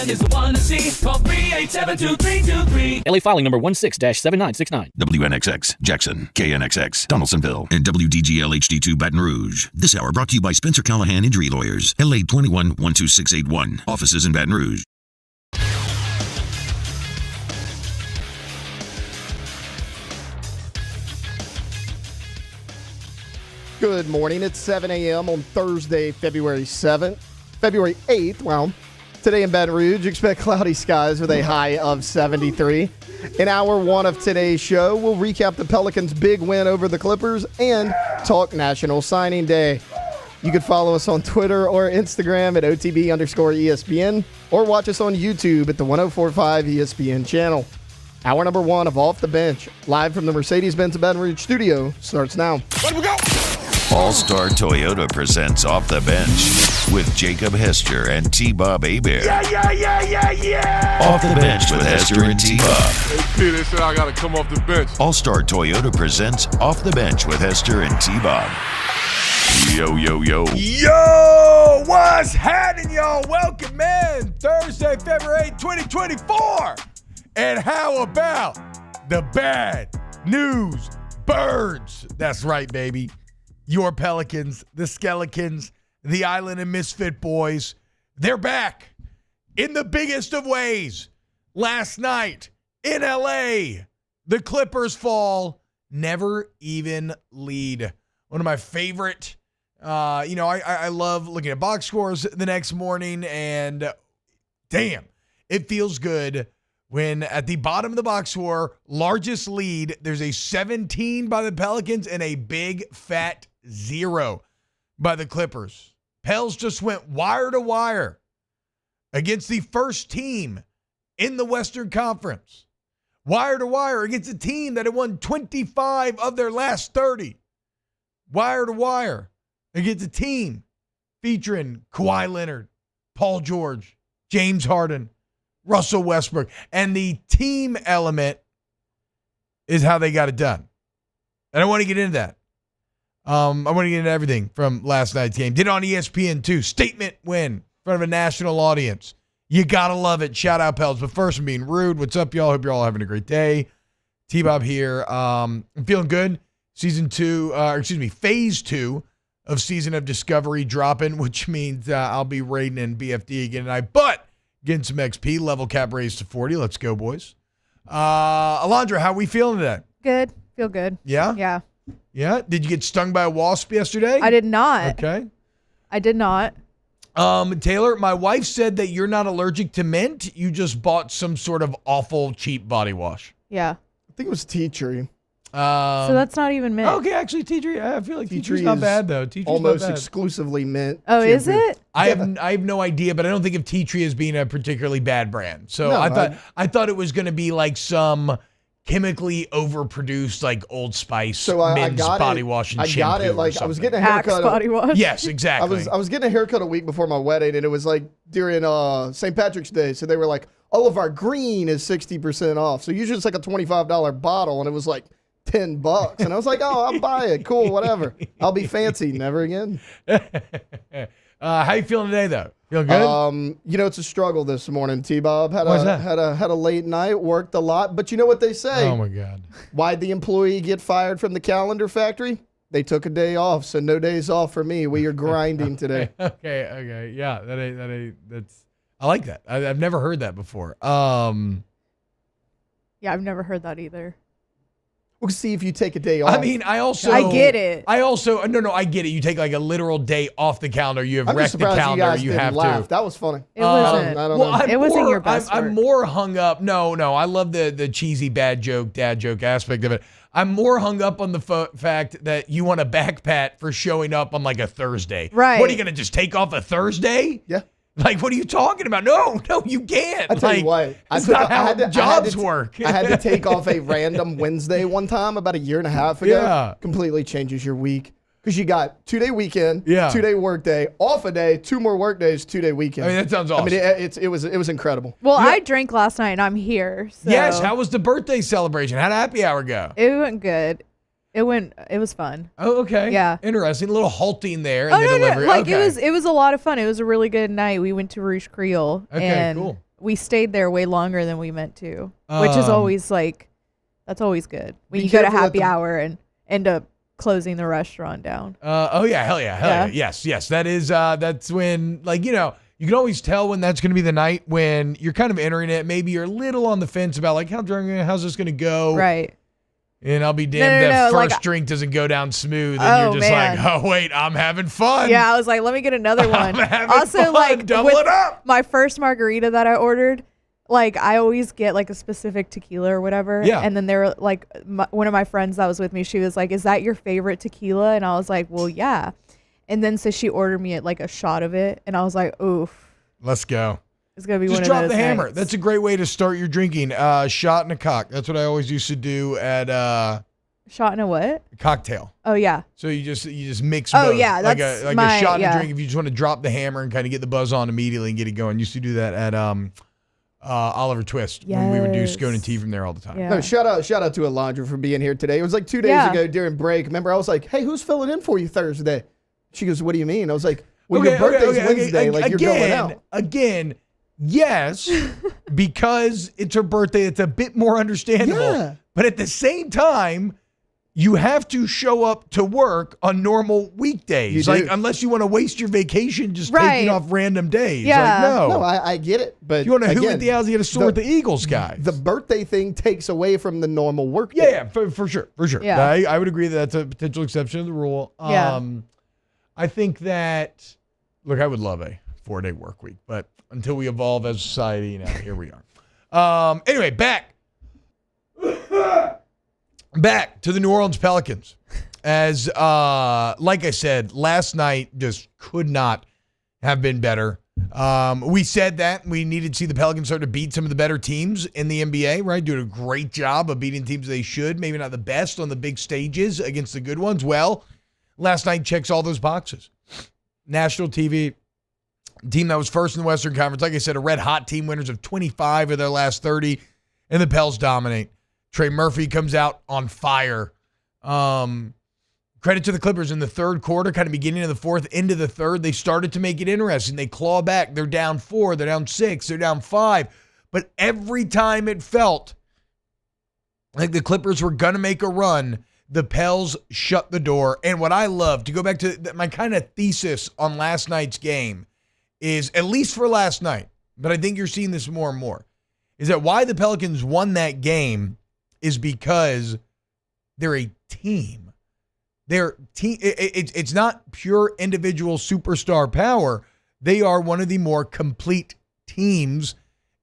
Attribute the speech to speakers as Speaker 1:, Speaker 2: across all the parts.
Speaker 1: Saban is the one to see. Call 387-2323.
Speaker 2: LA filing number 16-7969.
Speaker 3: WNXX, Jackson, KNXX, Donaldsonville, and WDGL HD2 Baton Rouge. This hour brought to you by Spencer Callahan Injury Lawyers, LA 21-12681. Offices in Baton Rouge.
Speaker 4: Good morning. It's 7 a.m. on Thursday, February 8th. Well, today in Baton Rouge, expect cloudy skies with a high of 73. In hour one of today's show, we'll recap the Pelicans' big win over the Clippers and talk National Signing Day. You can follow us on Twitter or Instagram at OTB_ESPN or watch us on YouTube at the 1045 ESPN channel. Hour number one of Off the Bench, live from the Mercedes-Benz Baton Rouge studio, starts now.
Speaker 3: Let we go! All-Star Toyota presents Off the Bench with Jacob Hester and T-Bob Hebert. Yeah! Off the Bench with Hester and T-Bob.
Speaker 5: Hey, they said I got to come off the bench.
Speaker 3: All-Star Toyota presents Off the Bench with Hester and T-Bob. Yo.
Speaker 5: Yo, what's happening, y'all? Welcome in Thursday, February 8th, 2024. And how about the bad news birds? That's right, baby. Your Pelicans, the Skeletons, the Island and Misfit Boys, they're back in the biggest of ways. Last night in LA, the Clippers fall, never even lead. One of my favorite, I love looking at box scores the next morning, and damn, it feels good when at the bottom of the box score, largest lead, there's a 17 by the Pelicans and a big fat 0 by the Clippers. Pels just went wire to wire against the first team in the Western Conference. Wire to wire against a team that had won 25 of their last 30. Wire to wire against a team featuring Kawhi Leonard, Paul George, James Harden, Russell Westbrook. And the team element is how they got it done. And I want to get into that. I want to get into everything from last night's game. Did it on ESPN too. Statement win in front of a national audience. You got to love it. Shout out, Pels. But first, I'm being rude. What's up, y'all? Hope you're all having a great day. T-Bob here. I'm feeling good. Phase 2 of Season of Discovery dropping, which means I'll be raiding in BFD again tonight. But getting some XP, level cap raised to 40. Let's go, boys. Alondra, how we feeling today?
Speaker 6: Good. Feel good.
Speaker 5: Yeah?
Speaker 6: Yeah.
Speaker 5: Yeah? Did you get stung by a wasp yesterday?
Speaker 6: I did not.
Speaker 5: Okay.
Speaker 6: I did not.
Speaker 5: Taylor, my wife said that you're not allergic to mint. You just bought some sort of awful, cheap body wash.
Speaker 6: Yeah.
Speaker 4: I think it was tea tree.
Speaker 6: So that's not even mint.
Speaker 5: Okay, actually, tea tree. I feel like tea tree's
Speaker 4: tree
Speaker 5: not
Speaker 4: is
Speaker 5: bad, though. Tea tree's
Speaker 4: almost
Speaker 5: not bad.
Speaker 4: exclusively mint.
Speaker 6: Oh, is it?
Speaker 5: I have no idea, but I don't think of tea tree as being a particularly bad brand. So
Speaker 4: No,
Speaker 5: I thought it was going to be like some chemically overproduced like Old Spice men's body wash and shampoo.
Speaker 4: I got it. Like I was getting a haircut.
Speaker 6: Axe body wash.
Speaker 5: Yes, exactly.
Speaker 4: I was getting a haircut a week before my wedding, and it was like during St. Patrick's Day. So they were like, all of our green is 60% off. So usually it's like a $25 bottle, and it was like $10. And I was like, oh, I'll buy it. Cool, whatever. I'll be fancy. Never again.
Speaker 5: How you feeling today, though? Feel good?
Speaker 4: It's a struggle this morning, T-Bob. Had
Speaker 5: Why's that?
Speaker 4: had a late night, worked a lot. But you know what they say?
Speaker 5: Oh, my God.
Speaker 4: Why'd the employee get fired from the calendar factory? They took a day off, so no days off for me. We are grinding today.
Speaker 5: Okay. Yeah, that's. I like that. I've never heard that before.
Speaker 6: Yeah, I've never heard that either.
Speaker 4: We'll see if you take a day off.
Speaker 5: I mean, I
Speaker 6: get it.
Speaker 5: I get it. You take like a literal day off the calendar. You have wrecked the calendar.
Speaker 4: You guys
Speaker 5: you
Speaker 4: didn't
Speaker 5: have
Speaker 4: laugh.
Speaker 5: to.
Speaker 4: That was funny.
Speaker 6: It wasn't.
Speaker 4: I don't know.
Speaker 6: It wasn't your best work.
Speaker 5: I'm more hung up. No. I love the cheesy dad joke aspect of it. I'm more hung up on the fact that you want a back pat for showing up on like a Thursday.
Speaker 6: Right.
Speaker 5: What, are you going to just take off a Thursday?
Speaker 4: Yeah.
Speaker 5: Like, what are you talking about? No, you can't.
Speaker 4: I tell you what,
Speaker 5: that's not how jobs work.
Speaker 4: I had to take off a random Wednesday one time about a year and a half ago.
Speaker 5: Yeah.
Speaker 4: Completely changes your week. Because you got 2-day weekend,
Speaker 5: yeah,
Speaker 4: 2-day work day, off a day, 2 more work days, 2-day weekend.
Speaker 5: I mean, that sounds awesome.
Speaker 4: I mean, it was incredible.
Speaker 6: Well, I drank last night and I'm here. So.
Speaker 5: Yes. How was the birthday celebration? How'd happy hour go?
Speaker 6: It went good. It was fun.
Speaker 5: Oh, okay.
Speaker 6: Yeah.
Speaker 5: Interesting. A little halting there.
Speaker 6: No.
Speaker 5: Delivery.
Speaker 6: Like
Speaker 5: okay.
Speaker 6: it was a lot of fun. It was a really good night. We went to Rouge Creole.
Speaker 5: Okay,
Speaker 6: and
Speaker 5: cool.
Speaker 6: we stayed there way longer than we meant to, which is always like, that's always good. When
Speaker 4: Be
Speaker 6: you go to
Speaker 4: careful at
Speaker 6: happy
Speaker 4: the-
Speaker 6: hour and end up closing the restaurant down.
Speaker 5: Hell yeah. Yes. That is, that's when, like, you know, you can always tell when that's going to be the night when you're kind of entering it. Maybe you're a little on the fence about, like, how's this going to go?
Speaker 6: Right.
Speaker 5: And I'll be damned that
Speaker 6: No,
Speaker 5: first
Speaker 6: like,
Speaker 5: drink doesn't go down smooth. And you're just
Speaker 6: man.
Speaker 5: like, oh, wait, I'm having fun.
Speaker 6: Yeah, I was like, let me get another one.
Speaker 5: I'm having
Speaker 6: Also,
Speaker 5: fun.
Speaker 6: like,
Speaker 5: Double
Speaker 6: with
Speaker 5: it up.
Speaker 6: my first margarita that I ordered, like, I always get like a specific tequila or whatever.
Speaker 5: Yeah.
Speaker 6: And then they were like, one of my friends that was with me, she was like, is that your favorite tequila? And I was like, well, yeah. And then so she ordered me like a shot of it, and I was like, oof.
Speaker 5: Let's go.
Speaker 6: It's gonna be
Speaker 5: Just
Speaker 6: one
Speaker 5: drop
Speaker 6: of those
Speaker 5: the hammer.
Speaker 6: nights.
Speaker 5: That's a great way to start your drinking. Shot and a cock. That's what I always used to do at
Speaker 6: Shot in a what?
Speaker 5: cocktail.
Speaker 6: Oh yeah.
Speaker 5: So you just mix
Speaker 6: Oh,
Speaker 5: both.
Speaker 6: yeah,
Speaker 5: like
Speaker 6: that's
Speaker 5: a
Speaker 6: my-
Speaker 5: shot and a
Speaker 6: yeah.
Speaker 5: drink. If you just want to drop the hammer and kind of get the buzz on immediately and get it going. Used to do that at Oliver Twist when we would do scone and tea from there all the time.
Speaker 6: Yeah.
Speaker 4: No, shout out to Alondra for being here today. It was like 2 days
Speaker 6: Yeah.
Speaker 4: ago during break. Remember, I was like, hey, who's filling in for you Thursday? She goes, what do you mean? I was like, well, your birthday's Wednesday. Like, you're going out.
Speaker 5: Again, yes, because it's her birthday, it's a bit more understandable.
Speaker 4: Yeah.
Speaker 5: But at the same time, you have to show up to work on normal weekdays.
Speaker 4: You do.
Speaker 5: Like, unless you want to waste your vacation just
Speaker 6: Right.
Speaker 5: taking off random days.
Speaker 6: Yeah.
Speaker 5: Like,
Speaker 4: No, I get it. But
Speaker 5: you want to hoot
Speaker 4: again,
Speaker 5: at the owls, you got to soar at the Eagles, guys.
Speaker 4: the birthday thing takes away from the normal work day.
Speaker 5: Yeah, for sure.
Speaker 6: Yeah.
Speaker 5: I would agree that that's a potential exception to the rule.
Speaker 6: Yeah.
Speaker 5: I think that, look, I would love a 4-day work week, but until we evolve as a society, here we are. Anyway, back to the New Orleans Pelicans. As, like I said, last night just could not have been better. We said that we needed to see the Pelicans start to beat some of the better teams in the NBA, right? Doing a great job of beating teams they should, maybe not the best on the big stages against the good ones. Well, last night checks all those boxes. National TV, team that was first in the Western Conference. Like I said, a red-hot team, winners of 25 of their last 30, and the Pels dominate. Trey Murphy comes out on fire. Credit to the Clippers in the third quarter, kind of beginning of the fourth, into the third. They started to make it interesting. They claw back. They're down 4. They're down 6. They're down 5. But every time it felt like the Clippers were going to make a run, the Pels shut the door. And what I love, to go back to my kind of thesis on last night's game, is, at least for last night, but I think you're seeing this more and more, is that why the Pelicans won that game is because they're a team. They're team. It's not pure individual superstar power. They are one of the more complete teams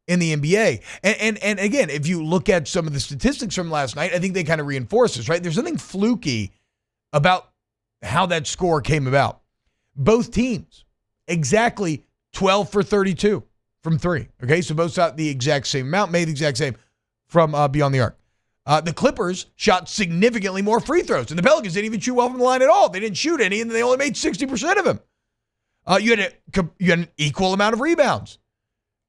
Speaker 5: in the NBA. And again, if you look at some of the statistics from last night, I think they kind of reinforce this, right? There's nothing fluky about how that score came about. Both teams, exactly 12 for 32 from 3. Okay, so both shot the exact same amount, made the exact same from beyond the arc. The Clippers shot significantly more free throws, and the Pelicans didn't even shoot well from the line at all. They didn't shoot any, and they only made 60% of them. You had an equal amount of rebounds.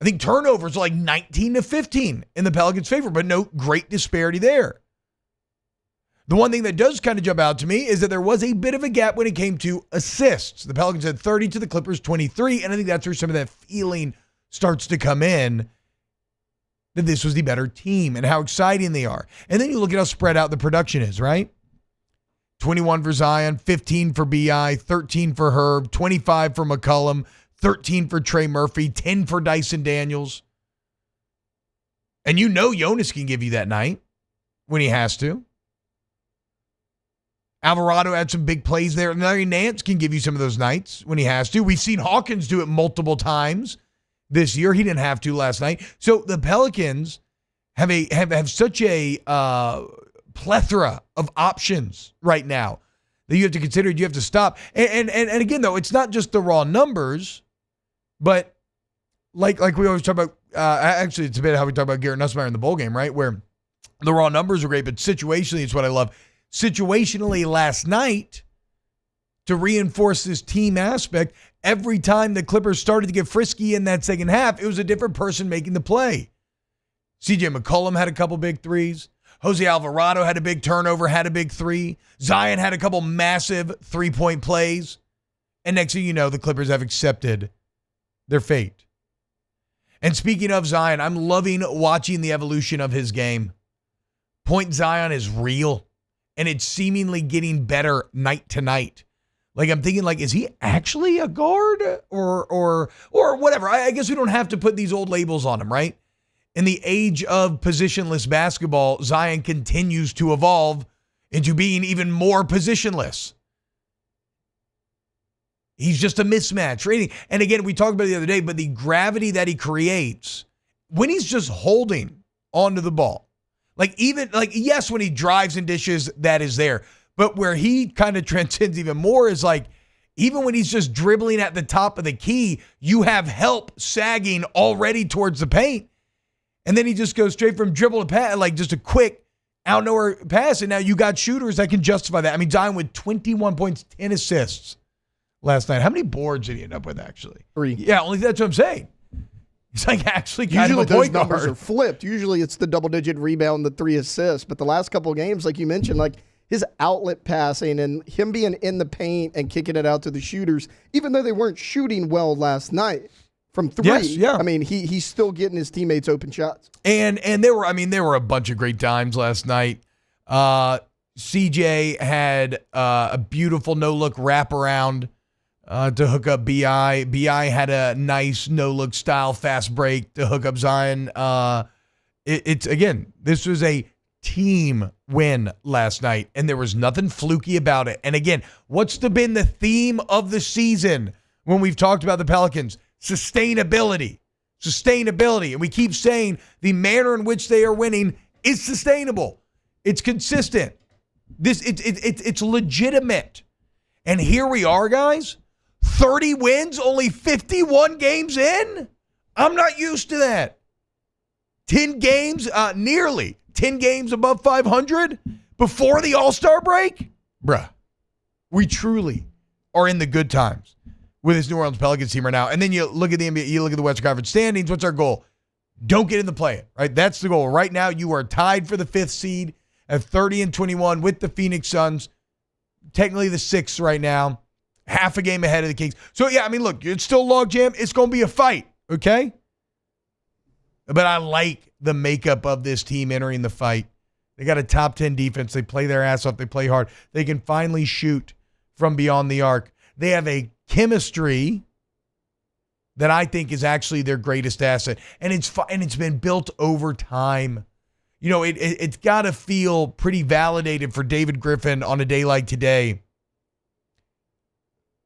Speaker 5: I think turnovers are like 19 to 15 in the Pelicans' favor, but no great disparity there. The one thing that does kind of jump out to me is that there was a bit of a gap when it came to assists. The Pelicans had 30 to the Clippers 23, and I think that's where some of that feeling starts to come in, that this was the better team and how exciting they are. And then you look at how spread out the production is, right? 21 for Zion, 15 for B.I., 13 for Herb, 25 for McCollum, 13 for Trey Murphy, 10 for Dyson Daniels. And you know Jonas can give you that night when he has to. Alvarado had some big plays there. Larry Nance can give you some of those nights when he has to. We've seen Hawkins do it multiple times this year. He didn't have to last night. So the Pelicans have such a plethora of options right now that you have to consider. You have to stop. And again, though, it's not just the raw numbers, but like we always talk about. Actually, it's a bit how we talk about Garrett Nussmeier in the bowl game, right? Where the raw numbers are great, but situationally, it's what I love. Situationally, last night, to reinforce this team aspect, every time the Clippers started to get frisky in that second half, it was a different person making the play. CJ McCollum had a couple big threes. Jose Alvarado had a big turnover, had a big 3. Zion had a couple massive 3-point plays. And next thing you know, the Clippers have accepted their fate. And speaking of Zion, I'm loving watching the evolution of his game. Point Zion is real, and it's seemingly getting better night to night. Like, I'm thinking, like, is he actually a guard or whatever? I guess we don't have to put these old labels on him, right? In the age of positionless basketball, Zion continues to evolve into being even more positionless. He's just a mismatch rating. And again, we talked about it the other day, but the gravity that he creates when he's just holding onto the ball, yes, when he drives and dishes, that is there. But where he kind of transcends even more is like, even when he's just dribbling at the top of the key, you have help sagging already towards the paint. And then he just goes straight from dribble to pass, like just a quick out nowhere pass. And now you got shooters that can justify that. I mean, Zion with 21 points, 10 assists last night. How many boards did he end up with, actually?
Speaker 4: 3.
Speaker 5: Yeah, only that's what I'm saying. He's like actually kind
Speaker 4: Usually
Speaker 5: of a point
Speaker 4: those numbers
Speaker 5: guard.
Speaker 4: are flipped. Usually it's the double-digit rebound, the 3 assists. But the last couple of games, like you mentioned, like his outlet passing and him being in the paint and kicking it out to the shooters, even though they weren't shooting well last night from 3.
Speaker 5: Yes, yeah.
Speaker 4: I mean, he's still getting his teammates open shots.
Speaker 5: And there were a bunch of great times last night. CJ had a beautiful no-look wraparound to hook up BI. BI had a nice no-look style fast break to hook up Zion. This was a team win last night, and there was nothing fluky about it. And again, what's been the theme of the season when we've talked about the Pelicans? Sustainability. And we keep saying the manner in which they are winning is sustainable. It's consistent. It's legitimate. And here we are, guys. 30 wins, only 51 games in? I'm not used to that. 10 games, nearly 10 games above 500 before the All-Star break? Bruh, we truly are in the good times with this New Orleans Pelicans team right now. And then you look at the NBA, you look at the Western Conference standings. What's our goal? Don't get in the play-in, right? That's the goal. Right now, you are tied for the 5th seed at 30-21 with the Phoenix Suns. Technically the 6th right now. Half a game ahead of the Kings. So, yeah, I mean, look, it's still logjam. It's going to be a fight, okay? But I like the makeup of this team entering the fight. They got a top 10 defense. They play their ass off. They play hard. They can finally shoot from beyond the arc. They have a chemistry that I think is actually their greatest asset. And it's been built over time. You know, it's got to feel pretty validated for David Griffin on a day like today,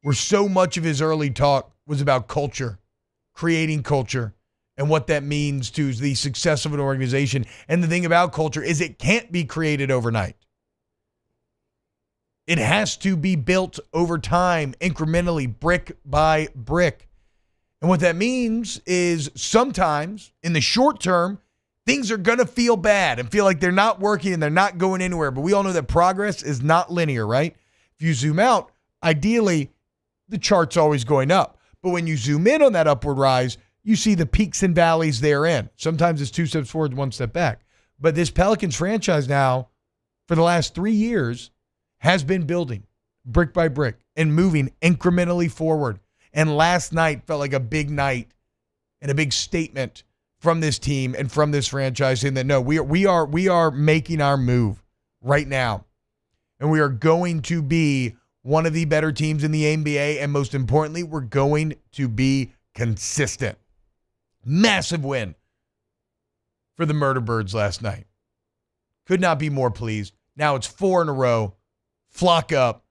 Speaker 5: where so much of his early talk was about culture, creating culture, and what that means to the success of an organization. And the thing about culture is it can't be created overnight. It has to be built over time, incrementally, brick by brick. And what that means is sometimes, in the short term, things are going to feel bad and feel like they're not working and they're not going anywhere. But we all know that progress is not linear, right? If you zoom out, ideally, the chart's always going up. But when you zoom in on that upward rise, you see the peaks and valleys therein. Sometimes it's 2 steps forward, 1 step back. But this Pelicans franchise now, for the last 3 years, has been building brick by brick and moving incrementally forward. And last night felt like a big night and a big statement from this team and from this franchise saying that, no, we are making our move right now. And we are going to be one of the better teams in the NBA, and most importantly, we're going to be consistent. Massive win for the Murder Birds last night. Could not be more pleased. Now it's 4 in a row. Flock up.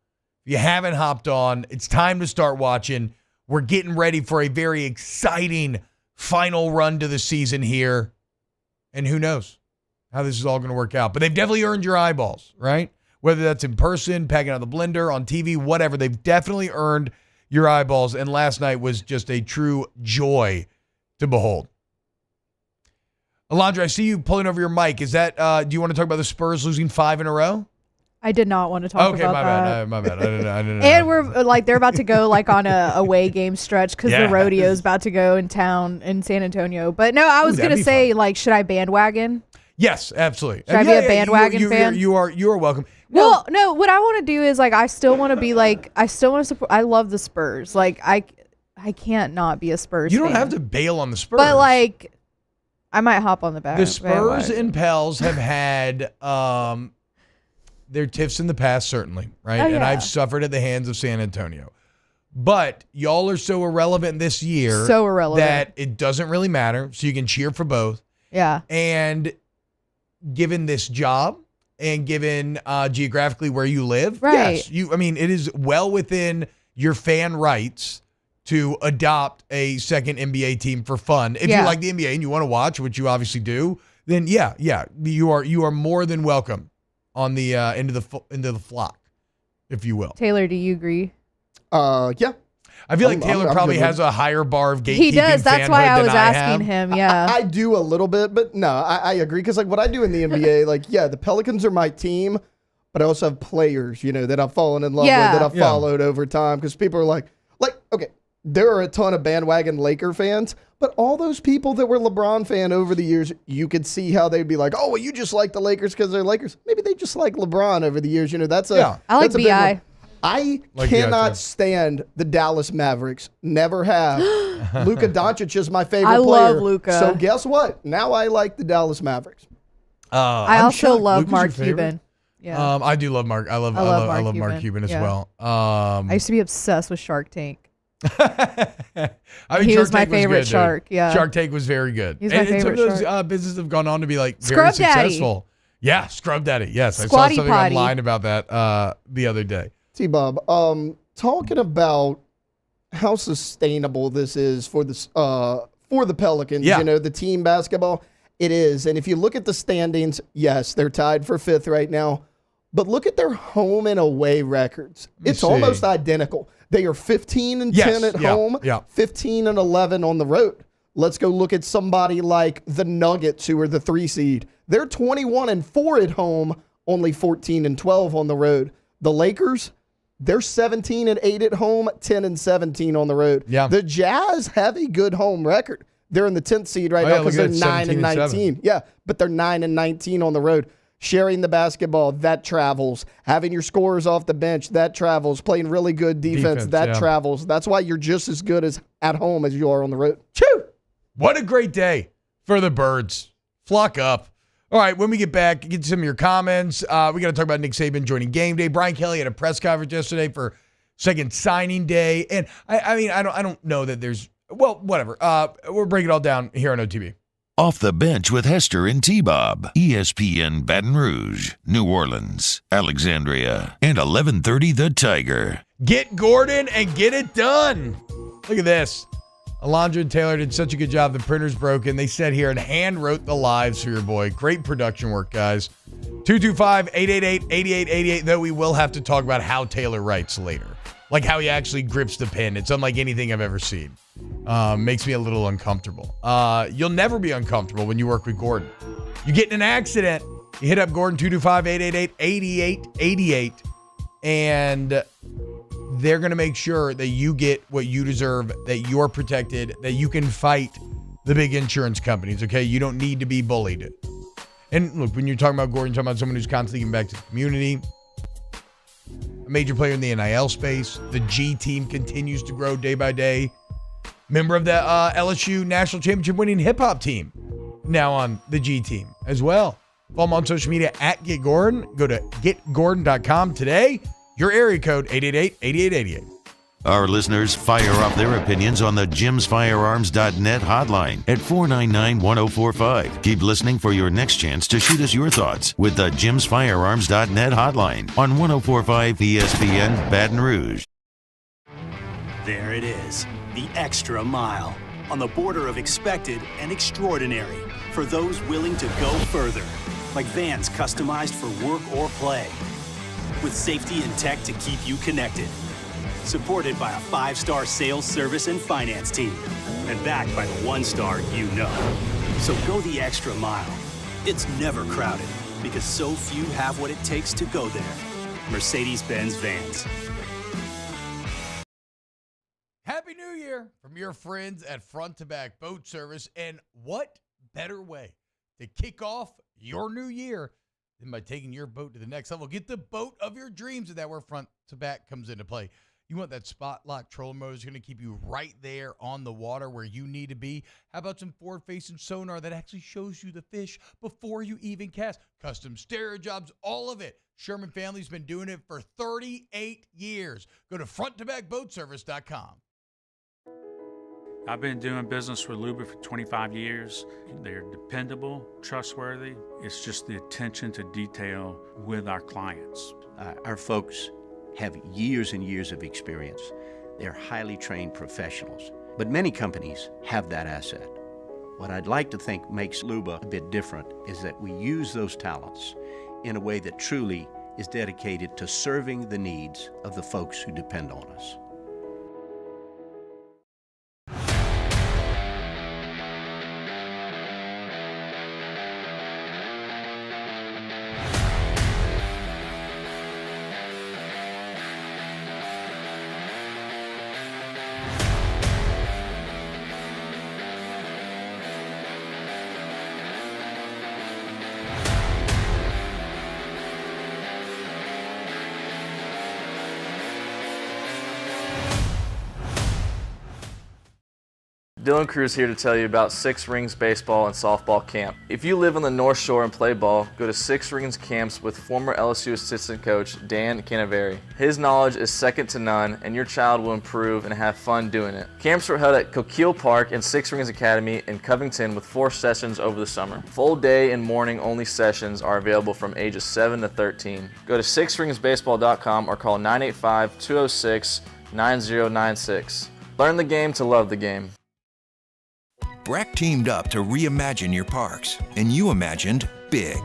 Speaker 5: If you haven't hopped on, it's time to start watching. We're getting ready for a very exciting final run to the season here. And who knows how this is all going to work out. But they've definitely earned your eyeballs, right? Whether that's in person, packing out the blender, on TV, whatever. They've definitely earned your eyeballs. And last night was just a true joy to behold. Alondra, I see you pulling over your mic. Is that, do you want to talk about the Spurs losing 5 in a row?
Speaker 6: I did not want to talk about that.
Speaker 5: My bad. I didn't know.
Speaker 6: And we're like, they're about to go like on a away game stretch because the rodeo is about to go in town in San Antonio. But no, I was going to say, fun. Like, should I bandwagon?
Speaker 5: Yes, absolutely.
Speaker 6: Should I be a bandwagon fan?
Speaker 5: You are welcome.
Speaker 6: Well, no, what I want to do is like, I still want to be like, I still want to support. I love the Spurs. Like, I can't not be a Spurs
Speaker 5: You don't
Speaker 6: fan.
Speaker 5: have to bail on the Spurs.
Speaker 6: But, like, I might hop on the back.
Speaker 5: The Spurs and Pels have had their tiffs in the past, certainly, right?
Speaker 6: Oh,
Speaker 5: And
Speaker 6: yeah.
Speaker 5: I've suffered at the hands of San Antonio. But y'all are so irrelevant this year
Speaker 6: So irrelevant.
Speaker 5: that it doesn't really matter, so you can cheer for both.
Speaker 6: Yeah.
Speaker 5: And given this job and given geographically where you live,
Speaker 6: Right.
Speaker 5: yes, it is well within your fan rights to adopt a second NBA team for fun. If you like the NBA and you want to watch, which you obviously do, then yeah, you are more than welcome on the into the flock, if you will.
Speaker 6: Taylor, do you agree?
Speaker 4: Yeah.
Speaker 5: I feel like
Speaker 4: I'm
Speaker 5: Taylor
Speaker 4: good
Speaker 5: probably
Speaker 4: with
Speaker 5: has a higher bar of gatekeeping.
Speaker 6: He does. That's why I was asking
Speaker 5: have.
Speaker 6: him. Yeah.
Speaker 4: I do a little bit, but no, I agree. Because, like, what I do in the NBA, like, yeah, the Pelicans are my team, but I also have players, that I've fallen in love with, that I've followed over time. Because people are like, okay, there are a ton of bandwagon Laker fans, but all those people that were LeBron fan over the years, you could see how they'd be like, oh, well, you just like the Lakers because they're Lakers. Maybe they just like LeBron over the years. That's a
Speaker 6: I like
Speaker 4: that's a big
Speaker 6: BI.
Speaker 4: one. I
Speaker 5: Like
Speaker 4: cannot
Speaker 5: BI,
Speaker 4: stand the Dallas Mavericks. Never have. Luka Doncic is my favorite
Speaker 6: I
Speaker 4: player.
Speaker 6: love Luka.
Speaker 4: So guess what? Now I like the Dallas Mavericks.
Speaker 6: I
Speaker 5: I'm
Speaker 6: also
Speaker 5: shocked.
Speaker 6: love
Speaker 5: Luka's your
Speaker 6: Mark
Speaker 5: favorite?
Speaker 6: Cuban. Yeah.
Speaker 5: I do love Mark. I love Mark Cuban as
Speaker 6: Yeah.
Speaker 5: well.
Speaker 6: I used to be obsessed with Shark Tank.
Speaker 5: I mean,
Speaker 6: He
Speaker 5: Shark
Speaker 6: was my
Speaker 5: Tank
Speaker 6: favorite
Speaker 5: good, dude.
Speaker 6: shark, yeah.
Speaker 5: Shark Tank was very good.
Speaker 6: He's my
Speaker 5: and some
Speaker 6: favorite
Speaker 5: of those
Speaker 6: shark.
Speaker 5: businesses have gone on to be like very
Speaker 6: Scrub Daddy.
Speaker 5: successful. Yeah, Scrub Daddy. Yes, I
Speaker 6: Squatty
Speaker 5: saw something
Speaker 6: Potty.
Speaker 5: online about that the other day.
Speaker 4: T-Bob, talking about how sustainable this is for the Pelicans,
Speaker 5: Yeah.
Speaker 4: the team basketball, it is. And if you look at the standings, yes, they're tied for 5th right now. But look at their home and away records. It's
Speaker 5: see.
Speaker 4: almost identical. They are 15 and
Speaker 5: Yes,
Speaker 4: 10 at
Speaker 5: yeah,
Speaker 4: home,
Speaker 5: yeah.
Speaker 4: 15 and 11 on the road. Let's go look at somebody like the Nuggets, who are the 3 seed. They're 21 and 4 at home, only 14 and 12 on the road. The Lakers, they're 17 and 8 at home, 10 and 17 on the road.
Speaker 5: Yeah.
Speaker 4: The Jazz have a good home record. They're in the 10th seed right now
Speaker 5: look
Speaker 4: because
Speaker 5: at
Speaker 4: they're
Speaker 5: it,
Speaker 4: 9 and
Speaker 5: 17 and
Speaker 4: 19. Yeah, but they're 9 and 19 on the road. Sharing the basketball, that travels. Having your scorers off the bench, that travels. Playing really good defense, that
Speaker 5: yeah.
Speaker 4: travels. That's why you're just as good as at home as you are on the road. Choo!
Speaker 5: What a great day for the Birds. Flock up. All right, when we get back, get to some of your comments. We got to talk about Nick Saban joining Game Day. Brian Kelly had a press conference yesterday for second signing day, and I don't know that there's whatever. We'll break it all down here on OTB.
Speaker 3: Off the Bench with Hester and T-Bob. ESPN Baton Rouge, New Orleans, Alexandria, and 1130 The Tiger.
Speaker 5: Get Gordon and get it done. Look at this. Alondra and Taylor did such a good job. The printer's broken. They sat here and hand wrote the lives for your boy. Great production work, guys. 225-888-8888, though we will have to talk about how Taylor writes later. Like how he actually grips the pen. It's unlike anything I've ever seen. Makes me a little uncomfortable. You'll never be uncomfortable when you work with Gordon. You get in an accident, you hit up Gordon, 225-888-8888, and they're going to make sure that you get what you deserve, that you're protected, that you can fight the big insurance companies, okay? You don't need to be bullied. And look, when you're talking about Gordon, you're talking about someone who's constantly giving back to the community, a major player in the NIL space. The G team continues to grow day by day. Member of the LSU National Championship winning hip-hop team, now on the G team as well. Follow him on social media at Get Gordon. Go to getgordon.com today. Your area code, 888-8888.
Speaker 3: Our listeners fire off their opinions on the jimsfirearms.net hotline at 499-1045. Keep listening for your next chance to shoot us your thoughts with the jimsfirearms.net hotline on 1045 ESPN Baton Rouge.
Speaker 7: There it is, the extra mile, on the border of expected and extraordinary for those willing to go further, like vans customized for work or play, with safety and tech to keep you connected, supported by a 5-star sales, service, and finance team, and backed by the 1-star you know. So go the extra mile. It's never crowded, because so few have what it takes to go there. Mercedes-Benz Vans.
Speaker 5: Happy New Year from your friends at Front to Back Boat Service. And what better way to kick off your new year than by taking your boat to the next level? Get the boat of your dreams, and that's where Front to Back comes into play. You want that spot lock trolling motor that's going to keep you right there on the water where you need to be. How about some forward-facing sonar that actually shows you the fish before you even cast? Custom stereo jobs, all of it. Sherman family's been doing it for 38 years. Go to fronttobackboatservice.com.
Speaker 8: I've been doing business with Luba for 25 years. They're dependable, trustworthy. It's just the attention to detail with our clients.
Speaker 9: Our folks have years and years of experience. They're highly trained professionals. But many companies have that asset. What I'd like to think makes Luba a bit different is that we use those talents in a way that truly is dedicated to serving the needs of the folks who depend on us.
Speaker 10: Dylan Cruz here to tell you about Six Rings Baseball and Softball Camp. If you live on the North Shore and play ball, go to Six Rings Camps with former LSU assistant coach Dan Canaveri. His knowledge is second to none, and your child will improve and have fun doing it. Camps were held at Coquille Park and Six Rings Academy in Covington with 4 sessions over the summer. Full day and morning only sessions are available from ages 7 to 13. Go to sixringsbaseball.com or call 985-206-9096. Learn the game to love the game.
Speaker 11: Breck teamed up to reimagine your parks, and you imagined big.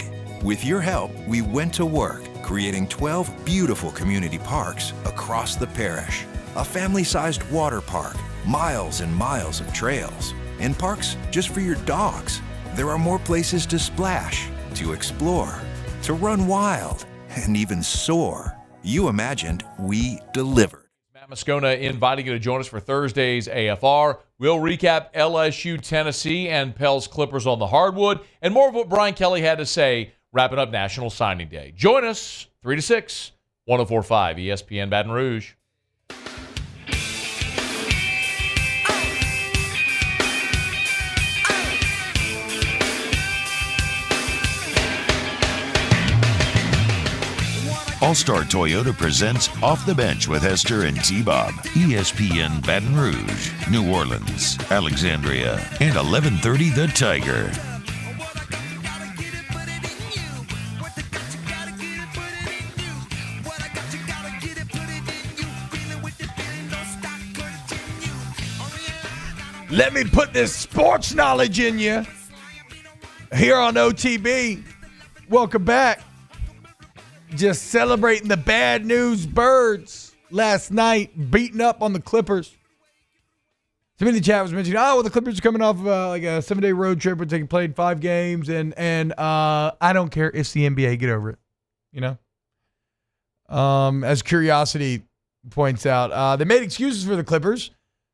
Speaker 11: With your help, we went to work, creating 12 beautiful community parks across the parish. A family-sized water park, miles and miles of trails, and parks just for your dogs. There are more places to splash, to explore, to run wild, and even soar. You imagined, we delivered.
Speaker 12: Moscona inviting you to join us for Thursday's AFR. We'll recap LSU, Tennessee, and Pels Clippers on the hardwood, and more of what Brian Kelly had to say wrapping up National Signing Day. Join us 3 to 6, 104.5 ESPN Baton Rouge.
Speaker 3: All-Star Toyota presents Off the Bench with Hester and T-Bob. ESPN Baton Rouge, New Orleans, Alexandria, and 1130 The Tiger.
Speaker 5: Let me put this sports knowledge in you. Here on OTB. Welcome back. Just celebrating the bad news Birds last night, beating up on the Clippers. Somebody in the chat was mentioning, the Clippers are coming off like a 7-day road trip where they played 5 games, and I don't care. It's the NBA. Get over it. You know? As Curiosity points out, they made excuses for the Clippers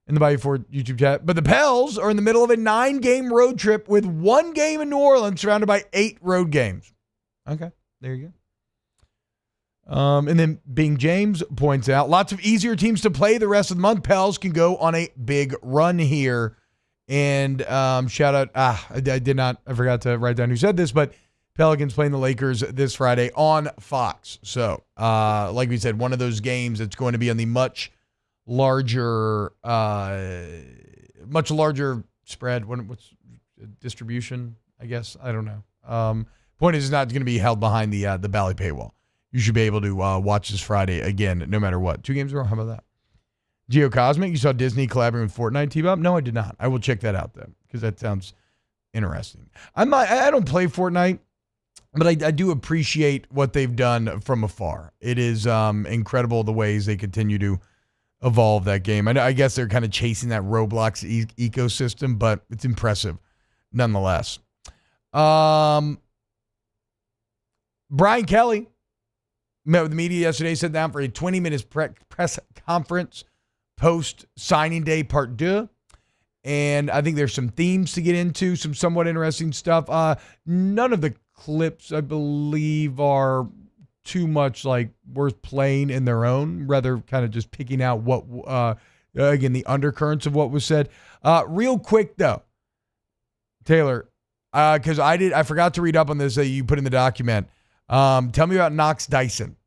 Speaker 5: in the Bayou Ford YouTube chat, but the Pels are in the middle of a 9-game road trip with 1 game in New Orleans surrounded by 8 road games. Okay, there you go. And then Bing James points out, lots of easier teams to play the rest of the month. Pels can go on a big run here. And shout out, I forgot to write down who said this, but Pelicans playing the Lakers this Friday on Fox. So, like we said, one of those games that's going to be on the much larger spread. What's distribution, I guess? I don't know. Point is, it's not going to be held behind the Bally paywall. You should be able to watch this Friday again, no matter what. 2 games ago, how about that? Geocosmic, you saw Disney collaborating with Fortnite, T-Bob? No, I did not. I will check that out, though, because that sounds interesting. I don't play Fortnite, but I do appreciate what they've done from afar. It is incredible the ways they continue to evolve that game. I guess they're kind of chasing that Roblox ecosystem, but it's impressive nonetheless. Brian Kelly met with the media yesterday, sat down for a 20-minute press conference post-signing day part 2. And I think there's some themes to get into, some somewhat interesting stuff. None of the clips, I believe, are too much like worth playing in their own, rather kind of just picking out what, again, the undercurrents of what was said. Real quick, though, Taylor, because I forgot to read up on this that you put in the document. Tell me about Knox Dyson.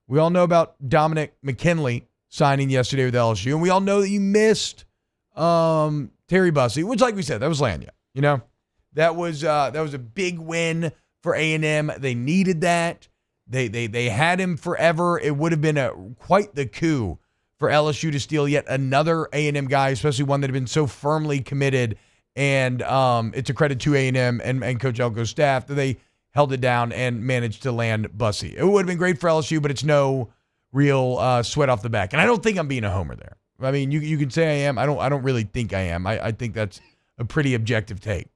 Speaker 5: We all know about Dominic McKinley signing yesterday with LSU, and we all know that you missed Terry Bussey, which, like we said, that was Lanya. You know, that was a big win for A&M. They needed that. They had him forever. It would have been quite the coup for LSU to steal yet another A&M guy, especially one that had been so firmly committed. And it's a credit to A&M and Coach Elko's staff that they held it down and managed to land Bussey. It would have been great for LSU, but it's no real sweat off the back. And I don't think I'm being a homer there. I mean, you can say I am. I don't really think I am. I think that's a pretty objective take.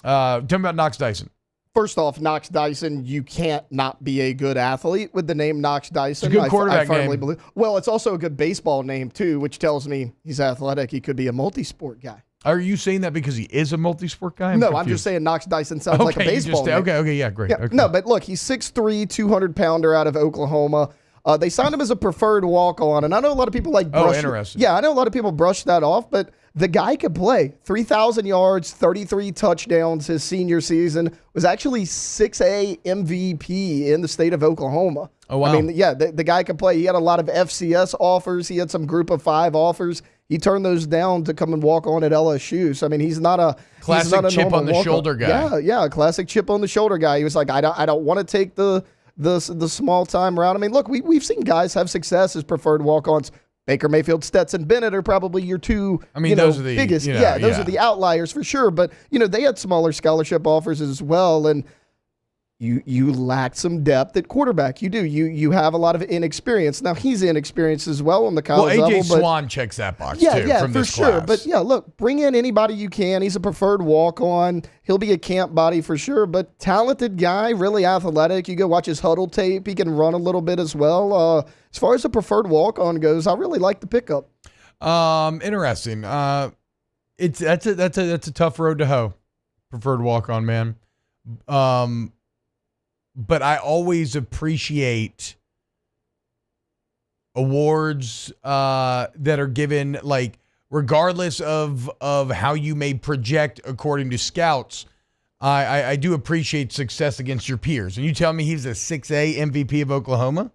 Speaker 5: Tell me about Knox Dyson.
Speaker 4: First off, Knox Dyson, you can't not be a good athlete with the name Knox Dyson.
Speaker 5: It's a good quarterback
Speaker 4: I firmly
Speaker 5: name.
Speaker 4: believe. Well, it's also a good baseball name, too, which tells me he's athletic. He could be a multi-sport guy.
Speaker 5: Are you saying that because he is a multi-sport guy?
Speaker 4: I'm just saying Knox Dyson sounds like a baseball name.
Speaker 5: Okay, yeah, great.
Speaker 4: Yeah,
Speaker 5: Okay.
Speaker 4: No, but look, he's 6'3", 200-pounder out of Oklahoma. They signed him as a preferred walk-on, and I know a lot of people
Speaker 5: interesting.
Speaker 4: Yeah, I know a lot of people brush that off, but the guy could play. 3,000 yards, 33 touchdowns his senior season. Was actually 6A MVP in the state of Oklahoma.
Speaker 5: Oh, wow.
Speaker 4: I mean, yeah, the guy could play. He had a lot of FCS offers. He had some group of 5 offers. He turned those down to come and walk on at LSU. So, I mean, he's not a
Speaker 5: classic chip on the
Speaker 4: walk-on.
Speaker 5: shoulder guy.
Speaker 4: Yeah, classic chip on the shoulder guy. He was like, I don't want to take the small time route. I mean, look, we've seen guys have success as preferred walk-ons. Baker Mayfield, Stetson Bennett are probably your two
Speaker 5: those are the
Speaker 4: biggest. Those are the outliers for sure. But, they had smaller scholarship offers as well. And you lacked some depth at quarterback. You do. You have a lot of inexperience. Now, he's inexperienced as well on the college level.
Speaker 5: AJ Swan checks that box, too, from
Speaker 4: for
Speaker 5: this
Speaker 4: sure.
Speaker 5: class.
Speaker 4: But, yeah, look, bring in anybody you can. He's a preferred walk-on. He'll be a camp body for sure. But talented guy, really athletic. You go watch his huddle tape. He can run a little bit as well. As far as the preferred walk-on goes, I really like the pickup.
Speaker 5: Interesting. That's a tough road to hoe. Preferred walk-on, man. But I always appreciate awards that are given, like, regardless of how you may project according to scouts. I do appreciate success against your peers. And you tell me he's a 6A MVP of Oklahoma?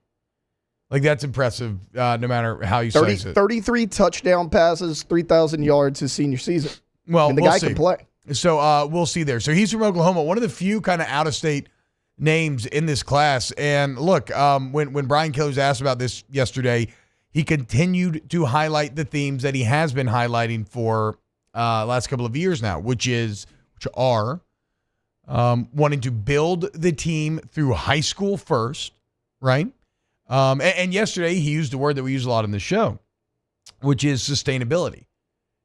Speaker 5: Like, that's impressive, no matter how you slice it.
Speaker 4: 33 touchdown passes, 3,000 yards his senior season.
Speaker 5: Well,
Speaker 4: and the
Speaker 5: we'll
Speaker 4: guy
Speaker 5: see.
Speaker 4: can play.
Speaker 5: So we'll see there. So he's from Oklahoma, one of the few kind of out-of-state names in this class. And look, when Brian Kelly was asked about this yesterday, he continued to highlight the themes that he has been highlighting for last couple of years now, which are wanting to build the team through high school first, right? And yesterday he used a word that we use a lot on the show, which is sustainability.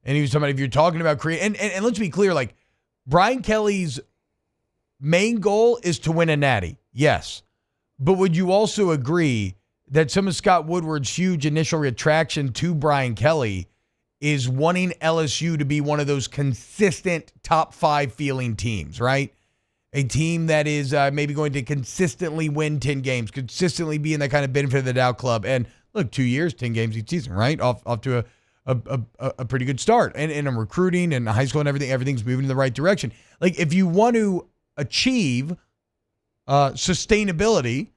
Speaker 5: And he was talking about, if you're talking about and let's be clear, like, Brian Kelly's main goal is to win a natty. Yes. But would you also agree that some of Scott Woodward's huge initial attraction to Brian Kelly is wanting LSU to be one of those consistent top 5 feeling teams, right? A team that is maybe going to consistently win 10 games, consistently be in that kind of benefit of the doubt club. And look, 2 years, 10 games each season, right? Off to a pretty good start. And in recruiting and high school and everything's moving in the right direction. Like, if you want to achieve sustainability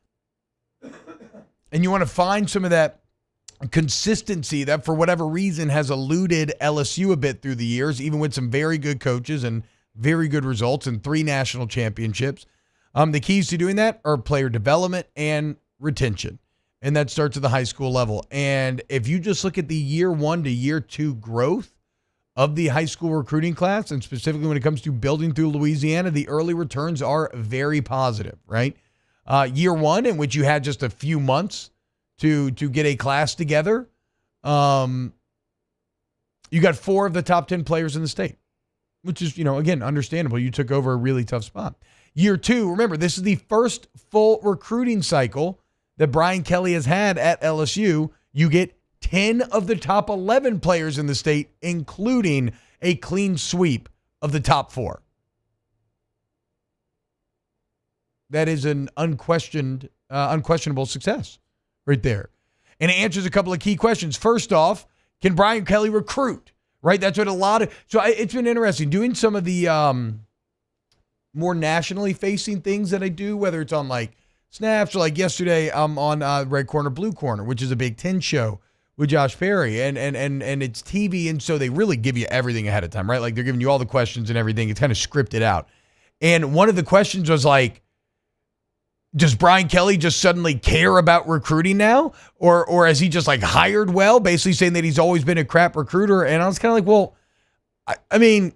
Speaker 5: and you want to find some of that consistency that for whatever reason has eluded LSU a bit through the years, even with some very good coaches and very good results and 3 national championships, the keys to doing that are player development and retention. And that starts at the high school level. And if you just look at the year 1 to year 2 growth of the high school recruiting class, and specifically when it comes to building through Louisiana, the early returns are very positive, right? Year 1, in which you had just a few months to get a class together, you got 4 of the top 10 players in the state, which is, again, understandable. You took over a really tough spot. Year 2, remember, this is the first full recruiting cycle that Brian Kelly has had at LSU. You get 10 of the top 11 players in the state, including a clean sweep of the top 4. That is an unquestioned unquestionable success right there. And it answers a couple of key questions. First off, can Brian Kelly recruit? Right? That's what it's been interesting doing some of the more nationally facing things that I do, whether it's on like snaps or like yesterday I'm on Red Corner, Blue Corner, which is a Big Ten show with Josh Perry, and it's TV, and so they really give you everything ahead of time, right? Like they're giving you all the questions and everything. It's kind of scripted out. And one of the questions was like, does Brian Kelly just suddenly care about recruiting now? Or has he just like hired well, basically saying that he's always been a crap recruiter? And I was kind of like, well, I mean,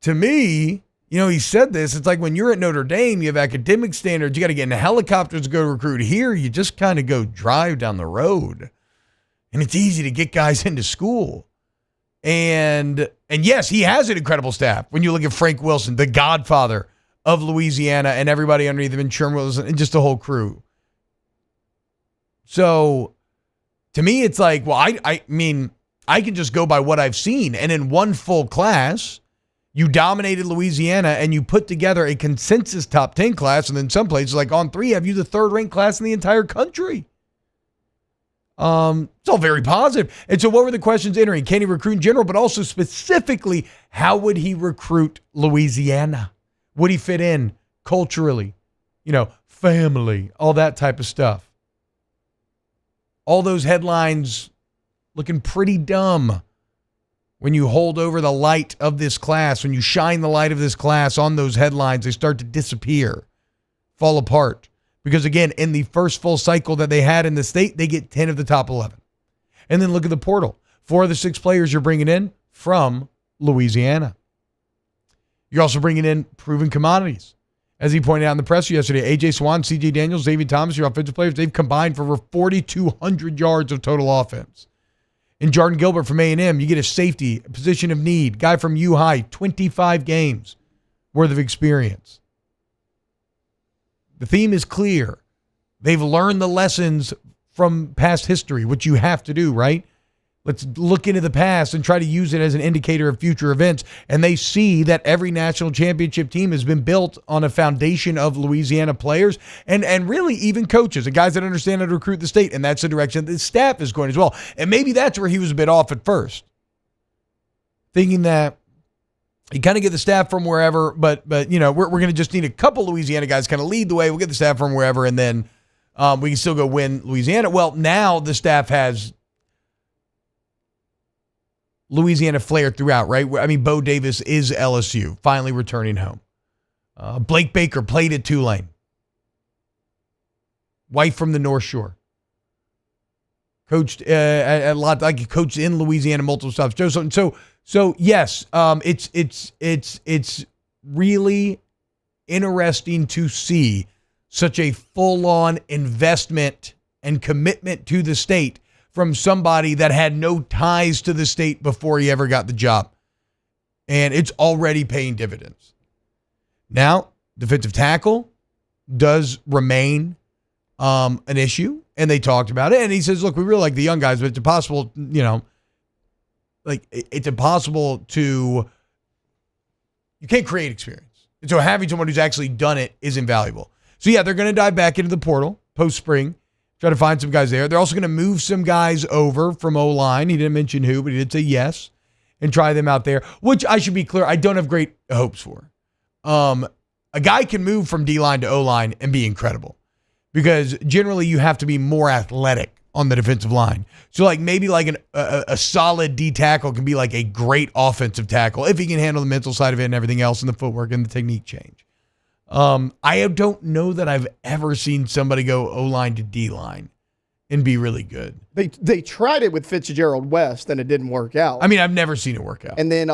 Speaker 5: to me, he said this. It's like when you're at Notre Dame, you have academic standards. You got to get in helicopters to go recruit. Here, you just kind of go drive down the road. And it's easy to get guys into school. And yes, he has an incredible staff. When you look at Frank Wilson, the godfather of Louisiana, and everybody underneath him, and Sherman Wilson, and just the whole crew. So, to me, it's like, well, I mean, I can just go by what I've seen. And in one full class, you dominated Louisiana, and you put together a consensus top 10 class, and then some places, like on 3, have you the third-ranked class in the entire country. It's all very positive. And so what were the questions entering? Can he recruit in general, but also specifically, how would he recruit Louisiana? Would he fit in culturally, family, all that type of stuff? All those headlines looking pretty dumb when you hold over the light of this class, when you shine the light of this class on those headlines, they start to disappear, fall apart. Because again, in the first full cycle that they had in the state, they get 10 of the top 11. And then look at the portal. 4 of the 6 players you're bringing in from Louisiana. You're also bringing in proven commodities. As he pointed out in the presser yesterday, A.J. Swan, C.J. Daniels, Xavier Thomas, your offensive players, they've combined for over 4,200 yards of total offense. In Jordan Gilbert from A&M, you get a safety, a position of need. Guy from U-High, 25 games worth of experience. The theme is clear. They've learned the lessons from past history, which you have to do, right? Let's look into the past and try to use it as an indicator of future events. And they see that every national championship team has been built on a foundation of Louisiana players and really even coaches and guys that understand how to recruit the state. And that's the direction the staff is going as well. And maybe that's where he was a bit off at first, thinking that you kind of get the staff from wherever, but we're going to just need a couple Louisiana guys kind of lead the way. We'll get the staff from wherever, and then we can still go win Louisiana. Well, now the staff has Louisiana flair throughout, right? I mean, Bo Davis is LSU, finally returning home. Blake Baker played at Tulane. Wife from the North Shore. Coached a lot, like coached in Louisiana, multiple stops. So yes, it's really interesting to see such a full-on investment and commitment to the state from somebody that had no ties to the state before he ever got the job. And it's already paying dividends. Now, defensive tackle does remain an issue, and they talked about it. And he says, look, we really like the young guys, but it's impossible, it's impossible you can't create experience. And so having someone who's actually done it is invaluable. So yeah, they're going to dive back into the portal post-spring. Try to find some guys there. They're also going to move some guys over from O-line. He didn't mention who, but he did say yes, and try them out there, which I should be clear, I don't have great hopes for. A guy can move from D-line to O-line and be incredible because generally you have to be more athletic on the defensive line. So maybe a solid D tackle can be like a great offensive tackle if he can handle the mental side of it and everything else and the footwork and the technique change. I don't know that I've ever seen somebody go O-line to D-line and be really good.
Speaker 4: They tried it with Fitzgerald West and it didn't work out.
Speaker 5: I mean, I've never seen it work out.
Speaker 4: And then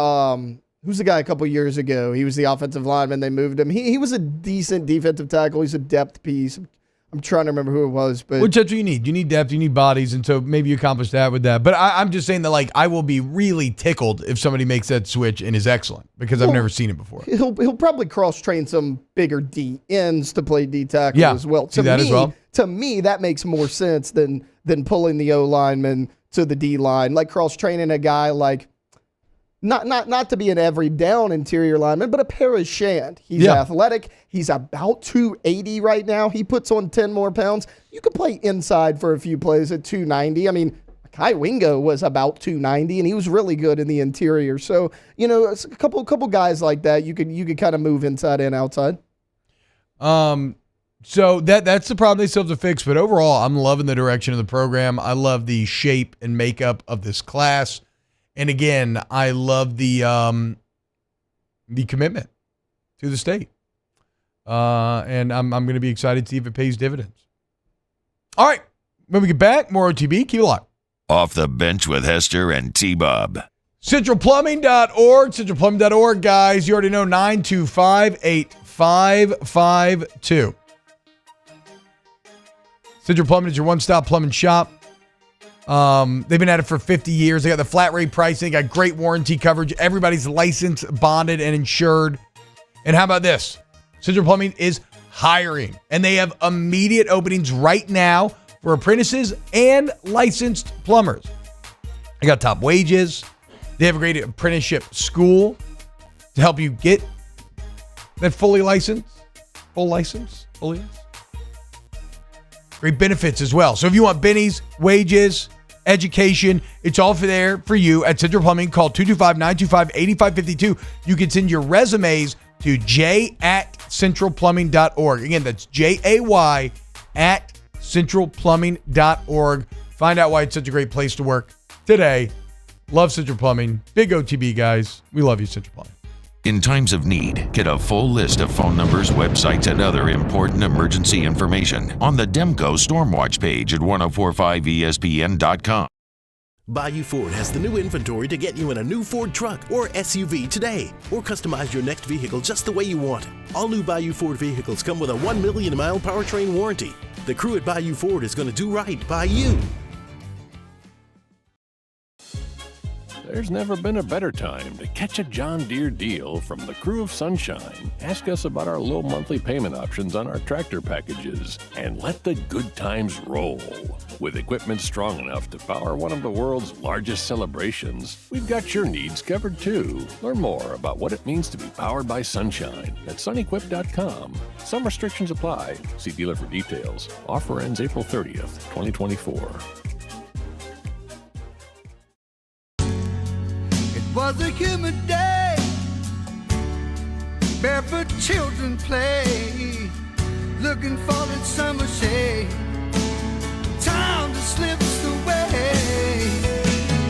Speaker 4: who's the guy a couple years ago? He was the offensive lineman. They moved him. He was a decent defensive tackle. He's a depth piece. I'm trying to remember who it was, but
Speaker 5: which that's what you need. You need depth, you need bodies, and so maybe you accomplish that with that. But I'm just saying that I will be really tickled if somebody makes that switch and is excellent because I've never seen it before.
Speaker 4: He'll probably cross train some bigger D ends to play D tackle as well. To me, that makes more sense than pulling the O lineman to the D line, like cross training a guy like not to be an every down interior lineman, but a Paris Shand. He's athletic. He's about 280 right now. He puts on 10 more pounds. You could play inside for a few plays at 290. I mean, Kai Wingo was about 290, and he was really good in the interior. So, a couple guys like that, you could kind of move inside and outside.
Speaker 5: So that's the problem they still have to fix. But overall, I'm loving the direction of the program. I love the shape and makeup of this class. And again, I love the commitment to the state. And I'm going to be excited to see if it pays dividends. All right. When we get back, more OTB. Keep it locked.
Speaker 3: Off the bench with Hester and T-Bob.
Speaker 5: CentralPlumbing.org. CentralPlumbing.org, guys. You already know 925-8552. Central Plumbing is your one-stop plumbing shop. They've been at it for 50 years. They got the flat rate pricing. They got great warranty coverage. Everybody's licensed, bonded, and insured. And how about this? Central Plumbing is hiring, and they have immediate openings right now for apprentices and licensed plumbers. They got top wages. They have a great apprenticeship school to help you get that full license. Great benefits as well. So if you want bennies, wages, education, it's all there for you at Central Plumbing. Call 225-925-8552. You can send your resumes to jay@centralplumbing.org. Again, that's jay@centralplumbing.org. Find out why it's such a great place to work today. Love Central Plumbing. Big OTB, guys. We love you, Central Plumbing.
Speaker 3: In times of need, get a full list of phone numbers, websites, and other important emergency information on the Demco Stormwatch page at 1045ESPN.com.
Speaker 13: Bayou Ford has the new inventory to get you in a new Ford truck or SUV today, or customize your next vehicle just the way you want it. All new Bayou Ford vehicles come with a 1 million mile powertrain warranty. The crew at Bayou Ford is going to do right by you.
Speaker 14: There's never been a better time to catch a John Deere deal from the crew of Sunshine. Ask us about our low monthly payment options on our tractor packages and let the good times roll. With equipment strong enough to power one of the world's largest celebrations, we've got your needs covered too. Learn more about what it means to be powered by Sunshine at sunequip.com. Some restrictions apply. See dealer for details. Offer ends April 30th, 2024.
Speaker 15: Was a humid day, barefoot children play, looking for that summer shade. Time just slips away.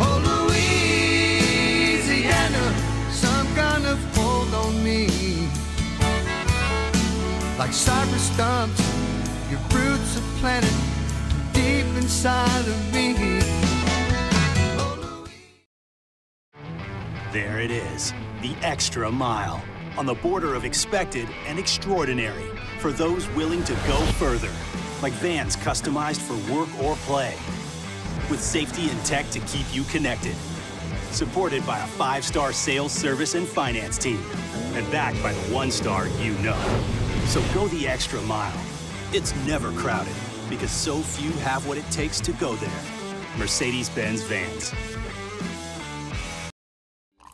Speaker 15: Oh, Louisiana, some kind of hold on me. Like cypress stumps, your roots are planted deep inside of me.
Speaker 7: There it is, the extra mile, on the border of expected and extraordinary for those willing to go further, like vans customized for work or play, with safety and tech to keep you connected, supported by a 5-star sales, service, and finance team, and backed by the 1-star you know. So go the extra mile. It's never crowded, because so few have what it takes to go there. Mercedes-Benz Vans.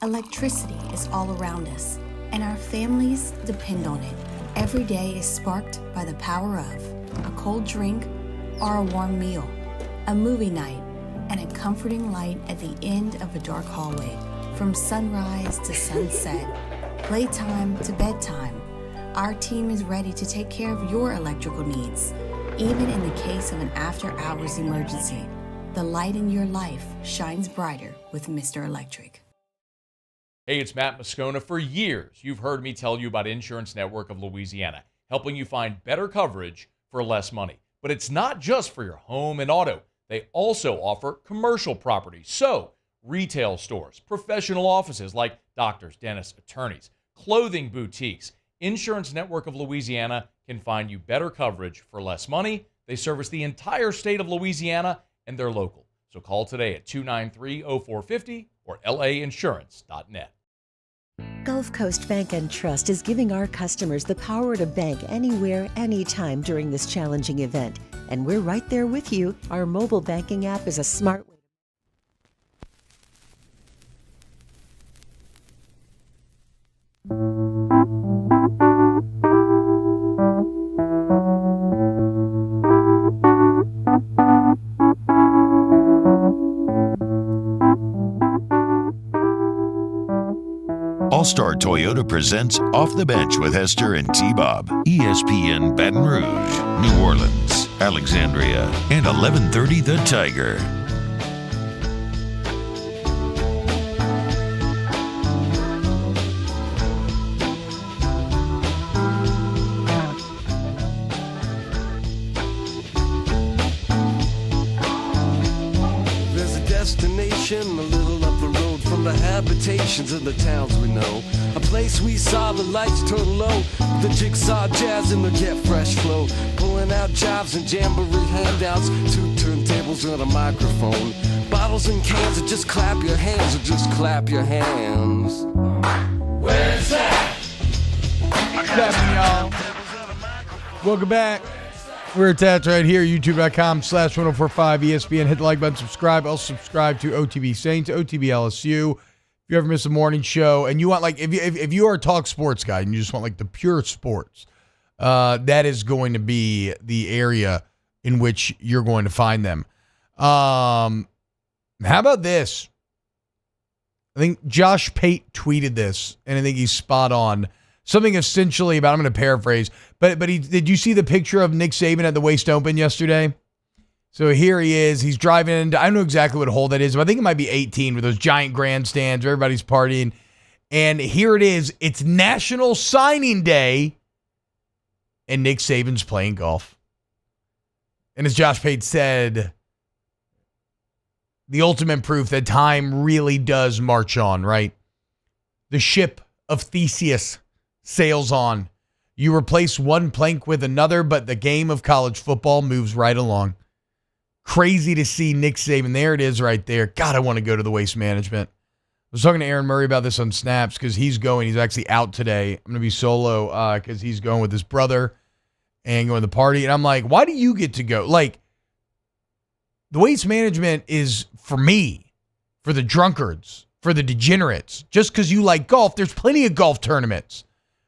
Speaker 16: Electricity is all around us, and our families depend on it. Every day is sparked by the power of a cold drink or a warm meal, a movie night, and a comforting light at the end of a dark hallway. From sunrise to sunset, playtime to bedtime, our team is ready to take care of your electrical needs, even in the case of an after-hours emergency. The light in your life shines brighter with Mr. Electric.
Speaker 12: Hey, it's Matt Moscona. For years, you've heard me tell you about Insurance Network of Louisiana, helping you find better coverage for less money. But it's not just for your home and auto. They also offer commercial property. So, retail stores, professional offices like doctors, dentists, attorneys, clothing boutiques. Insurance Network of Louisiana can find you better coverage for less money. They service the entire state of Louisiana, and they're local. So call today at 293-0450 or lainsurance.net.
Speaker 17: Gulf Coast Bank and Trust is giving our customers the power to bank anywhere, anytime during this challenging event. And we're right there with you. Our mobile banking app is a smart way.
Speaker 3: All-Star Toyota presents Off the Bench with Hester and T-Bob. ESPN Baton Rouge, New Orleans, Alexandria, and 1130 The Tiger.
Speaker 15: There's a destination a little up the road from the habitations of the towns we know. A place we saw the lights turn low, the jigsaw jazz and the get fresh flow. Pulling out jobs and jamboree handouts, 2 turntables and a microphone. Bottles and cans, or just clap your hands, or just clap your hands.
Speaker 5: Where's that? What's happening, y'all? Welcome back. We're attached right here, youtube.com/1045 ESPN. Hit the like button, subscribe. Also subscribe to OTB Saints, OTB LSU. If you ever miss a morning show and you want, like, if you are a talk sports guy and you just want, like, the pure sports, that is going to be the area in which you're going to find them. How about this? I think Josh Pate tweeted this, and I think he's spot on. Something essentially about, I'm going to paraphrase, but did you see the picture of Nick Saban at the Waste Open yesterday? So here he is. He's driving into, I don't know exactly what hole that is, but I think it might be 18 with those giant grandstands where everybody's partying. And here it is. It's National Signing Day, and Nick Saban's playing golf. And as Josh Pate said, the ultimate proof that time really does march on, right? The ship of Theseus sails on. You replace one plank with another, but the game of college football moves right along. Crazy to see Nick Saban. There it is right there. God, I want to go to the Waste Management. I was talking to Aaron Murray about this on Snaps because he's going. He's actually out today. I'm going to be solo because he's going with his brother and going to the party. And I'm like, why do you get to go? Like, the Waste Management is for me, for the drunkards, for the degenerates. Just because you like golf, there's plenty of golf tournaments.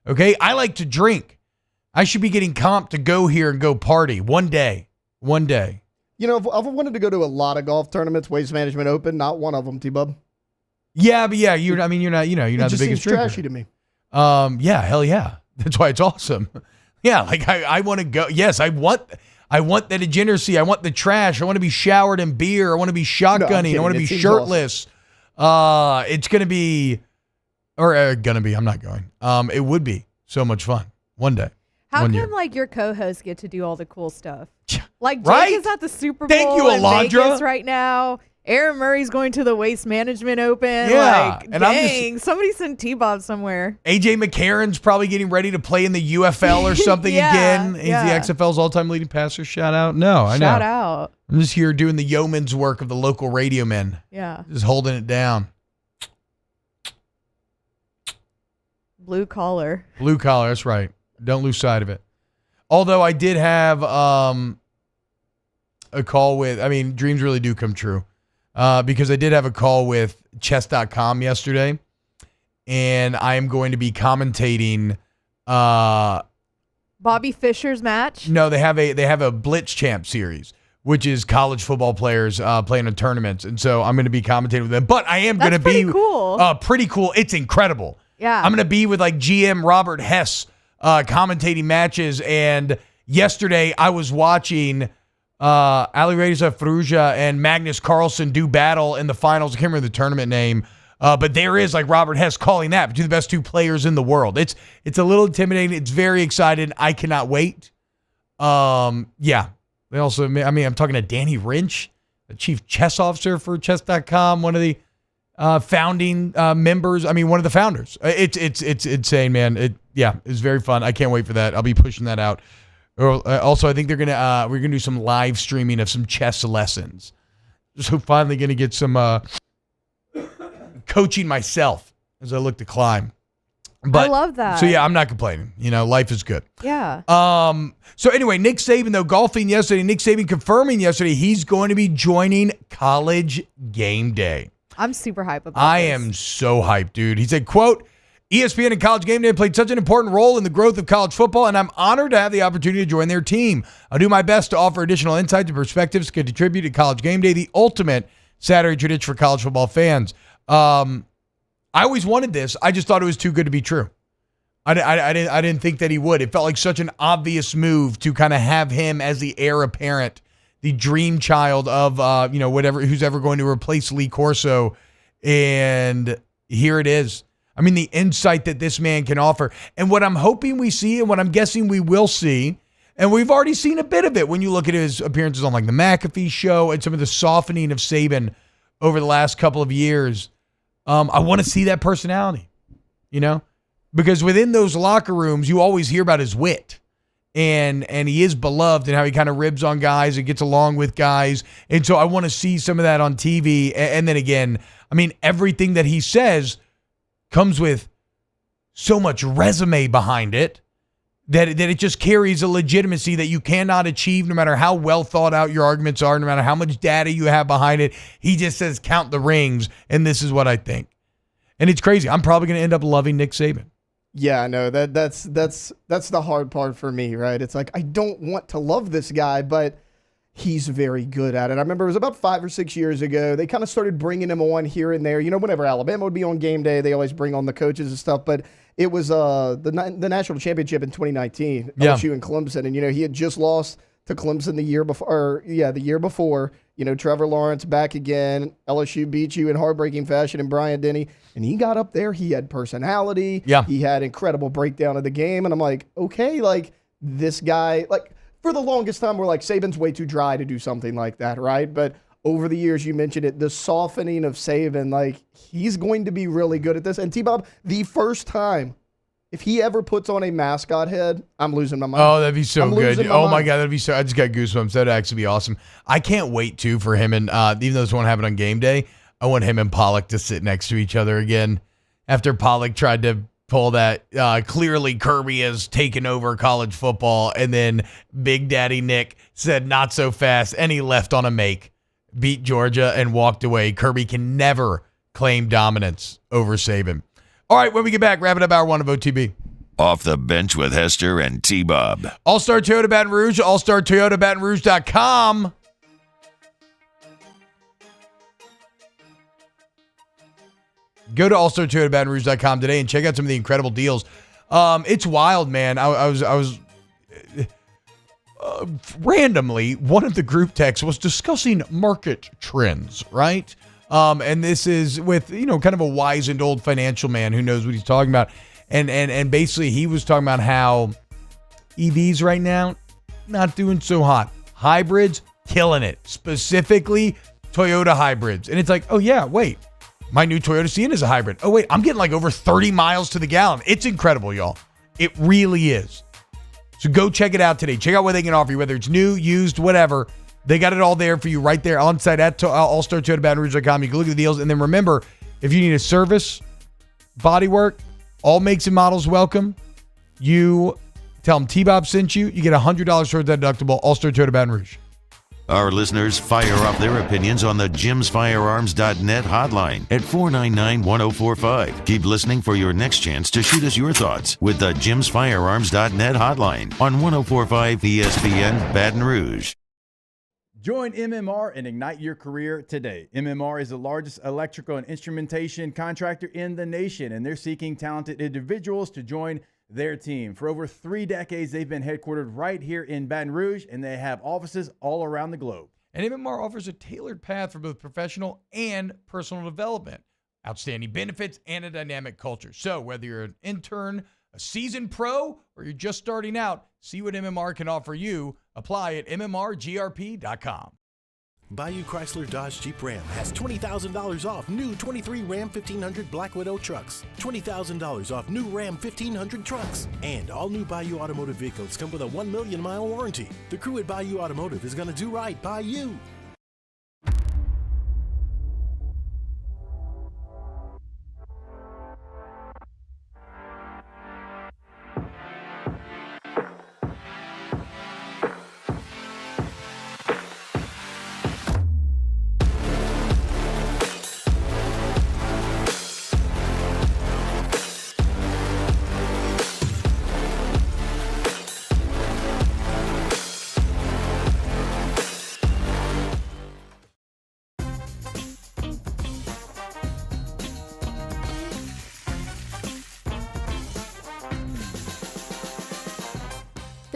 Speaker 5: Okay? I like to drink. I should be getting comped to go here and go party one day. One day.
Speaker 4: You know, I've wanted to go to a lot of golf tournaments, Waste Management Open, not one of them, T-Bub.
Speaker 5: Yeah, but yeah, you're not the biggest
Speaker 4: seems
Speaker 5: drinker.
Speaker 4: trashy to me.
Speaker 5: Yeah, hell yeah. That's why it's awesome. Yeah, like I want to go. Yes, I want the degeneracy. I want the trash. I want to be showered in beer. I want to be shotgunning. I want to be shirtless. Awesome. It's going to be, I'm not going. It would be so much fun one day.
Speaker 6: How come, like, your co-hosts get to do all the cool stuff? Like, Jake
Speaker 5: Right?
Speaker 6: is at the Super Bowl
Speaker 5: Thank you,
Speaker 6: in
Speaker 5: Alondra.
Speaker 6: Vegas right now. Aaron Murray's going to the Waste Management Open.
Speaker 5: Yeah,
Speaker 6: Like,
Speaker 5: and
Speaker 6: dang, somebody send T-Bob somewhere.
Speaker 5: AJ McCarron's probably getting ready to play in the UFL or something again. He's the XFL's all-time leading passer. Shout out. No, I know.
Speaker 6: Shout out.
Speaker 5: I'm just here doing the yeoman's work of the local radio men.
Speaker 6: Yeah.
Speaker 5: Just holding it down.
Speaker 6: Blue collar.
Speaker 5: Blue collar, that's right. Don't lose sight of it. Although I did have a call with, dreams really do come true. Because I did have a call with chess.com yesterday, and I am going to be commentating
Speaker 6: Bobby Fischer's match?
Speaker 5: No, they have a Blitz Champ series, which is college football players playing in tournaments. And so I'm going to be commentating with them. But I am going to be
Speaker 6: cool.
Speaker 5: Pretty cool. It's incredible.
Speaker 6: Yeah.
Speaker 5: I'm going to be with like GM Robert Hess commentating matches. And yesterday I was watching Alireza Farouja and Magnus Carlsen do battle in the finals. I can't remember the tournament name. But there is like Robert Hess calling that between the best two players in the world. It's a little intimidating. It's very exciting. I cannot wait. Yeah. They also, I'm talking to Danny Rynch, the chief chess officer for chess.com, one of the founding members. One of the founders. It's insane, man. It's very fun. I can't wait for that. I'll be pushing that out. Also, I think we're gonna do some live streaming of some chess lessons. So finally gonna get some coaching myself as I look to climb. But,
Speaker 6: I love that.
Speaker 5: So yeah, I'm not complaining. Life is good.
Speaker 6: Yeah.
Speaker 5: So anyway, Nick Saban, though, golfing yesterday, Nick Saban confirming yesterday he's going to be joining College GameDay.
Speaker 6: I'm super hyped about
Speaker 5: I
Speaker 6: this.
Speaker 5: am so hyped, dude. He said, quote, ESPN and College GameDay played such an important role in the growth of college football, and I'm honored to have the opportunity to join their team. I'll do my best to offer additional insights and perspectives to contribute to College GameDay, the ultimate Saturday tradition for college football fans. I always wanted this. I just thought it was too good to be true. I didn't think that he would. It felt like such an obvious move to kind of have him as the heir apparent, the dream child of who's ever going to replace Lee Corso. And here it is. I mean, the insight that this man can offer. And what I'm hoping we see, and what I'm guessing we will see, and we've already seen a bit of it when you look at his appearances on like the McAfee show and some of the softening of Saban over the last couple of years. I want to see that personality, because within those locker rooms, you always hear about his wit, and he is beloved and how he kind of ribs on guys and gets along with guys. And so I want to see some of that on TV. And then again, I mean, everything that he says comes with so much resume behind it that it just carries a legitimacy that you cannot achieve no matter how well thought out your arguments are, no matter how much data you have behind it. He just says, count the rings, and this is what I think. And it's crazy. I'm probably going to end up loving Nick Saban.
Speaker 4: Yeah, I know. That's the hard part for me, right? It's like, I don't want to love this guy, but he's very good at it. I remember it was about 5 or 6 years ago. They kind of started bringing him on here and there. Whenever Alabama would be on game day, they always bring on the coaches and stuff. But it was the national championship in 2019, LSU and Clemson. And, he had just lost to Clemson the year before. Trevor Lawrence back again. LSU beat you in heartbreaking fashion and Bryant Denny. And he got up there. He had personality. Yeah. He had incredible breakdown of the game. And I'm like, okay, like this guy, like for the longest time, we're like, Saban's way too dry to do something like that, right? But over the years, you mentioned it, the softening of Saban, like he's going to be really good at this. And T-Bob, the first time, if he ever puts on a mascot head, I'm losing my mind.
Speaker 5: Oh, that'd be so good. Oh, my God, that'd be so – I just got goosebumps. That'd actually be awesome. I can't wait, too, for him and even though this won't happen on game day, I want him and Pollock to sit next to each other again after Pollock tried to pull that clearly Kirby has taken over college football, and then Big Daddy Nick said not so fast, and he left on a make, beat Georgia, and walked away. Kirby can never claim dominance over Saban. All right, when we get back, wrapping up hour one of OTB.
Speaker 3: Off the bench with Hester and T-Bob.
Speaker 5: All-Star Toyota Baton Rouge, allstartoyotabatonrouge.com. Go to allstartoyotabatonrouge.com today and check out some of the incredible deals. It's wild, man. I was randomly, one of the group texts was discussing market trends, right? And this is with, kind of a wizened old financial man who knows what he's talking about. And basically he was talking about how EVs right now, not doing so hot. Hybrids, killing it. Specifically, Toyota hybrids. And it's like, oh yeah, wait. My new Toyota Sienna is a hybrid. Oh wait, I'm getting like over 30 miles to the gallon. It's incredible, y'all. It really is. So go check it out today. Check out what they can offer you, whether it's new, used, whatever. They got it all there for you right there on site at allstartoyotabatonrouge.com. You can look at the deals. And then remember, if you need a service, body work, all makes and models welcome. You tell them T-Bob sent you. You get $100 towards that deductible. All-Star Toyota Baton Rouge.
Speaker 3: Our listeners fire off their opinions on the jimsfirearms.net hotline at 499-1045. Keep listening for your next chance to shoot us your thoughts with the jimsfirearms.net hotline on 1045 ESPN Baton Rouge.
Speaker 18: Join MMR and ignite your career today. MMR is the largest electrical and instrumentation contractor in the nation, and they're seeking talented individuals to join their team. For over 3 decades, they've been headquartered right here in Baton Rouge, and they have offices all around the globe.
Speaker 5: And MMR offers a tailored path for both professional and personal development, outstanding benefits, and a dynamic culture. So whether you're an intern, a seasoned pro, or you're just starting out, see what MMR can offer you. Apply at mmrgrp.com.
Speaker 13: Bayou Chrysler Dodge Jeep Ram has $20,000 off new 23 Ram 1500 Black Widow trucks, $20,000 off new Ram 1500 trucks, and all new Bayou Automotive vehicles come with a 1 million mile warranty. The crew at Bayou Automotive is going to do right by you.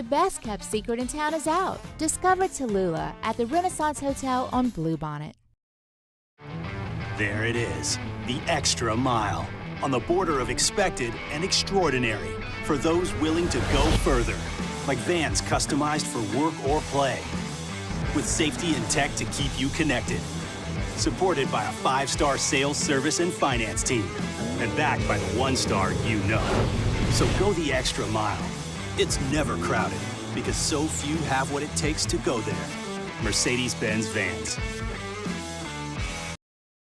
Speaker 19: best kept secret in town is out. Discover Tallulah at the Renaissance Hotel on Bluebonnet.
Speaker 7: There it is, the extra mile, on the border of expected and extraordinary, for those willing to go further, like vans customized for work or play, with safety and tech to keep you connected, supported by a 5-star sales, service, and finance team, and backed by the 1-star you know. So go the extra mile. It's never crowded, because so few have what it takes to go there. Mercedes-Benz Vans.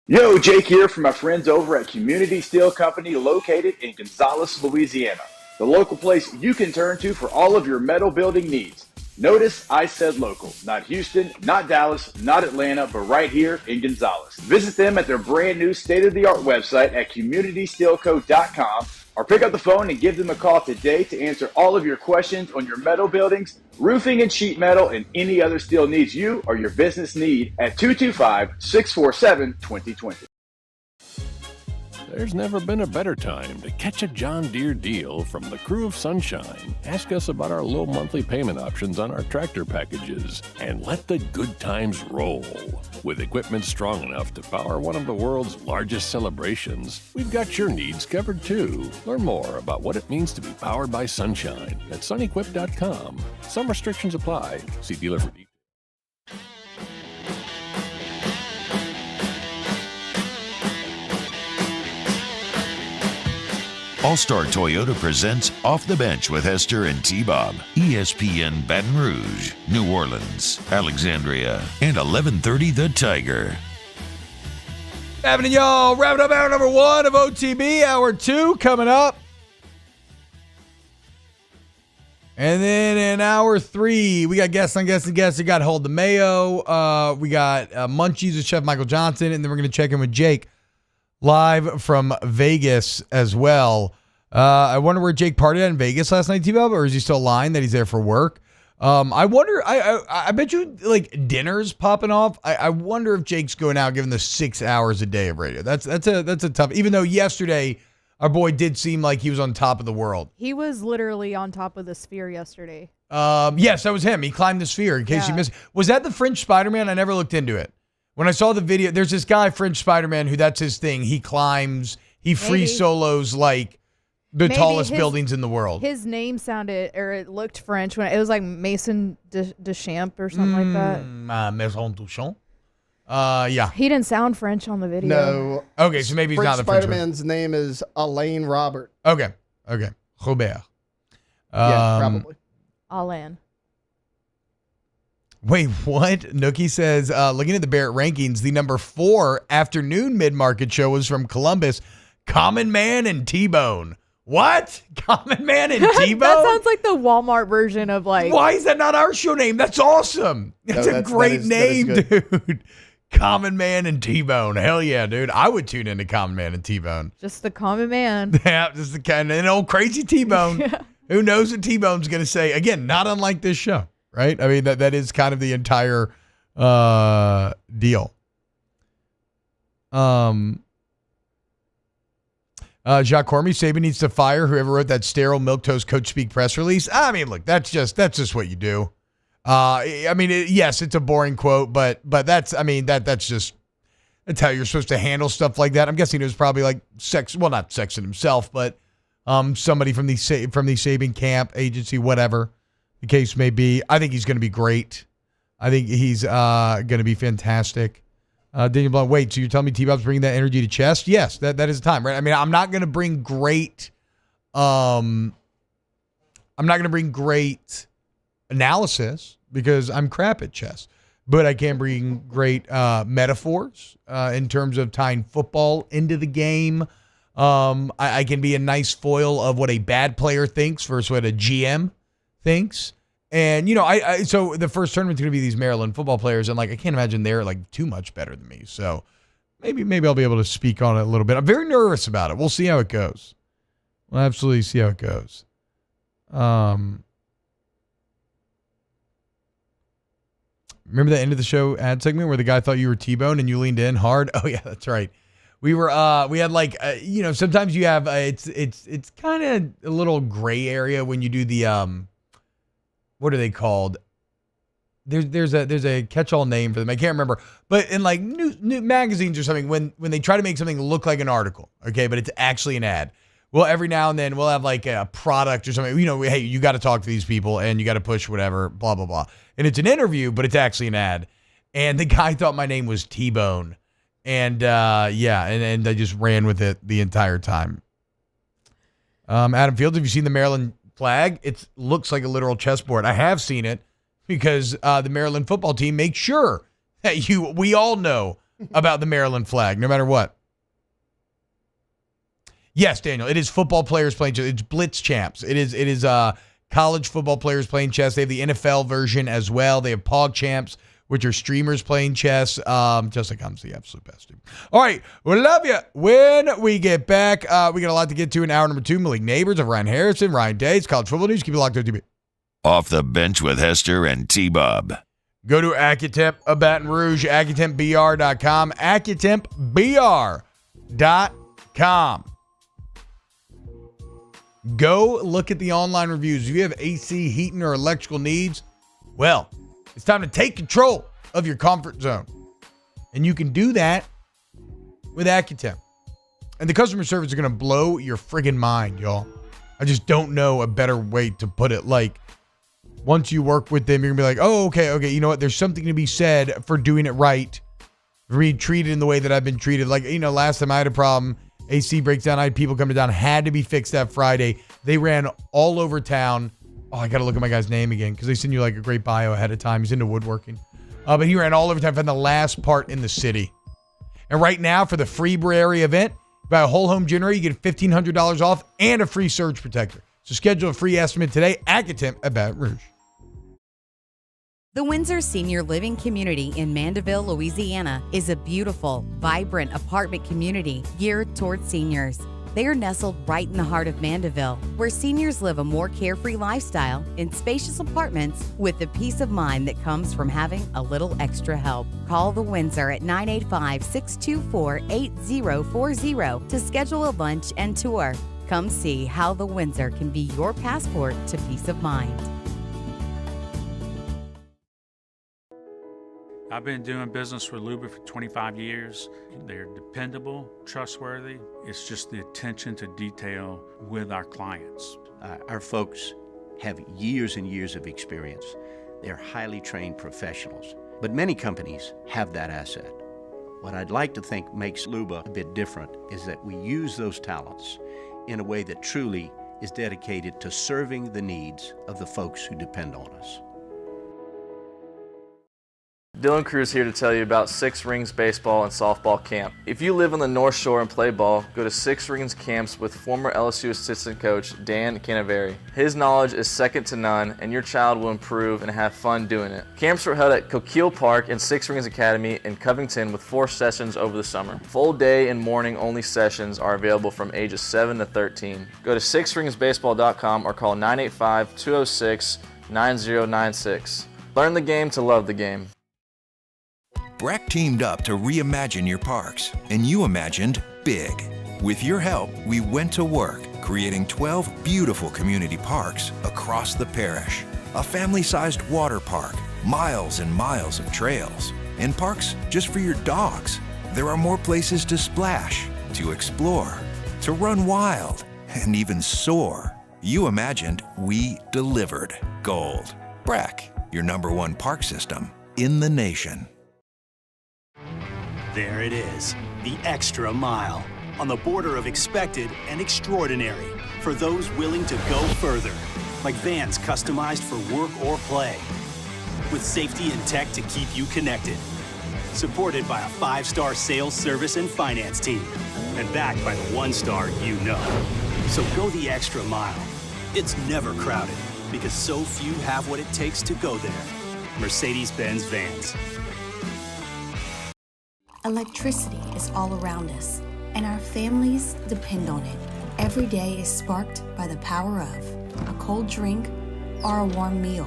Speaker 20: Yo, Jake here from my friends over at Community Steel Company located in Gonzales, Louisiana. The local place you can turn to for all of your metal building needs. Notice I said local, not Houston, not Dallas, not Atlanta, but right here in Gonzales. Visit them at their brand new state-of-the-art website at communitysteelco.com or pick up the phone and give them a call today to answer all of your questions on your metal buildings, roofing and sheet metal, and any other steel needs you or your business need at 225-647-2020.
Speaker 14: There's never been a better time to catch a John Deere deal from the crew of Sunshine. Ask us about our low monthly payment options on our tractor packages and let the good times roll. With equipment strong enough to power one of the world's largest celebrations, we've got your needs covered too. Learn more about what it means to be powered by Sunshine at sunequip.com. Some restrictions apply. See dealer for details.
Speaker 3: All-Star Toyota presents Off the Bench with Hester and T-Bob. ESPN Baton Rouge, New Orleans, Alexandria, and 1130 The Tiger.
Speaker 5: Happening, y'all. Wrapping up hour number 1 of OTB. Hour 2 coming up. And then in hour 3, we got guests on guests and guests. We got Hold the Mayo. We got Munchies with Chef Michael Johnson. And then we're going to check in with Jake live from Vegas as well. I wonder where Jake partied at in Vegas last night, T-Bob, or is he still lying that he's there for work? I wonder, I bet you like dinner's popping off. I wonder if Jake's going out given the 6 hours a day of radio. That's a tough, even though yesterday our boy did seem like he was on top of the world.
Speaker 6: He was literally on top of the sphere yesterday.
Speaker 5: Yes, that was him. He climbed the sphere in case you missed. Was that the French Spider-Man? I never looked into it. When I saw the video, there's this guy, French Spider-Man, who that's his thing. He climbs, he free solos like the tallest buildings in the world.
Speaker 6: His name sounded, or it looked French. When it was like Maison Deschamps or something like that.
Speaker 5: Maison Deschamps. Yeah.
Speaker 6: He didn't sound French on the video.
Speaker 4: No.
Speaker 5: Okay, so maybe he's not the French
Speaker 4: Spider-Man's name is Alain Robert.
Speaker 5: Okay. Robert.
Speaker 4: Yeah, probably.
Speaker 6: Alain.
Speaker 5: Wait, what? Nookie says, looking at the Barrett rankings, the number 4 afternoon mid-market show was from Columbus, Common Man and T-Bone. What? Common Man and T-Bone?
Speaker 6: That sounds like the Walmart version of like...
Speaker 5: Why is that not our show name? That's awesome. That's a great name, dude. Common Man and T-Bone. Hell yeah, dude. I would tune into Common Man and T-Bone.
Speaker 6: Just the Common Man.
Speaker 5: Yeah, just the kind of an old crazy T-Bone. Yeah. Who knows what T-Bone's going to say? Again, not unlike this show. Right? I mean, that is kind of the entire deal. Jacques Cormier, Saban needs to fire whoever wrote that sterile milquetoast coach speak press release. I mean, look, that's just what you do. I mean, yes, it's a boring quote, but that's just how you're supposed to handle stuff like that. I'm guessing it was probably like not Sexton himself, but somebody from the Saban camp, agency, whatever the case may be. I think he's going to be great. I think he's going to be fantastic. Daniel Blunt, wait, so you're telling me T-Bob's bringing that energy to chess? Yes, that is the time, right? I mean, I'm not going to bring great analysis because I'm crap at chess, but I can bring great metaphors in terms of tying football into the game. I can be a nice foil of what a bad player thinks versus what a GM thinks. And, so the first tournament's going to be these Maryland football players, and, I can't imagine they're, too much better than me. So maybe I'll be able to speak on it a little bit. I'm very nervous about it. We'll see how it goes. We'll absolutely see how it goes. Remember the end of the show ad segment where the guy thought you were T-Bone and you leaned in hard? Oh, yeah, that's right. We were, we had sometimes you have, it's kind of a little gray area when you do the, what are they called? There's a catch-all name for them. I can't remember. But in like new magazines or something, when they try to make something look like an article, okay, but it's actually an ad. Well, every now and then we'll have like a product or something. Hey, you got to talk to these people and you got to push whatever, blah, blah, blah. And it's an interview, but it's actually an ad. And the guy thought my name was T-Bone. And and I just ran with it the entire time. Adam Fields, have you seen the Maryland flag? It looks like a literal chessboard. I have seen it because the Maryland football team makes sure that we all know about the Maryland flag, no matter what. Yes, Daniel, it is football players playing chess. It's Blitz Champs. It is college football players playing chess. They have the NFL version as well. They have Pog Champs, which are streamers playing chess. Chess.com's the absolute best, dude. All right, we love you. When we get back, we got a lot to get to in hour number 2. Malik Neighbors of Ryan Harrison, Ryan Day. It's college football news. Keep it locked on TV.
Speaker 3: Off the bench with Hester and T-Bob.
Speaker 5: Go to Accutemp of Baton Rouge, AccutempBR.com, AccutempBR.com. Go look at the online reviews. If you have AC, heating, or electrical needs, well, it's time to take control of your comfort zone. And you can do that with Accutemp. And the customer service is going to blow your friggin' mind, y'all. I just don't know a better way to put it. Like, once you work with them, you're going to be like, oh, okay, you know what? There's something to be said for doing it right. For being treated in the way that I've been treated. Like, last time I had a problem, AC breaks down, I had people coming down, had to be fixed that Friday. They ran all over town. Oh, I got to look at my guy's name again because they send you like a great bio ahead of time. He's into woodworking. But he ran all over town, found the last part in the city. And right now, for the Freeberry event, buy a whole home generator, you get $1,500 off and a free surge protector. So schedule a free estimate today. Accutemp at Baton Rouge.
Speaker 21: The Windsor Senior Living Community in Mandeville, Louisiana is a beautiful, vibrant apartment community geared towards seniors. They are nestled right in the heart of Mandeville, where seniors live a more carefree lifestyle in spacious apartments with the peace of mind that comes from having a little extra help. Call the Windsor at 985-624-8040 to schedule a lunch and tour. Come see how the Windsor can be your passport to peace of mind.
Speaker 8: I've been doing business with Luba for 25 years. They're dependable, trustworthy. It's just the attention to detail with our clients.
Speaker 9: Our folks have years and years of experience. They're highly trained professionals, but many companies have that asset. What I'd like to think makes Luba a bit different is that we use those talents in a way that truly is dedicated to serving the needs of the folks who depend on us.
Speaker 10: Dylan Cruz here to tell you about Six Rings Baseball and Softball Camp. If you live on the North Shore and play ball, go to Six Rings Camps with former LSU assistant coach Dan Canaveri. His knowledge is second to none, and your child will improve and have fun doing it. Camps were held at Coquille Park and Six Rings Academy in Covington with 4 sessions over the summer. Full day and morning only sessions are available from ages 7 to 13. Go to sixringsbaseball.com or call 985-206-9096. Learn the game to love the game.
Speaker 11: Breck teamed up to reimagine your parks, and you imagined big. With your help, we went to work, creating 12 beautiful community parks across the parish. A family-sized water park, miles and miles of trails, and parks just for your dogs. There are more places to splash, to explore, to run wild, and even soar. You imagined, we delivered. Gold. Breck, your #1 park system in the nation.
Speaker 7: There it is, the extra mile, on the border of expected and extraordinary, for those willing to go further, like vans customized for work or play, with safety and tech to keep you connected, supported by a 5-star sales, service, and finance team, and backed by the 1-star you know. So go the extra mile. It's never crowded, because so few have what it takes to go there. Mercedes-Benz Vans.
Speaker 16: Electricity is all around us, and our families depend on it. Every day is sparked by the power of a cold drink or a warm meal,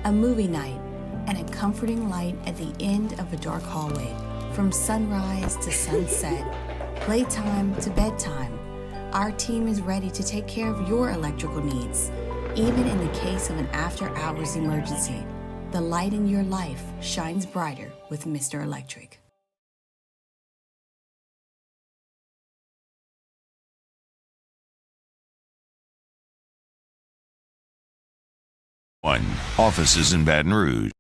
Speaker 16: a movie night, and a comforting light at the end of a dark hallway. From sunrise to sunset, playtime to bedtime, our team is ready to take care of your electrical needs. Even in the case of an after-hours emergency, the light in your life shines brighter with Mr. Electric.
Speaker 3: One. Offices in Baton Rouge.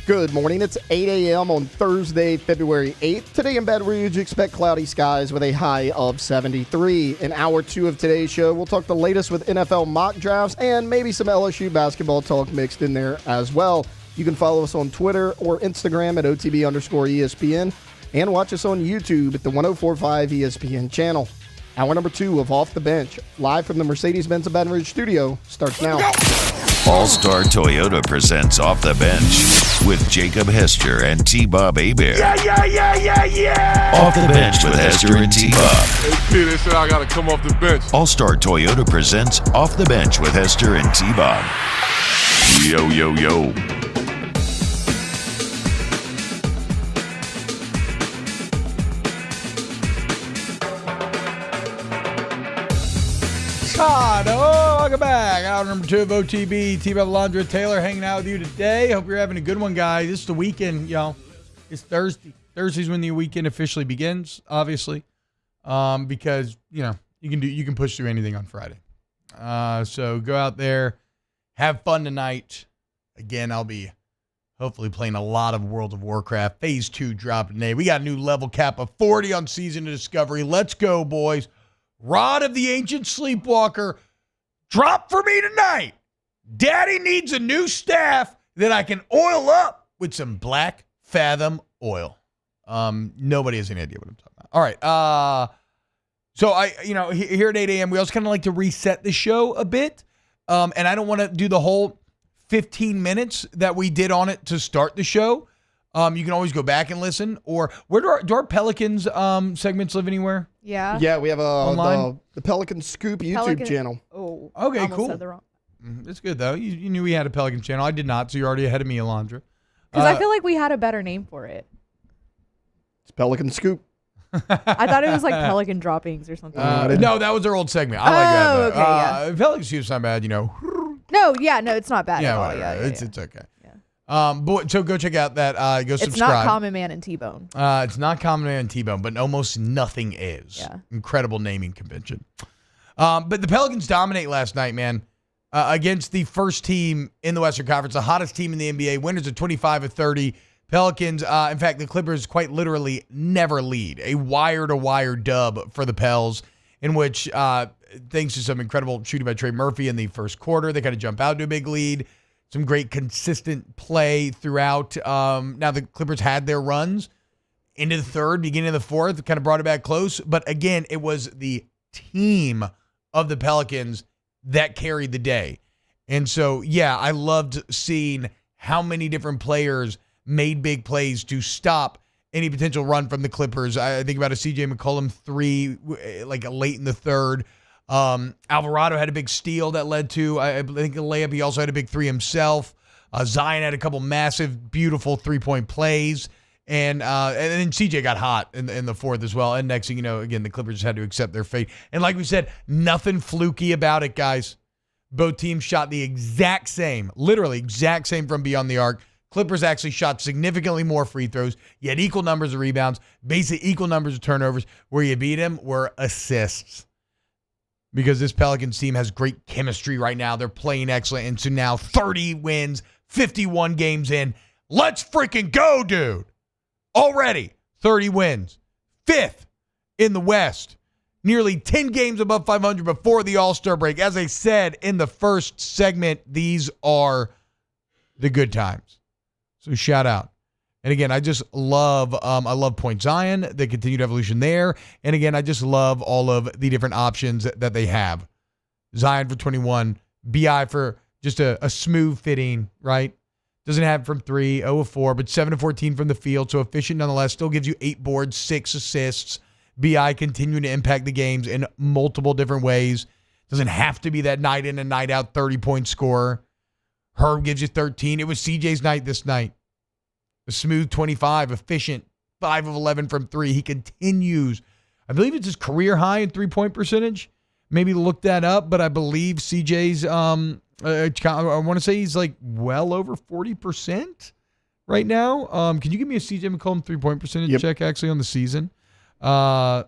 Speaker 4: Good morning. It's 8 a.m. on Thursday, February 8th. Today in Baton Rouge, expect cloudy skies with a high of 73. In hour 2 of today's show, we'll talk the latest with NFL mock drafts and maybe some LSU basketball talk mixed in there as well. You can follow us on Twitter or Instagram at OTB_ESPN and watch us on YouTube at the 1045 ESPN channel. Hour number 2 of Off the Bench, live from the Mercedes-Benz of Baton Rouge studio, starts now.
Speaker 3: All-Star Toyota presents Off the Bench with Jacob Hester and T-Bob Hebert.
Speaker 5: Yeah.
Speaker 3: Off the Bench with Hester and T-Bob.
Speaker 1: Hey, they said I got to come off the bench.
Speaker 3: All-Star Toyota presents Off the Bench with Hester and T-Bob. Yo.
Speaker 5: Welcome back. Hour number 2 of OTB. T-Bob Alondra Taylor hanging out with you today. Hope you're having a good one, guys. This is the weekend, y'all. It's Thursday. Thursday's when the weekend officially begins, obviously, because you can push through anything on Friday. So go out there, have fun tonight. Again, I'll be hopefully playing a lot of World of Warcraft. Phase 2 dropping today. We got a new level cap of 40 on Season of Discovery. Let's go, boys. Rod of the Ancient Sleepwalker, drop for me tonight. Daddy needs a new staff that I can oil up with some Black Fathom oil. Nobody has any idea what I'm talking about. All right. So here at 8 a.m., we also kind of like to reset the show a bit. And I don't want to do the whole 15 minutes that we did on it to start the show. You can always go back and listen. Or where do our Pelicans segments live anywhere?
Speaker 4: Yeah, we have
Speaker 6: Online?
Speaker 4: the Pelican Scoop YouTube channel.
Speaker 6: Oh,
Speaker 5: okay,
Speaker 6: almost
Speaker 5: cool.
Speaker 6: said the wrong.
Speaker 5: It's good, though. You knew we had a Pelican channel. I did not, so you're already ahead of me, Alondra.
Speaker 6: Because I feel like we had a better name for it.
Speaker 4: It's Pelican Scoop.
Speaker 6: I thought it was like Pelican Droppings or something.
Speaker 5: No, that was their old segment. I like that.
Speaker 6: Okay, yeah.
Speaker 5: Pelican Scoop's not bad,
Speaker 6: No, it's not bad at all.
Speaker 5: Whatever. It's okay. But so go check out that. Go subscribe.
Speaker 6: It's not Common Man and T-Bone.
Speaker 5: It's not Common Man and T-Bone, but almost nothing is.
Speaker 6: Yeah.
Speaker 5: Incredible naming convention. But the Pelicans dominate last night, man, against the first team in the Western Conference, the hottest team in the NBA. Winners of 25-30. Pelicans, in fact, the Clippers quite literally never lead. A wire-to-wire dub for the Pels, in which, thanks to some incredible shooting by Trey Murphy in the first quarter, they kind of jump out to a big lead. Some great consistent play throughout. Now the Clippers had their runs into the third, beginning of the fourth, kind of brought it back close. But again, it was the team of the Pelicans that carried the day. And so, yeah, I loved seeing how many different players made big plays to stop any potential run from the Clippers. I think about a CJ McCollum 3, like late in the third. Alvarado had a big steal that led to, I think, a layup. He also had a big 3 himself. Zion had a couple massive, beautiful 3-point plays. And then CJ got hot in the fourth as well. And next thing you know, again, the Clippers had to accept their fate. And like we said, nothing fluky about it, guys. Both teams shot the exact same, literally exact same from beyond the arc. Clippers actually shot significantly more free throws. You had equal numbers of rebounds, basically equal numbers of turnovers. Where you beat them were assists. Because this Pelicans team has great chemistry right now. They're playing excellent. And so now 30 wins, 51 games in. Let's freaking go, dude. Already 30 wins. 5th in the West. Nearly 10 games above 500 before the All-Star break. As I said in the first segment, these are the good times. So shout out. And again, I just love, I love Point Zion, the continued evolution there. And again, I just love all of the different options that they have. Zion for 21, BI for just a smooth fitting, right? Doesn't have from 3, 0 of 4, but 7 of 14 from the field. So efficient nonetheless, still gives you 8 boards, 6 assists. BI continuing to impact the games in multiple different ways. Doesn't have to be that night in and night out 30-point scorer. Herb gives you 13. It was CJ's night this night. A smooth 25, efficient, 5 of 11 from 3. He continues. I believe it's his career high in three-point percentage. Maybe look that up, but I believe CJ's, I want to say he's like well over 40% right now. Can you give me a CJ McCollum three-point percentage check actually on the season? And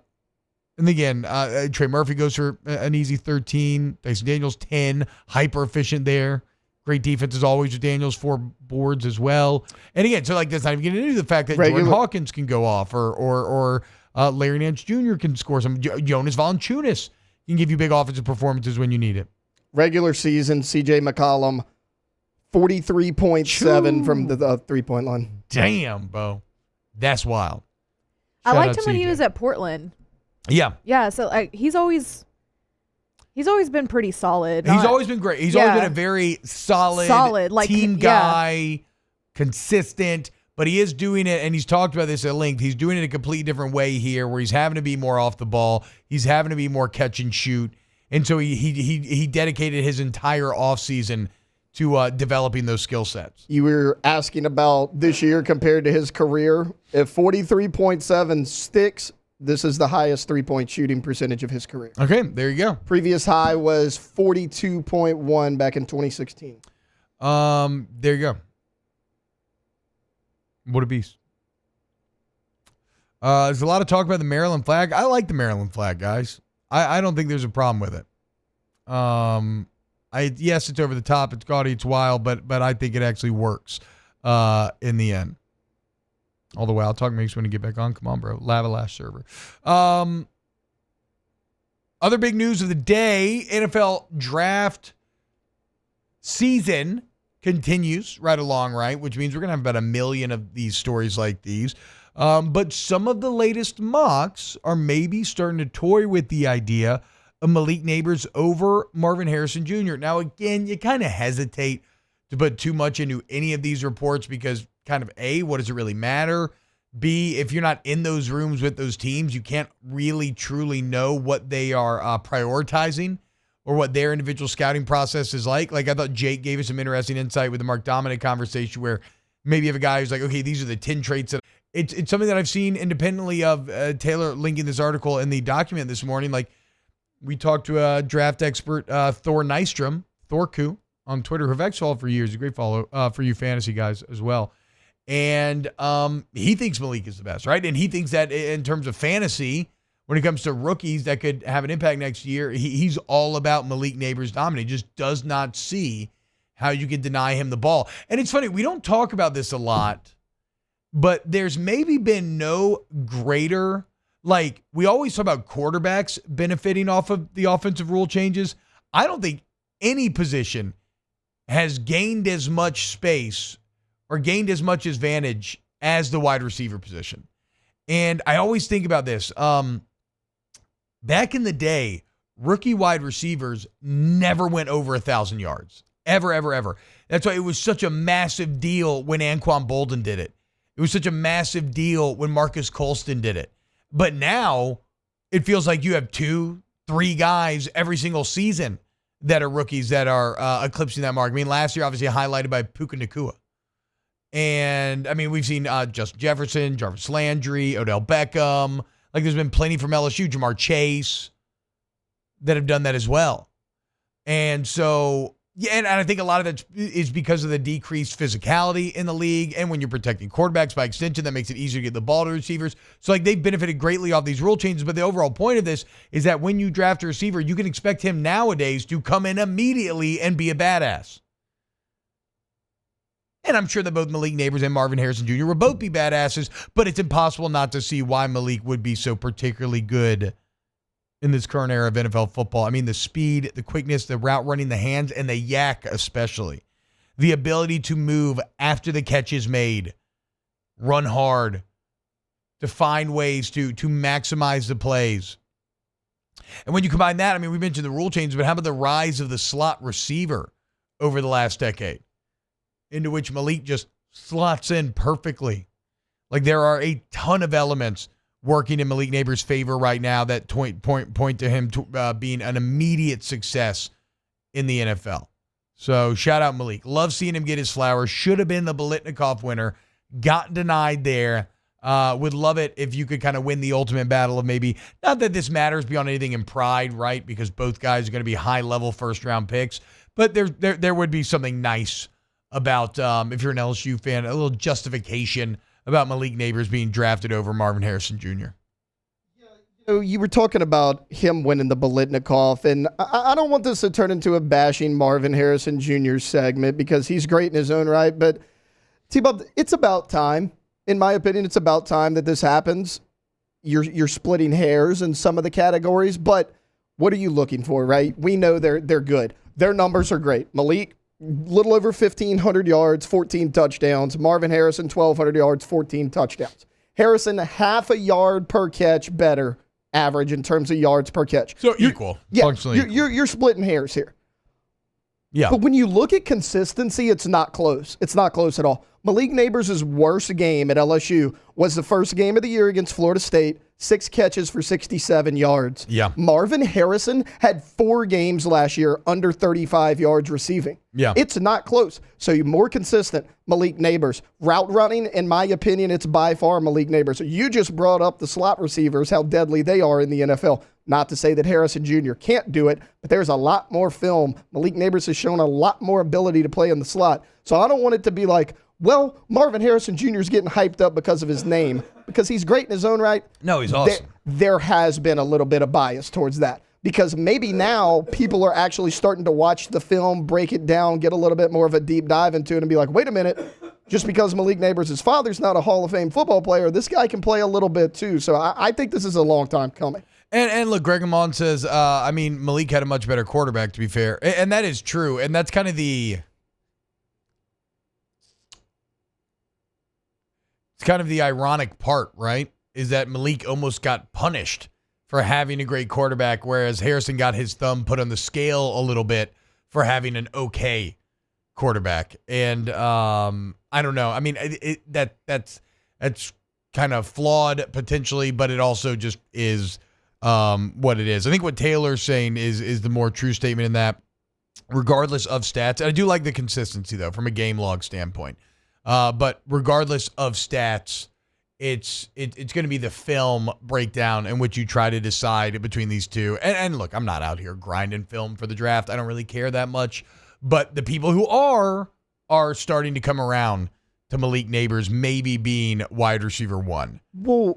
Speaker 5: again, Trey Murphy goes for an easy 13. Tyson Daniels, 10. Hyper efficient there. Great defense as always with Daniels, 4 boards as well. And again, so like that's not even getting into the fact that Jordan Hawkins can go off or Larry Nance Jr. can score some. Jonas Valanciunas can give you big offensive performances when you need it.
Speaker 4: Regular season, CJ McCollum, 43.7 from the three-point line.
Speaker 5: Damn, Bo. That's wild.
Speaker 6: I liked him when he was at Portland.
Speaker 5: Yeah.
Speaker 6: Yeah, so he's always been pretty solid.
Speaker 5: He's always been great. He's always been a very solid like, team guy, consistent, but he is doing it, and he's talked about this at length. He's doing it a completely different way here where he's having to be more off the ball. He's having to be more catch and shoot. And so he dedicated his entire offseason to developing those skill sets.
Speaker 4: You were asking about this year compared to his career. If 43.7 sticks, this is the highest three-point shooting percentage of his career.
Speaker 5: Okay, there you go.
Speaker 4: Previous high was 42.1 back in 2016.
Speaker 5: There you go. What a beast. There's a lot of talk about the Maryland flag. I like the Maryland flag, guys. I don't think there's a problem with it. Yes, it's over the top. It's gaudy. It's wild, but I think it actually works in the end. All the way, I'll talk makes when you get back on. Come on, bro. Lava Lash server. Other big news of the day, NFL draft season continues right along, right? Which means we're going to have about 1 million of these stories like these. But some of the latest mocks are maybe starting to toy with the idea of Malik Neighbors over Marvin Harrison Jr. Now, again, you kind of hesitate to put too much into any of these reports because kind of A, what does it really matter? B, if you're not in those rooms with those teams, you can't really truly know what they are prioritizing or what their individual scouting process is like. Like I thought Jake gave us some interesting insight with the Mark Dominic conversation where maybe you have a guy who's like, okay, these are the 10 traits that it's something that I've seen independently of Taylor linking this article in the document this morning. Like we talked to a draft expert, Thor Nystrom, Thorku on Twitter, who I've actually followed for years. A great follow for you fantasy guys as well. And he thinks Malik is the best, right? And he thinks that in terms of fantasy, when it comes to rookies that could have an impact next year, he's all about Malik Neighbors dominating. Just does not see how you can deny him the ball. And it's funny, we don't talk about this a lot, but there's maybe been no greater, like we always talk about quarterbacks benefiting off of the offensive rule changes. I don't think any position has gained as much space or gained as much advantage as the wide receiver position. And I always think about this. Back in the day, rookie wide receivers never went over 1,000 yards. Ever, ever, ever. That's why it was such a massive deal when Anquan Bolden did it. It was such a massive deal when Marcus Colston did it. But now it feels like you have 2-3 guys every single season that are rookies that are eclipsing that mark. I mean, last year, obviously highlighted by Puka Nacua. And, I mean, we've seen Justin Jefferson, Jarvis Landry, Odell Beckham. Like, there's been plenty from LSU, Jamar Chase, that have done that as well. And so, yeah, and I think a lot of that is because of the decreased physicality in the league. And when you're protecting quarterbacks by extension, that makes it easier to get the ball to receivers. So, like, they've benefited greatly off these rule changes. But the overall point of this is that when you draft a receiver, you can expect him nowadays to come in immediately and be a badass. And I'm sure that both Malik Neighbors and Marvin Harrison Jr. will both be badasses, but it's impossible not to see why Malik would be so particularly good in this current era of NFL football. I mean, the speed, the quickness, the route running, the hands, and the yak especially. The ability to move after the catch is made, run hard, to find ways to maximize the plays. And when you combine that, I mean, we mentioned the rule changes, but how about the rise of the slot receiver over the last decade? Into which Malik just slots in perfectly. Like there are a ton of elements working in Malik Neighbors' favor right now that point to him being an immediate success in the NFL. So shout out Malik. Love seeing him get his flowers. Should have been the Biletnikoff winner. Got denied there. Would love it if you could kind of win the ultimate battle of maybe, not that this matters beyond anything in pride, right? Because both guys are going to be high-level first-round picks. But there would be something nice about, if you're an LSU fan, a little justification about Malik Neighbors being drafted over Marvin Harrison Jr.
Speaker 4: You were talking about him winning the Biletnikoff, and I don't want this to turn into a bashing Marvin Harrison Jr. segment because he's great in his own right, but T-Bob, it's about time. In my opinion, it's about time that this happens. You're splitting hairs in some of the categories, but what are you looking for, right? We know they're good. Their numbers are great. Malik, little over 1,500 yards, 14 touchdowns. Marvin Harrison, 1,200 yards, 14 touchdowns. Harrison, half a yard per catch better average in terms of yards per catch.
Speaker 5: So equal.
Speaker 4: Yeah, you're splitting hairs here.
Speaker 5: Yeah.
Speaker 4: But when you look at consistency, it's not close. It's not close at all. Malik Neighbors' worst game at LSU was the first game of the year against Florida State, 6 catches for 67 yards.
Speaker 5: Yeah.
Speaker 4: Marvin Harrison had 4 games last year under 35 yards receiving.
Speaker 5: Yeah.
Speaker 4: It's not close. So you're more consistent, Malik Neighbors. Route running, in my opinion, it's by far Malik Neighbors. You just brought up the slot receivers, how deadly they are in the NFL. Not to say that Harrison Jr. can't do it, but there's a lot more film. Malik Neighbors has shown a lot more ability to play in the slot. So I don't want it to be like, well, Marvin Harrison Jr. is getting hyped up because of his name, because he's great in his own right.
Speaker 5: No, he's awesome.
Speaker 4: There has been a little bit of bias towards that, because maybe now people are actually starting to watch the film, break it down, get a little bit more of a deep dive into it, and be like, wait a minute, just because Malik Neighbors' father's not a Hall of Fame football player, this guy can play a little bit too. So I think this is a long time coming.
Speaker 5: And look, Greg Amon says, Malik had a much better quarterback, to be fair. And that is true. And that's kind of the ironic part, right? Is that Malik almost got punished for having a great quarterback, whereas Harrison got his thumb put on the scale a little bit for having an okay quarterback. And I don't know. I mean, that's kind of flawed potentially, but it also just is what it is. I think what Taylor's saying is the more true statement in that, regardless of stats. And I do like the consistency, though, from a game log standpoint. But regardless of stats, it's going to be the film breakdown in which you try to decide between these two. And look, I'm not out here grinding film for the draft. I don't really care that much. But the people who are starting to come around to Malik Neighbors maybe being wide receiver 1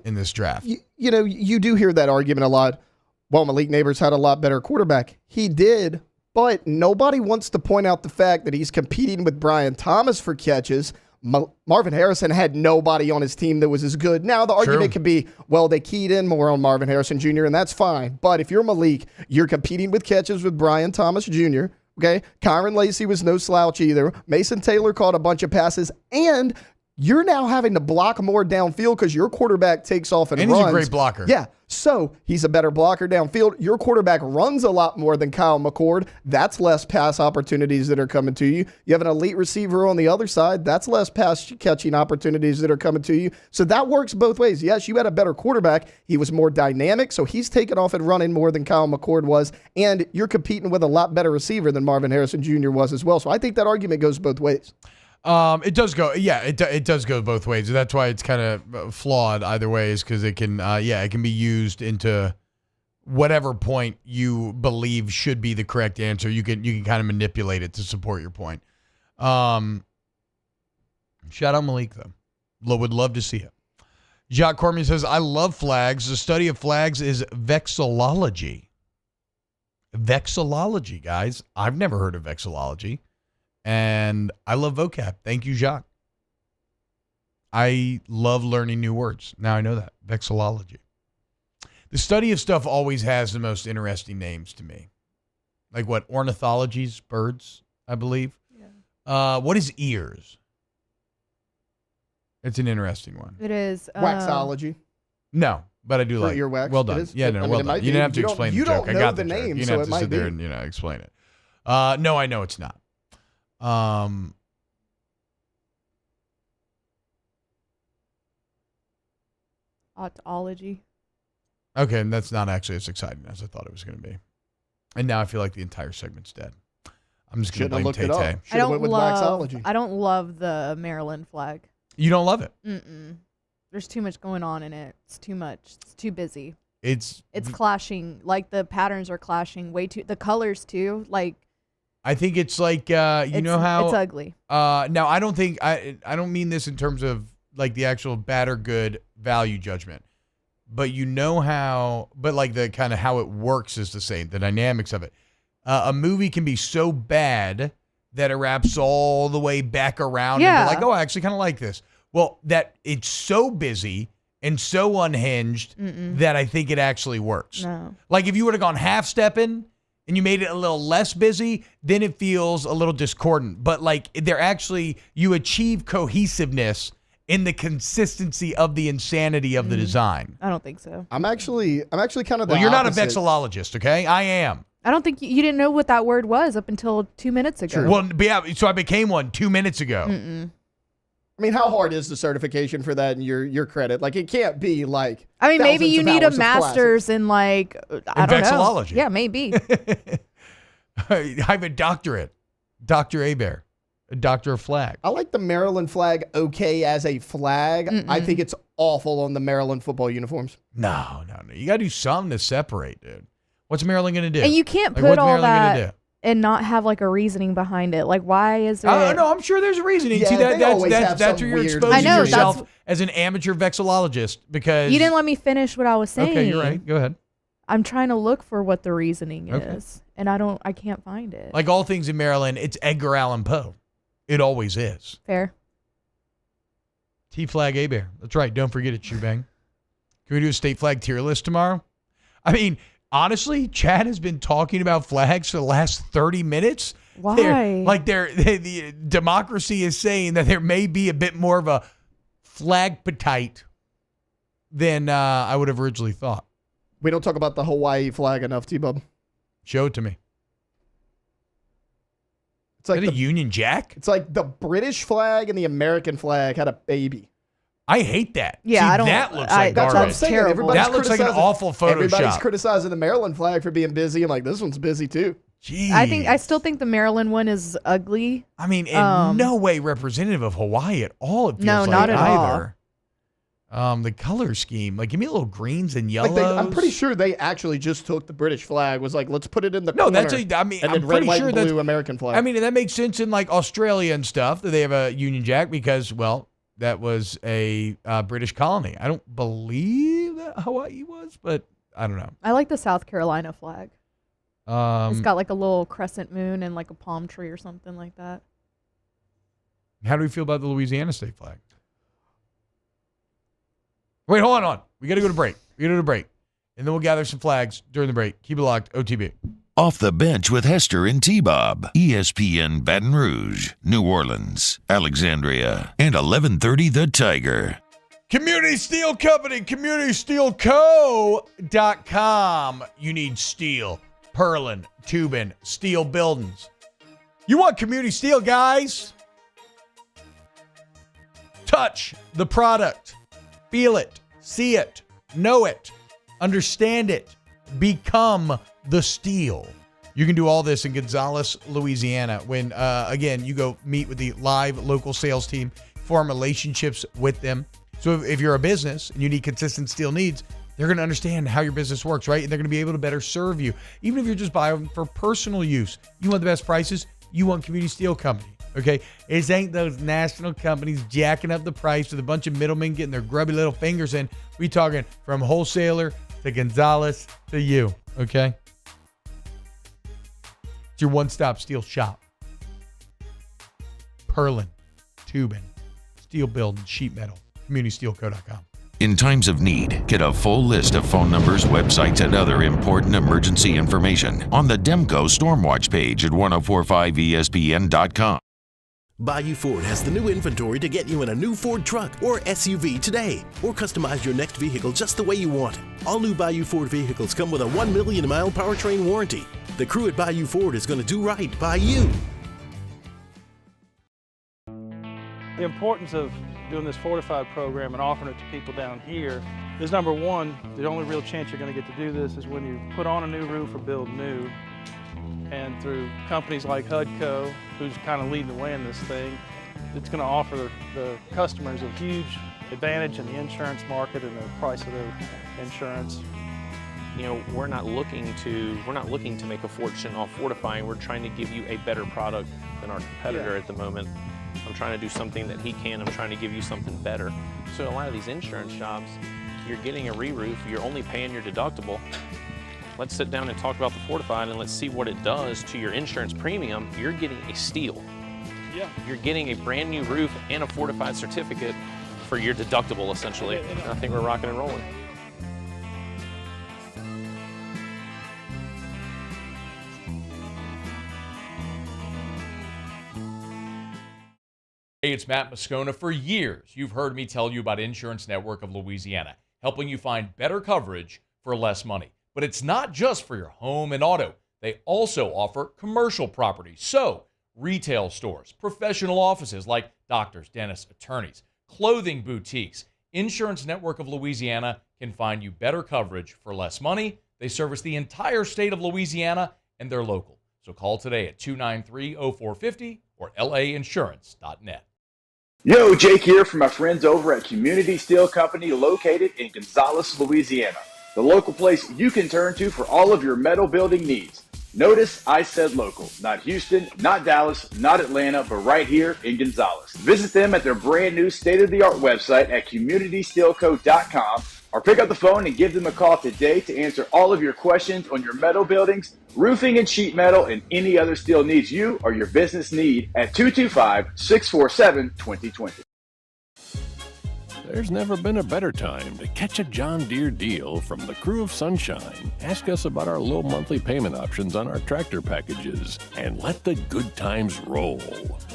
Speaker 5: in this draft.
Speaker 4: You do hear that argument a lot. Well, Malik Neighbors had a lot better quarterback. He did, but nobody wants to point out the fact that he's competing with Brian Thomas for catches. Marvin Harrison had nobody on his team that was as good. Now, the argument could be, well, they keyed in more on Marvin Harrison Jr., and that's fine. But if you're Malik, you're competing with catches with Brian Thomas Jr., okay? Kyron Lacey was no slouch either. Mason Taylor caught a bunch of passes, and you're now having to block more downfield because your quarterback takes off and runs.
Speaker 5: He's a great blocker.
Speaker 4: Yeah, so he's a better blocker downfield. Your quarterback runs a lot more than Kyle McCord. That's less pass opportunities that are coming to you. You have an elite receiver on the other side. That's less pass catching opportunities that are coming to you. So that works both ways. Yes, you had a better quarterback. He was more dynamic, so he's taking off and running more than Kyle McCord was. And you're competing with a lot better receiver than Marvin Harrison Jr. was as well. So I think that argument goes both ways.
Speaker 5: It does go, it does go both ways. That's why it's kind of flawed either way, is because it can, it can be used into whatever point you believe should be the correct answer. You can kind of manipulate it to support your point. Shout out Malik though. Would love to see it. Jacques Cormier says, I love flags. The study of flags is vexillology. Vexillology, guys. I've never heard of vexillology. And I love vocab. Thank you, Jacques. I love learning new words. Now I know that. Vexillology. The study of stuff always has the most interesting names to me. Like what? Ornithologies, birds, I believe. Yeah. What is ears? It's an interesting one.
Speaker 6: It is.
Speaker 4: Waxology.
Speaker 5: No, but I do like
Speaker 4: earwax.
Speaker 5: Well done. Yeah, no, well done. You didn't have to explain the joke. I got the
Speaker 4: name,
Speaker 5: joke. You
Speaker 4: so
Speaker 5: didn't have to sit there and explain it. No, I know it's not.
Speaker 6: Otology.
Speaker 5: Okay, and that's not actually as exciting as I thought it was going to be. And now I feel like the entire segment's dead. I'm just going to blame Tay-Tay.
Speaker 6: I don't love the Maryland flag.
Speaker 5: You don't love it?
Speaker 6: Mm-mm. There's too much going on in it. It's too much. It's too busy.
Speaker 5: It's
Speaker 6: clashing. Like the patterns are clashing way too. The colors too. Like
Speaker 5: I think it's like you know how
Speaker 6: it's ugly.
Speaker 5: Now I don't think I don't mean this in terms of like the actual bad or good value judgment, but you know how, but like the kind of how it works is the same. The dynamics of it. A movie can be so bad that it wraps all the way back around.
Speaker 6: Yeah.
Speaker 5: And you're like, oh, I actually kind of like this. Well, that it's so busy and so unhinged that I think it actually works.
Speaker 6: No.
Speaker 5: Like if you would have gone half-stepping and you made it a little less busy, then it feels a little discordant. But like they're actually, you achieve cohesiveness in the consistency of the insanity of the design.
Speaker 6: I don't think so.
Speaker 4: I'm actually kind of the
Speaker 5: Well, you're not a
Speaker 4: opposite.
Speaker 5: vexillologist, okay? I am.
Speaker 6: I don't think you didn't know what that word was up until 2 minutes ago.
Speaker 5: Well, but yeah, so I became one 2 minutes ago.
Speaker 4: I mean, how hard is the certification for that in your credit? Like, it can't be like.
Speaker 6: I mean, maybe
Speaker 4: thousands
Speaker 6: you
Speaker 4: of
Speaker 6: need a
Speaker 4: hours of
Speaker 6: master's in like I don't
Speaker 5: vexillology.
Speaker 6: know. Yeah, maybe.
Speaker 5: I have a doctorate, Dr. Hebert, a doctor of flag.
Speaker 4: I like the Maryland flag okay as a flag. I think it's awful on the Maryland football uniforms.
Speaker 5: No. You got to do something to separate, dude. What's Maryland going to do?
Speaker 6: And you can't
Speaker 5: Like,
Speaker 6: put
Speaker 5: what's
Speaker 6: all
Speaker 5: Maryland gonna
Speaker 6: that
Speaker 5: do?
Speaker 6: and not have like a reasoning behind it. Like, why is it?
Speaker 5: No, I'm sure there's a reasoning.
Speaker 4: Yeah,
Speaker 5: See,
Speaker 4: they always have
Speaker 5: that's
Speaker 4: some
Speaker 5: where you're
Speaker 4: weird
Speaker 5: exposing
Speaker 6: I know,
Speaker 5: yourself
Speaker 6: that's-
Speaker 5: as an amateur vexillologist because
Speaker 6: You didn't let me finish what I was saying.
Speaker 5: Okay, you're right. Go ahead.
Speaker 6: I'm trying to look for what the reasoning
Speaker 5: Okay.
Speaker 6: is, and I can't find it.
Speaker 5: Like all things in Maryland, it's Edgar Allan Poe. It always is.
Speaker 6: Fair.
Speaker 5: T-Flag A-Bear. That's right. Don't forget it, Shoebang. Can we do a state flag tier list tomorrow? I mean, honestly, Chad has been talking about flags for the last 30 minutes.
Speaker 6: Why?
Speaker 5: The democracy is saying that there may be a bit more of a flag appetite than I would have originally thought.
Speaker 4: We don't talk about the Hawaii flag enough, T-Bub.
Speaker 5: Show it to me.
Speaker 4: It's like
Speaker 5: a Union Jack?
Speaker 4: It's like the British flag and the American flag had a baby.
Speaker 5: I hate that.
Speaker 6: Yeah,
Speaker 5: See,
Speaker 6: I don't.
Speaker 5: that looks like
Speaker 4: That's
Speaker 5: garbage.
Speaker 4: what I'm saying. Everybody's
Speaker 5: That looks like an
Speaker 4: criticizing-
Speaker 5: awful Photoshop.
Speaker 4: Everybody's criticizing the Maryland flag for being busy. I'm like, this one's busy too.
Speaker 5: Jeez.
Speaker 6: I still think the Maryland one is ugly.
Speaker 5: I mean, in no way representative of Hawaii at all. It feels
Speaker 6: No,
Speaker 5: like
Speaker 6: not at
Speaker 5: either. The color scheme, like give me a little greens and yellows.
Speaker 4: Like I'm pretty sure they actually just took the British flag. Was like, let's put it in the
Speaker 5: No,
Speaker 4: corner.
Speaker 5: that's a. I mean,
Speaker 4: and
Speaker 5: I'm
Speaker 4: then red,
Speaker 5: pretty
Speaker 4: white,
Speaker 5: sure
Speaker 4: and
Speaker 5: that's
Speaker 4: blue American flag.
Speaker 5: I mean, that makes sense in like Australia and stuff that they have a Union Jack because, well, that was a British colony. I don't believe that Hawaii was, but I don't know.
Speaker 6: I like the South Carolina flag. It's got like a little crescent moon and like a palm tree or something like that.
Speaker 5: How do we feel about the Louisiana state flag? Wait, hold on. We got to go to break. And then we'll gather some flags during the break. Keep it locked. OTB.
Speaker 3: Off the Bench with Hester and T-Bob. ESPN Baton Rouge, New Orleans, Alexandria, and 1130 The Tiger.
Speaker 5: Community Steel Company, CommunitySteelCo.com. You need steel, purlin, tubing, steel buildings. You want community steel, guys? Touch the product. Feel it. See it. Know it. Understand it. Become the steel. You can do all this in Gonzales, Louisiana. When, again, you go meet with the live local sales team, form relationships with them. So if you're a business and you need consistent steel needs, they're going to understand how your business works, right? And they're going to be able to better serve you. Even if you're just buying for personal use, you want the best prices, you want Community Steel Company, okay? It ain't those national companies jacking up the price with a bunch of middlemen getting their grubby little fingers in. We talking from wholesaler to Gonzales to you, okay? It's your one-stop steel shop. Purlin, tubing, steel building, sheet metal, CommunitySteelCo.com.
Speaker 3: In times of need, get a full list of phone numbers, websites, and other important emergency information on the Demco Stormwatch page at 1045ESPN.com.
Speaker 13: Bayou Ford has the new inventory to get you in a new Ford truck or SUV today, or customize your next vehicle just the way you want it. All new Bayou Ford vehicles come with a 1 million mile powertrain warranty. The crew at Bayou Ford is going to do right by you.
Speaker 2: The importance of doing this Fortified program and offering it to people down here is, number one, the only real chance you're going to get to do this is when you put on a new roof or build new. And through companies like HUDCO, who's kind of leading the way in this thing, it's going to offer the customers a huge advantage in the insurance market and the price of the insurance.
Speaker 12: You know, we're not looking to make a fortune off fortifying. We're trying to give you a better product than our competitor at the moment. I'm trying to do something that he can. I'm trying to give you something better. So a lot of these insurance shops, you're getting a re-roof, you're only paying your deductible. Let's sit down and talk about the fortified and let's see what it does to your insurance premium. You're getting a steal.
Speaker 2: Yeah.
Speaker 12: You're getting a brand new roof and a fortified certificate for your deductible, essentially. And I think we're rocking and rolling.
Speaker 22: Hey, it's Matt Moscona. For years, you've heard me tell you about Insurance Network of Louisiana, helping you find better coverage for less money. But it's not just for your home and auto. They also offer commercial property. So, retail stores, professional offices like doctors, dentists, attorneys, clothing boutiques. Insurance Network of Louisiana can find you better coverage for less money. They service the entire state of Louisiana, and they're local. So call today at 293-0450 or lainsurance.net.
Speaker 20: Yo, Jake here from my friends over at Community Steel Company located in Gonzales, Louisiana. The local place you can turn to for all of your metal building needs. Notice I said local, not Houston, not Dallas, not Atlanta, but right here in Gonzales. Visit them at their brand new state-of-the-art website at communitysteelco.com or pick up the phone and give them a call today to answer all of your questions on your metal buildings, roofing and sheet metal, and any other steel needs you or your business need at 225-647-2020.
Speaker 14: There's never been a better time to catch a John Deere deal from the crew of Sunshine. Ask us about our low monthly payment options on our tractor packages and let the good times roll.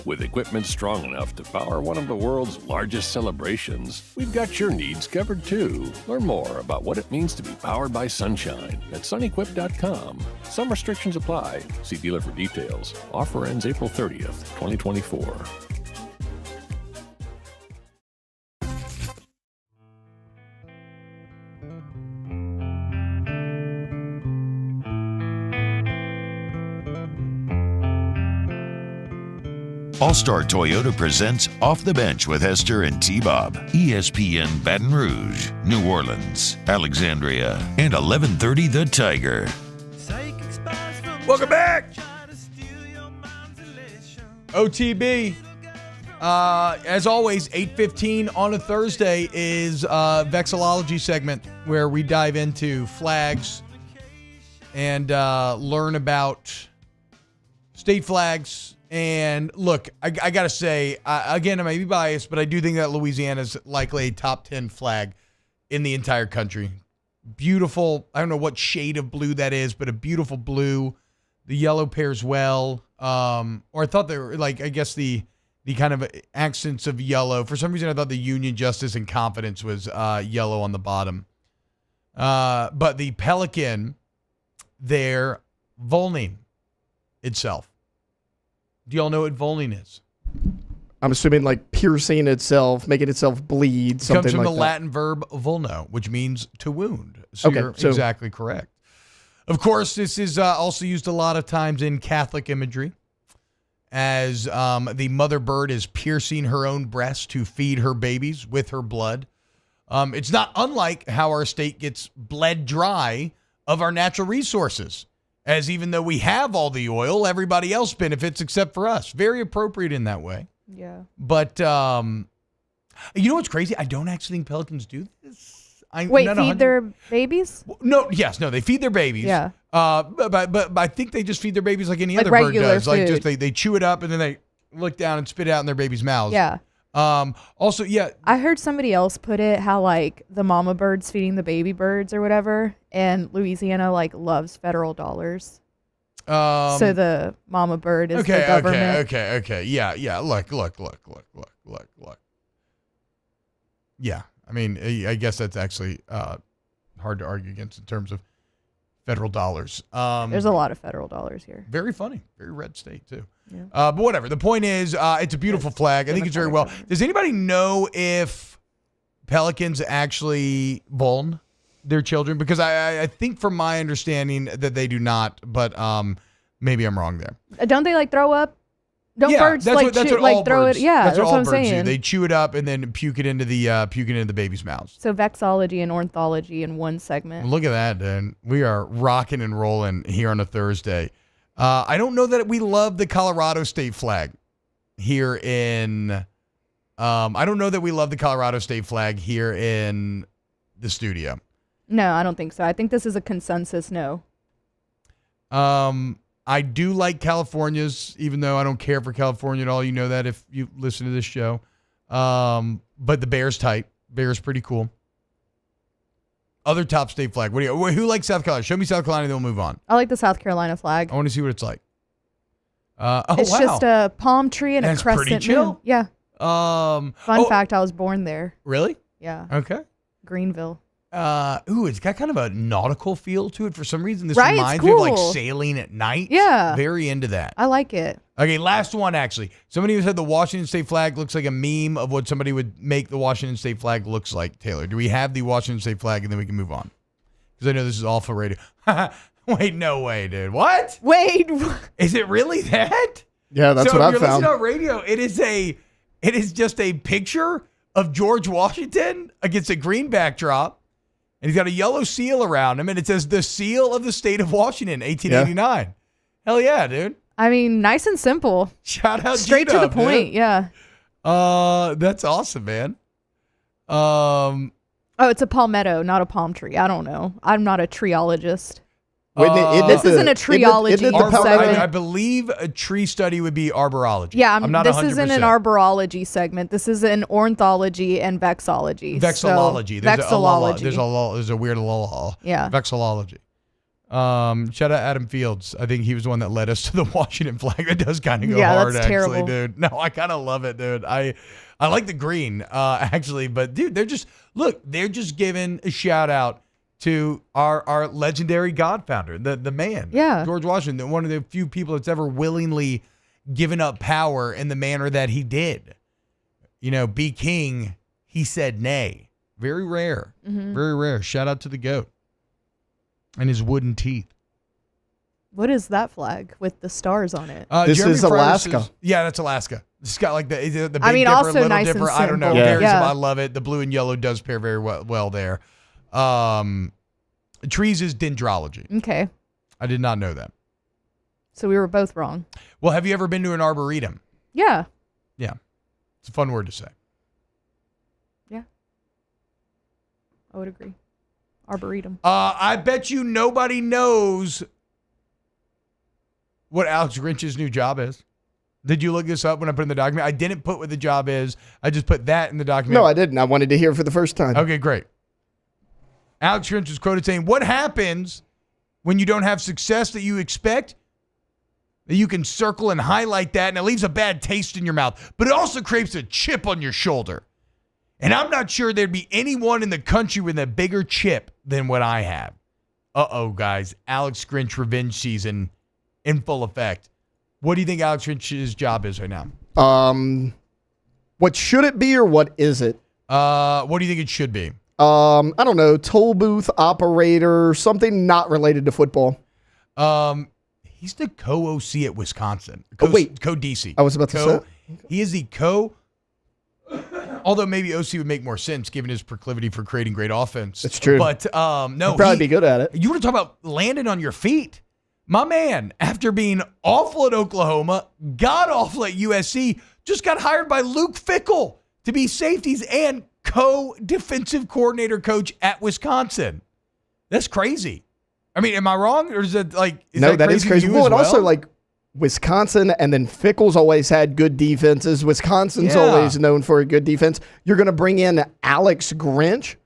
Speaker 14: With equipment strong enough to power one of the world's largest celebrations, we've got your needs covered too. Learn more about what it means to be powered by Sunshine at sunequip.com. Some restrictions apply. See dealer for details. Offer ends April 30th, 2024.
Speaker 3: All-Star Toyota presents Off the Bench with Hester and T-Bob. ESPN Baton Rouge, New Orleans, Alexandria, and 1130 The Tiger.
Speaker 5: Welcome back. OTB. As always, 8:15 on a Thursday is Vexillology segment where we dive into flags and learn about state flags. And look, I got to say, again, I may be biased, but I do think that Louisiana is likely a top 10 flag in the entire country. Beautiful. I don't know what shade of blue that is, but a beautiful blue. The yellow pairs well. Or I thought they were like, I guess the kind of accents of yellow. For some reason, I thought the Union, Justice, and Confidence was yellow on the bottom. But the Pelican there, Volney itself. Do y'all know what Volney is?
Speaker 4: I'm assuming like piercing itself, making itself bleed, something like that.
Speaker 5: Comes from the Latin verb vulno, which means to wound. So
Speaker 4: Okay,
Speaker 5: you're
Speaker 4: so-
Speaker 5: exactly correct. Of course, this is also used a lot of times in Catholic imagery as the mother bird is piercing her own breast to feed her babies with her blood. It's not unlike how our state gets bled dry of our natural resources. As even though we have all the oil, everybody else benefits except for us. Very appropriate in that way.
Speaker 6: Yeah.
Speaker 5: But you know what's crazy? I don't actually think pelicans do this.
Speaker 6: Wait, feed their babies?
Speaker 5: No, they feed their babies.
Speaker 6: Yeah.
Speaker 5: But I think they just feed their babies like any
Speaker 6: Like
Speaker 5: other bird
Speaker 6: regular
Speaker 5: does. Like just
Speaker 6: food.
Speaker 5: they chew it up and then they look down and spit it out in their babies' mouths.
Speaker 6: Yeah.
Speaker 5: Also, yeah.
Speaker 6: I heard somebody else put it how like the mama bird's feeding the baby birds or whatever, and Louisiana like loves federal dollars. So the mama bird is the government.
Speaker 5: Okay. Yeah. Look. Yeah. I mean, I guess that's actually hard to argue against in terms of federal dollars.
Speaker 6: There's a lot of federal dollars here.
Speaker 5: Very funny. Very red state, too.
Speaker 6: Yeah.
Speaker 5: But whatever. The point is, it's a beautiful flag. I think it's very well. Does anybody know if pelicans actually vuln their children? Because I think from my understanding that they do not, but maybe I'm wrong there.
Speaker 6: Don't they like throw up? Don't birds
Speaker 5: that's
Speaker 6: like
Speaker 5: what, that's
Speaker 6: chew,
Speaker 5: what
Speaker 6: like
Speaker 5: all
Speaker 6: throw
Speaker 5: birds,
Speaker 6: it? Yeah,
Speaker 5: that's what
Speaker 6: what
Speaker 5: all
Speaker 6: I'm
Speaker 5: birds
Speaker 6: saying.
Speaker 5: do. They chew it up and then puke it into the baby's mouths.
Speaker 6: So vexillology and ornithology in one segment.
Speaker 5: Look at that, dude. We are rocking and rolling here on a Thursday. I don't know that we love the Colorado state flag here in. I don't know that we love the Colorado state flag here in the studio.
Speaker 6: No, I don't think so. I think this is a consensus no.
Speaker 5: I do like California's, even though I don't care for California at all. You know that if you listen to this show. But the Bear's tight. Bear's pretty cool. Other top state flag. Who likes South Carolina? Show me South Carolina, then we'll move on.
Speaker 6: I like the South Carolina flag.
Speaker 5: I want to see what it's like.
Speaker 6: It's just a palm tree and a crescent
Speaker 5: pretty chill.
Speaker 6: moon. Yeah. Fun fact, I was born there.
Speaker 5: Really?
Speaker 6: Yeah.
Speaker 5: Okay.
Speaker 6: Greenville.
Speaker 5: It's got kind of a nautical feel to it for some reason. This
Speaker 6: Right, it's
Speaker 5: reminds me of like
Speaker 6: cool.
Speaker 5: sailing at night.
Speaker 6: Yeah.
Speaker 5: Very into that.
Speaker 6: I like it.
Speaker 5: Okay, last one actually. Somebody who said the Washington State flag looks like a meme of what somebody would make the Washington State flag looks like. Taylor, do we have the Washington State flag and then we can move on? Because I know this is all for radio. Wait, no way, dude. What?
Speaker 6: Wait.
Speaker 5: Is it really that?
Speaker 4: Yeah, that's what I've
Speaker 5: if you're
Speaker 4: found.
Speaker 5: listening on radio, it is just a picture of George Washington against a green backdrop. And he's got a yellow seal around him, and it says the seal of the state of Washington, 1889. Yeah. Hell yeah, dude.
Speaker 6: I mean, nice and simple.
Speaker 5: Shout out
Speaker 6: Straight to the
Speaker 5: G-Dub,
Speaker 6: point,
Speaker 5: dude.
Speaker 6: yeah.
Speaker 5: That's awesome, man.
Speaker 6: Oh, it's a palmetto, not a palm tree. I don't know. I'm not a treeologist. This isn't a treeology segment.
Speaker 5: I believe a tree study would be arborology.
Speaker 6: Yeah,
Speaker 5: I'm not
Speaker 6: this
Speaker 5: 100%.
Speaker 6: isn't an arborology segment. This is an ornithology and vexillology.
Speaker 5: Vexillology.
Speaker 6: So, vexillology.
Speaker 5: There's a weird law.
Speaker 6: Yeah.
Speaker 5: Vexillology. Shout out Adam Fields. I think he was the one that led us to the Washington flag. That does kind of go hard,
Speaker 6: that's
Speaker 5: actually,
Speaker 6: terrible.
Speaker 5: dude. No, I kind of love it, dude. I like the green, actually, but dude, they're just giving a shout out to our legendary God-founder, the man, George Washington, one of the few people that's ever willingly given up power in the manner that he did. You know, be king, he said nay. Very rare.
Speaker 6: Mm-hmm.
Speaker 5: Very rare. Shout out to the GOAT and his wooden teeth.
Speaker 6: What is that flag with the stars on it?
Speaker 4: This
Speaker 5: Jeremy
Speaker 4: is
Speaker 5: Friars
Speaker 4: Alaska.
Speaker 5: That's Alaska. It's got like the big
Speaker 6: I mean,
Speaker 5: dipper,
Speaker 6: also
Speaker 5: little
Speaker 6: nice
Speaker 5: dipper.
Speaker 6: and
Speaker 5: I don't know.
Speaker 6: simple.
Speaker 5: Very
Speaker 6: Yeah.
Speaker 5: simple. I love it. The blue and yellow does pair very well there. Trees is dendrology.
Speaker 6: Okay.
Speaker 5: I did not know that.
Speaker 6: So we were both wrong.
Speaker 5: Well, have you ever been to an arboretum?
Speaker 6: Yeah.
Speaker 5: Yeah. It's a fun word to say.
Speaker 6: Yeah. I would agree. Arboretum.
Speaker 5: I bet you nobody knows what Alex Grinch's new job is. Did you look this up when I put in the document? I didn't put what the job is. I just put that in the document.
Speaker 4: No, I didn't. I wanted to hear it for the first time.
Speaker 5: Okay, great. Alex Grinch was quoted saying, "What happens when you don't have success that you expect? That you can circle and highlight that, and it leaves a bad taste in your mouth, but it also creates a chip on your shoulder. And I'm not sure there'd be anyone in the country with a bigger chip than what I have." Uh-oh, guys. Alex Grinch revenge season in full effect. What do you think Alex Grinch's job is right now?
Speaker 4: What should it be or what is it?
Speaker 5: What do you think it should be?
Speaker 4: I don't know, toll booth operator, something not related to football.
Speaker 5: He's the co-OC at Wisconsin. Co-DC.
Speaker 4: I was about to say.
Speaker 5: He is the although maybe OC would make more sense given his proclivity for creating great offense.
Speaker 4: That's true.
Speaker 5: But no.
Speaker 4: He'd probably be good at it.
Speaker 5: You want to talk about landing on your feet? My man, after being awful at Oklahoma, god-awful at USC, just got hired by Luke Fickell to be safeties and co-defensive coordinator coach at Wisconsin. That's crazy. I mean, am I wrong? Or is it like,
Speaker 4: that is crazy.
Speaker 5: Well,
Speaker 4: and also like Wisconsin and then Fickell's always had good defenses. Wisconsin's always known for a good defense. You're going to bring in Alex Grinch,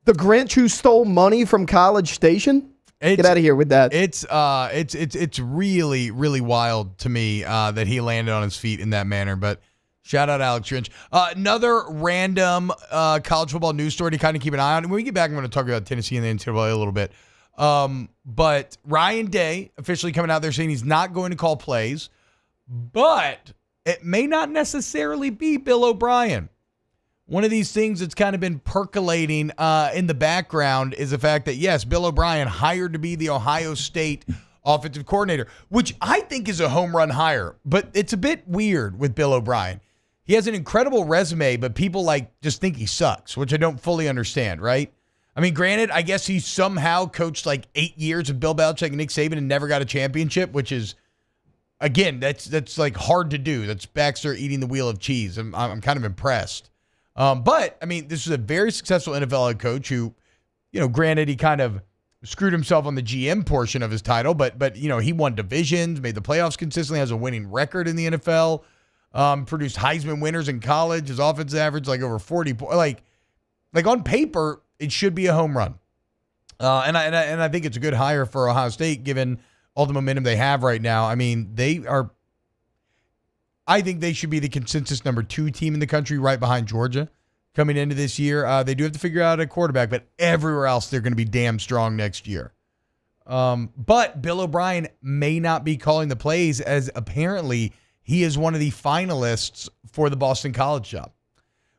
Speaker 4: the Grinch who stole money from College Station? Get out of here with that.
Speaker 5: It's really, really wild to me that he landed on his feet in that manner. But shout out Alex Grinch. Another random college football news story to kind of keep an eye on. And when we get back, I'm going to talk about Tennessee and the NCAA a little bit. But Ryan Day officially coming out there saying he's not going to call plays, but it may not necessarily be Bill O'Brien. One of these things that's kind of been percolating in the background is the fact that, yes, Bill O'Brien hired to be the Ohio State offensive coordinator, which I think is a home run hire. But it's a bit weird with Bill O'Brien. He has an incredible resume, but people just think he sucks, which I don't fully understand, right? I mean, granted, I guess he somehow coached 8 years of Bill Belichick and Nick Saban and never got a championship, which is, again, that's hard to do. That's Baxter eating the wheel of cheese. I'm kind of impressed. But, I mean, this is a very successful NFL head coach who, granted, he kind of screwed himself on the GM portion of his title, but he won divisions, made the playoffs consistently, has a winning record in the NFL, produced Heisman winners in college. His offensive average over 40 points. Like on paper, it should be a home run. And I think it's a good hire for Ohio State given all the momentum they have right now. I mean, I think they should be the consensus number 2 team in the country right behind Georgia coming into this year. They do have to figure out a quarterback, but everywhere else they're going to be damn strong next year. But Bill O'Brien may not be calling the plays, as apparently he is one of the finalists for the Boston College job,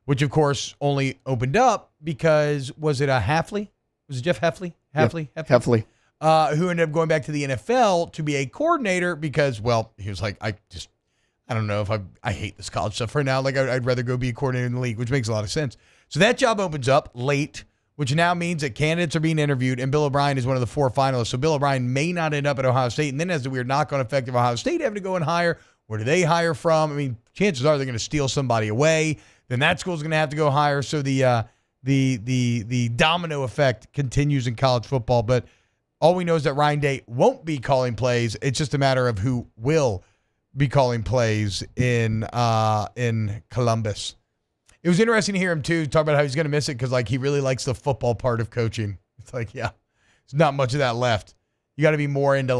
Speaker 5: which of course only opened up because, was it Hafley? Was it Jeff Hafley? Hafley. Who ended up going back to the NFL to be a coordinator because, he was like, I don't know if I hate this college stuff right now. I'd rather go be a coordinator in the league, which makes a lot of sense. So that job opens up late, which now means that candidates are being interviewed, and Bill O'Brien is one of the 4 finalists. So Bill O'Brien may not end up at Ohio State, and then has the weird knock-on effect of Ohio State having to go and hire. Where do they hire from? I mean, chances are they're going to steal somebody away. Then that school's going to have to go hire. So the domino effect continues in college football. But all we know is that Ryan Day won't be calling plays. It's just a matter of who will be calling plays in Columbus. It was interesting to hear him too talk about how he's going to miss it because he really likes the football part of coaching. It's there's not much of that left. You got to be more into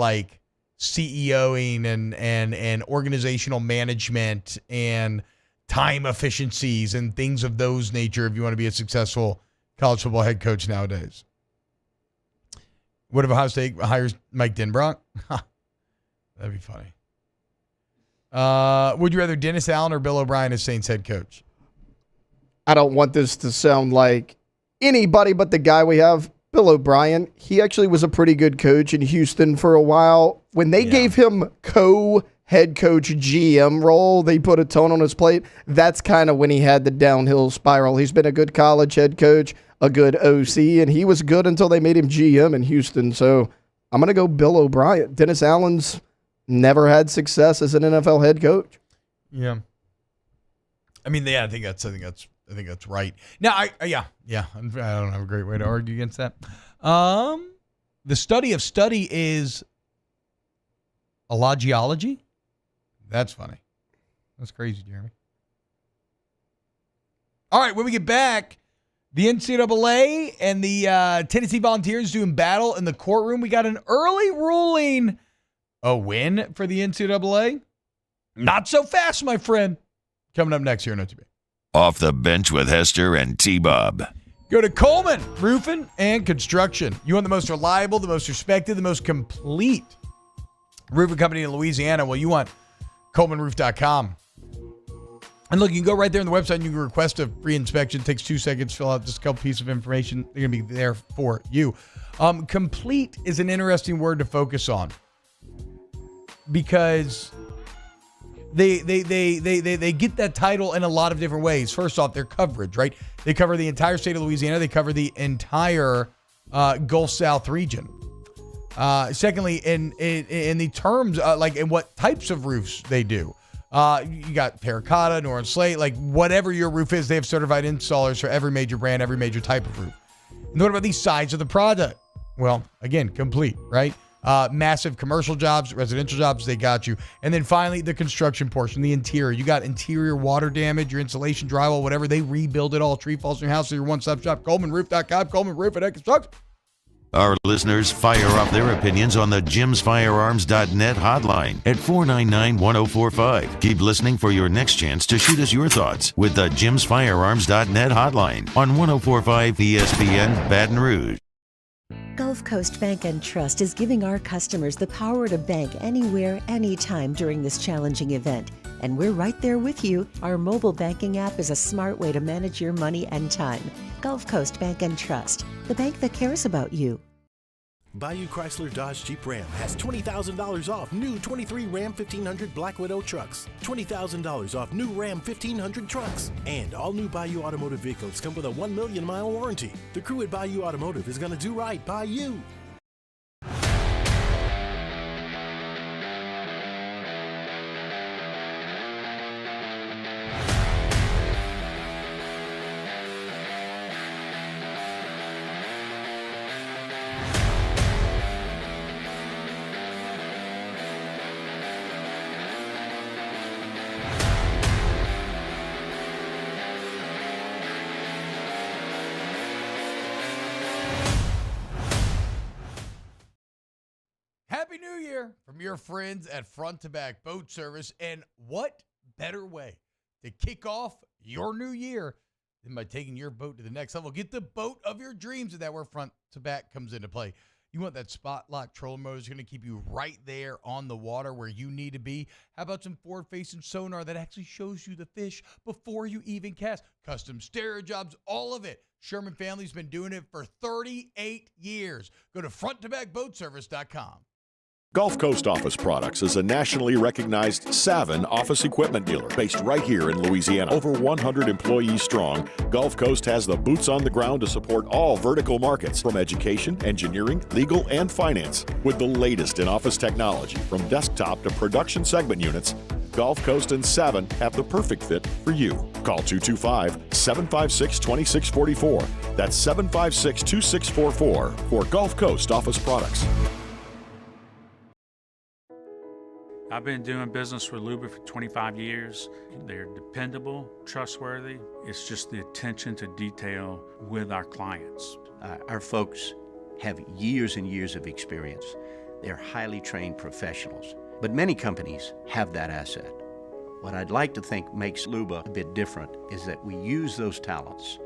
Speaker 5: CEOing and organizational management and time efficiencies and things of those nature if you want to be a successful college football head coach nowadays. What if Ohio State hires Mike Denbrock? That'd be funny. Would you rather Dennis Allen or Bill O'Brien as Saints head coach?
Speaker 4: I don't want this to sound like anybody but the guy we have, Bill O'Brien. He actually was a pretty good coach in Houston for a while. When they gave him co-head coach GM role, they put a ton on his plate. That's kind of when he had the downhill spiral. He's been a good college head coach, a good OC, and he was good until they made him GM in Houston. So I'm going to go Bill O'Brien. Dennis Allen's never had success as an NFL head coach.
Speaker 5: Yeah. I mean, I think that's right. Now, I don't have a great way to argue against that. The study of study is logiology. That's funny. That's crazy, Jeremy. All right, when we get back, the NCAA and the Tennessee Volunteers doing battle in the courtroom. We got an early ruling. A win for the NCAA? Not so fast, my friend. Coming up next here on OTB.
Speaker 3: Off the bench with Hester and T-Bob.
Speaker 5: Go to Coleman Roofing and Construction. You want the most reliable, the most respected, the most complete roofing company in Louisiana? Well, you want ColemanRoof.com. And look, you can go right there on the website and you can request a free inspection. It takes 2 seconds, fill out just a couple pieces of information. They're going to be there for you. Complete is an interesting word to focus on because they get that title in a lot of different ways. First off, their coverage, right? They cover the entire state of Louisiana. They cover the entire Gulf South region. Secondly, in the terms, in what types of roofs they do. You got terracotta, Northern slate, whatever your roof is, they have certified installers for every major brand, every major type of roof. And what about the size of the product? Well, again, complete, right? Massive commercial jobs, residential jobs, they got you. And then finally, the construction portion, the interior. You got interior water damage, your insulation, drywall, whatever. They rebuild it all. Tree falls in your house, so your one-stop shop, ColemanRoof.com, Coleman Roof and Construction.
Speaker 3: Our listeners fire off their opinions on the JimsFirearms.net hotline at 499-1045. Keep listening for your next chance to shoot us your thoughts with the JimsFirearms.net hotline on 1045 ESPN Baton Rouge.
Speaker 15: Gulf Coast Bank & Trust is giving our customers the power to bank anywhere, anytime during this challenging event. And we're right there with you. Our mobile banking app is a smart way to manage your money and time. Gulf Coast Bank & Trust, the bank that cares about you.
Speaker 13: Bayou Chrysler Dodge Jeep Ram has $20,000 off new 23 Ram 1500 Black Widow trucks, $20,000 off new Ram 1500 trucks, and all new Bayou Automotive vehicles come with a 1 million mile warranty. The crew at Bayou Automotive is going to do right by you.
Speaker 5: Happy New Year from your friends at Front to Back Boat Service. And what better way to kick off your new year than by taking your boat to the next level? Get the boat of your dreams, and that's where Front to Back comes into play. You want that spot lock trolling motor that's going to keep you right there on the water where you need to be. How about some forward-facing sonar that actually shows you the fish before you even cast? Custom stereo jobs, all of it. Sherman family's been doing it for 38 years. Go to fronttobackboatservice.com.
Speaker 17: Gulf Coast Office Products is a nationally recognized Saban office equipment dealer based right here in Louisiana. Over 100 employees strong, Gulf Coast has the boots on the ground to support all vertical markets, from education, engineering, legal, and finance. With the latest in office technology, from desktop to production segment units, Gulf Coast and Saban have the perfect fit for you. Call 225-756-2644. That's 756-2644 for Gulf Coast Office Products.
Speaker 8: I've been doing business with Luba for 25 years. They're dependable, trustworthy. It's just the attention to detail with our clients.
Speaker 9: Our folks have years and years of experience. They're highly trained professionals. But many companies have that asset. What I'd like to think makes Luba a bit different is that we use those talents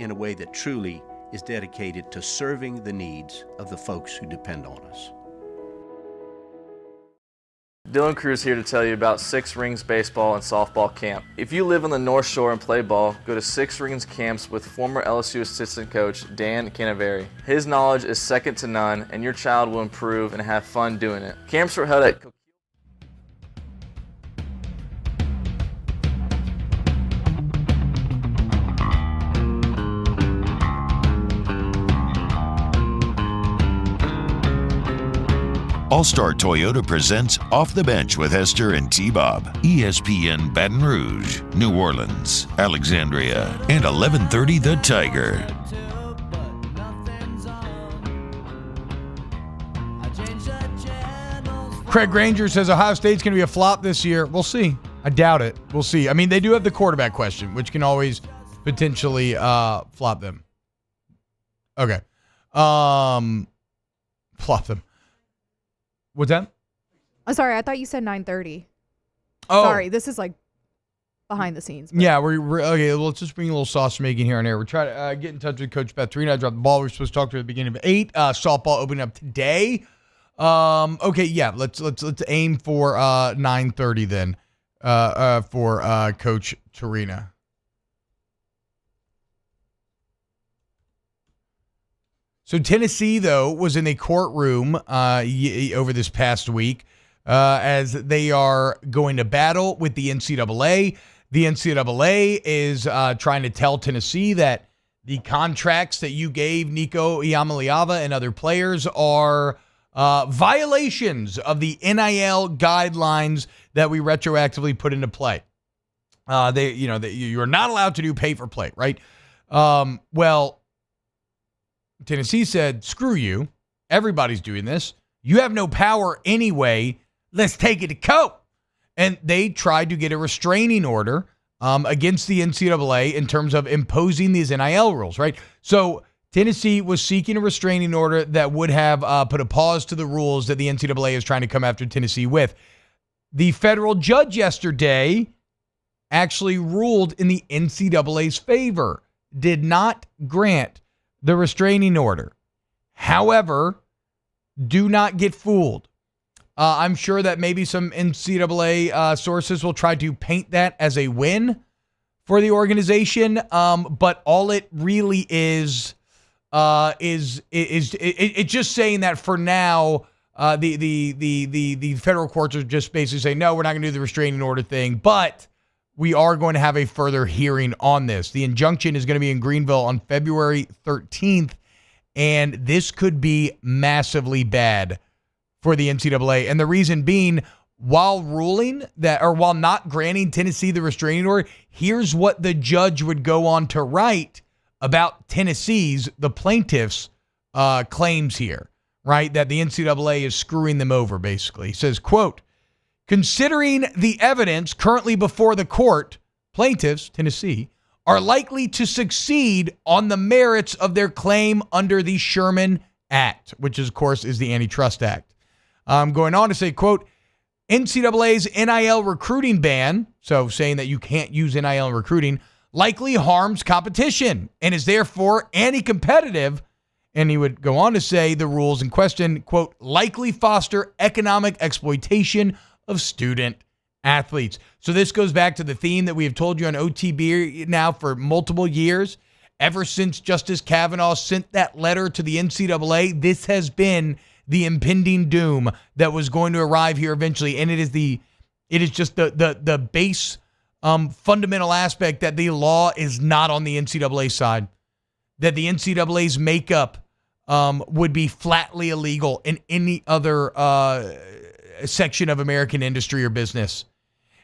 Speaker 9: in a way that truly is dedicated to serving the needs of the folks who depend on us.
Speaker 10: Dylan Cruz here to tell you about Six Rings Baseball and Softball Camp. If you live on the North Shore and play ball, go to Six Rings Camps with former LSU assistant coach Dan Canaveri. His knowledge is second to none, and your child will improve and have fun doing it. Camps were held at
Speaker 3: All-Star Toyota presents Off the Bench with Hester and T-Bob. ESPN Baton Rouge, New Orleans, Alexandria, and 1130 The Tiger.
Speaker 5: Craig Granger says Ohio State's going to be a flop this year. We'll see. I doubt it. We'll see. I mean, they do have the quarterback question, which can always potentially flop them. Okay. Flop them. What's that?
Speaker 6: I'm sorry, I thought you said 9:30.
Speaker 5: Oh.
Speaker 6: Sorry, this is like behind the scenes. But.
Speaker 5: Yeah, we're okay. Well, let's just bring a little sauce making here and there. We're trying to get in touch with Coach Beth Torina. I dropped the ball. We were supposed to talk to her at the beginning of 8. Softball opening up today. Okay, yeah. Let's aim for 9:30 then for Coach Torina. So Tennessee, though, was in a courtroom over this past week as they are going to battle with the NCAA. The NCAA is trying to tell Tennessee that the contracts that you gave Nico Iamaleava and other players are violations of the NIL guidelines that we retroactively put into play. You're not allowed to do pay for play, right? Well, Tennessee said, screw you. Everybody's doing this. You have no power anyway. Let's take it to court. And they tried to get a restraining order against the NCAA in terms of imposing these NIL rules, right? So Tennessee was seeking a restraining order that would have put a pause to the rules that the NCAA is trying to come after Tennessee with. The federal judge yesterday actually ruled in the NCAA's favor, did not grant the restraining order. However, do not get fooled. I'm sure that maybe some NCAA sources will try to paint that as a win for the organization, but all it really is it's just saying that for now, the federal courts are just basically saying, no, we're not going to do the restraining order thing, but we are going to have a further hearing on this. The injunction is going to be in Greenville on February 13th, and this could be massively bad for the NCAA. And the reason being, while not granting Tennessee the restraining order, here's what the judge would go on to write about Tennessee's, the plaintiffs' claims here, right? That the NCAA is screwing them over, basically. He says, quote, considering the evidence currently before the court, plaintiffs, Tennessee, are likely to succeed on the merits of their claim under the Sherman Act, which, of course, is the Antitrust Act. Going on to say, quote, NCAA's NIL recruiting ban, so saying that you can't use NIL in recruiting, likely harms competition and is therefore anti-competitive. And he would go on to say the rules in question, quote, likely foster economic exploitation of student athletes. So this goes back to the theme that we have told you on OTB now for multiple years. Ever since Justice Kavanaugh sent that letter to the NCAA, this has been the impending doom that was going to arrive here eventually. And it is just the base fundamental aspect that the law is not on the NCAA side, that the NCAA's makeup would be flatly illegal in any other section of American industry or business.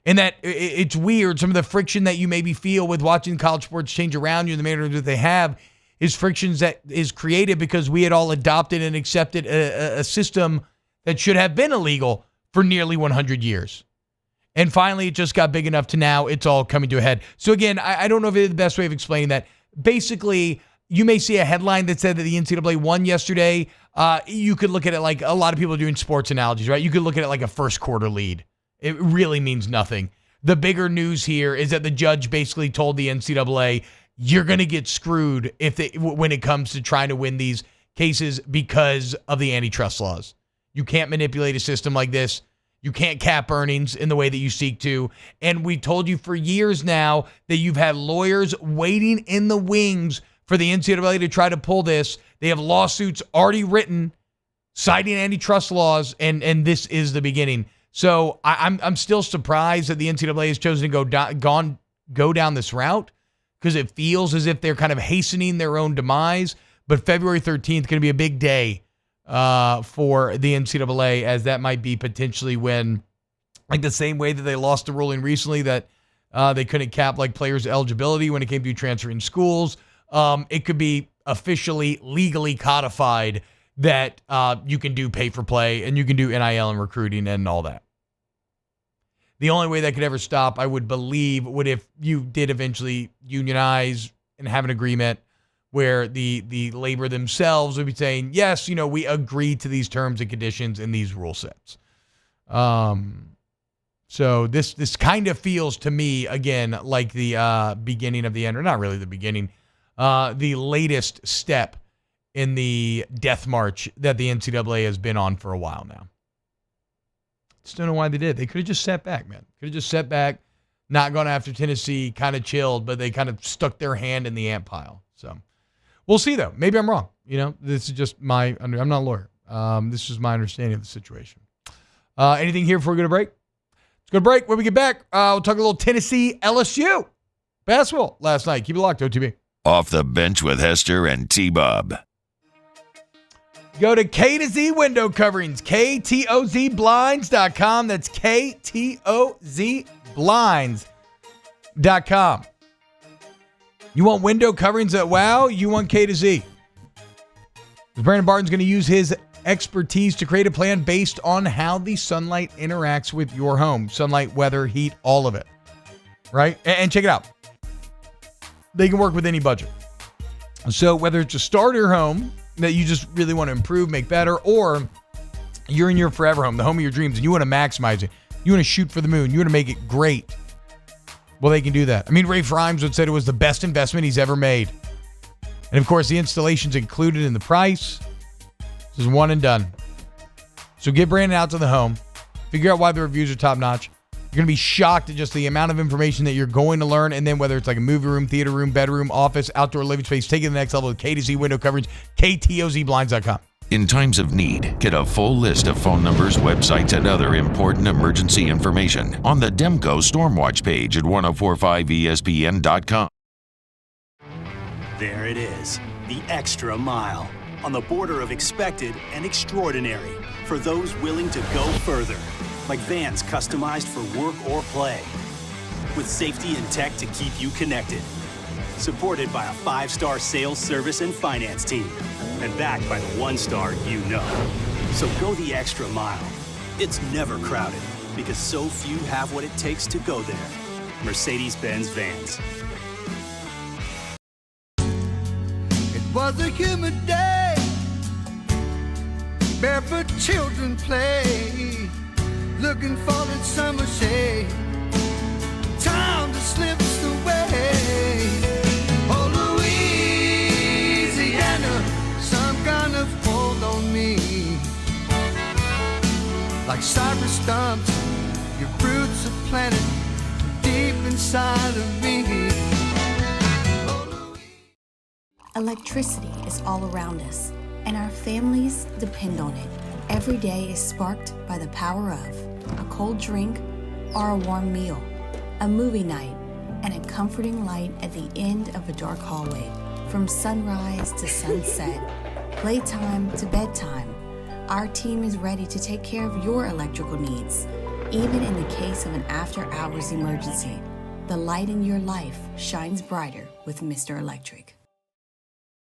Speaker 5: And that it's weird. Some of the friction that you maybe feel with watching college sports change around you in the manner that they have is frictions that is created because we had all adopted and accepted a system that should have been illegal for nearly 100 years. And finally, it just got big enough to now it's all coming to a head. So again, I don't know if it's the best way of explaining that. Basically, you may see a headline that said that the NCAA won yesterday. You could look at it like a lot of people are doing sports analogies, right? You could look at it like a first quarter lead. It really means nothing. The bigger news here is that the judge basically told the NCAA, you're going to get screwed when it comes to trying to win these cases because of the antitrust laws. You can't manipulate a system like this. You can't cap earnings in the way that you seek to. And we told you for years now that you've had lawyers waiting in the wings for the NCAA to try to pull this. They have lawsuits already written citing antitrust laws, and this is the beginning. So I'm still surprised that the NCAA has chosen to go down this route because it feels as if they're kind of hastening their own demise. But February 13th is going to be a big day for the NCAA, as that might be potentially when, like the same way that they lost the ruling recently that they couldn't cap like players' eligibility when it came to transferring schools. It could be officially legally codified that you can do pay for play and you can do NIL and recruiting and all that. The only way that could ever stop, I would believe, would if you did eventually unionize and have an agreement where the labor themselves would be saying, yes, we agree to these terms and conditions and these rule sets. So this kind of feels to me, again, like the beginning of the end, or not really the beginning, the latest step in the death march that the NCAA has been on for a while now. Just don't know why they did. They could have just sat back, man. Could have just sat back, not gone after Tennessee, kind of chilled, but they kind of stuck their hand in the ant pile. So we'll see, though. Maybe I'm wrong. This is just I'm not a lawyer. This is my understanding of the situation. Anything here before we go to break? Let's go to break. When we get back, we'll talk a little Tennessee LSU basketball last night. Keep it locked, OTB.
Speaker 3: Off the Bench with Hester and T-Bob.
Speaker 5: Go to K to Z window coverings, KTOZblinds.com. That's KTOZblinds.com. You want window coverings at WOW? You want K to Z. Brandon Barton's going to use his expertise to create a plan based on how the sunlight interacts with your home. Sunlight, weather, heat, all of it. Right? And check it out. They can work with any budget. So whether it's a starter home that you just really want to improve, make better, or you're in your forever home, the home of your dreams, and you want to maximize it. You want to shoot for the moon. You want to make it great. Well, they can do that. I mean, Rafe Rhymes would say it was the best investment he's ever made. And, of course, the installation's included in the price. This is one and done. So get Brandon out to the home. Figure out why the reviews are top-notch. You're going to be shocked at just the amount of information that you're going to learn. And then whether it's like a movie room, theater room, bedroom, office, outdoor living space, take it to the next level with K2Z window coverage, KTOZblinds.com.
Speaker 3: In times of need, get a full list of phone numbers, websites, and other important emergency information on the Demco Stormwatch page at 1045ESPN.com.
Speaker 7: There it is, the extra mile, on the border of expected and extraordinary, for those willing to go further, like vans customized for work or play, with safety and tech to keep you connected. Supported by a 5-star sales, service, and finance team, and backed by the 1-star you know. So go the extra mile. It's never crowded, because so few have what it takes to go there. Mercedes-Benz Vans.
Speaker 18: It was a humid day, barefoot children play, looking for that summer shade. Time just slips away. Oh, Louisiana, some kind of hold on me. Like cypress stumps, your roots are planted deep inside of me.
Speaker 16: Electricity is all around us, and our families depend on it. Every day is sparked by the power of a cold drink or a warm meal, a movie night, and a comforting light at the end of a dark hallway. From sunrise to sunset, playtime to bedtime, our team is ready to take care of your electrical needs. Even in the case of an after-hours emergency, the light in your life shines brighter with Mr. Electric.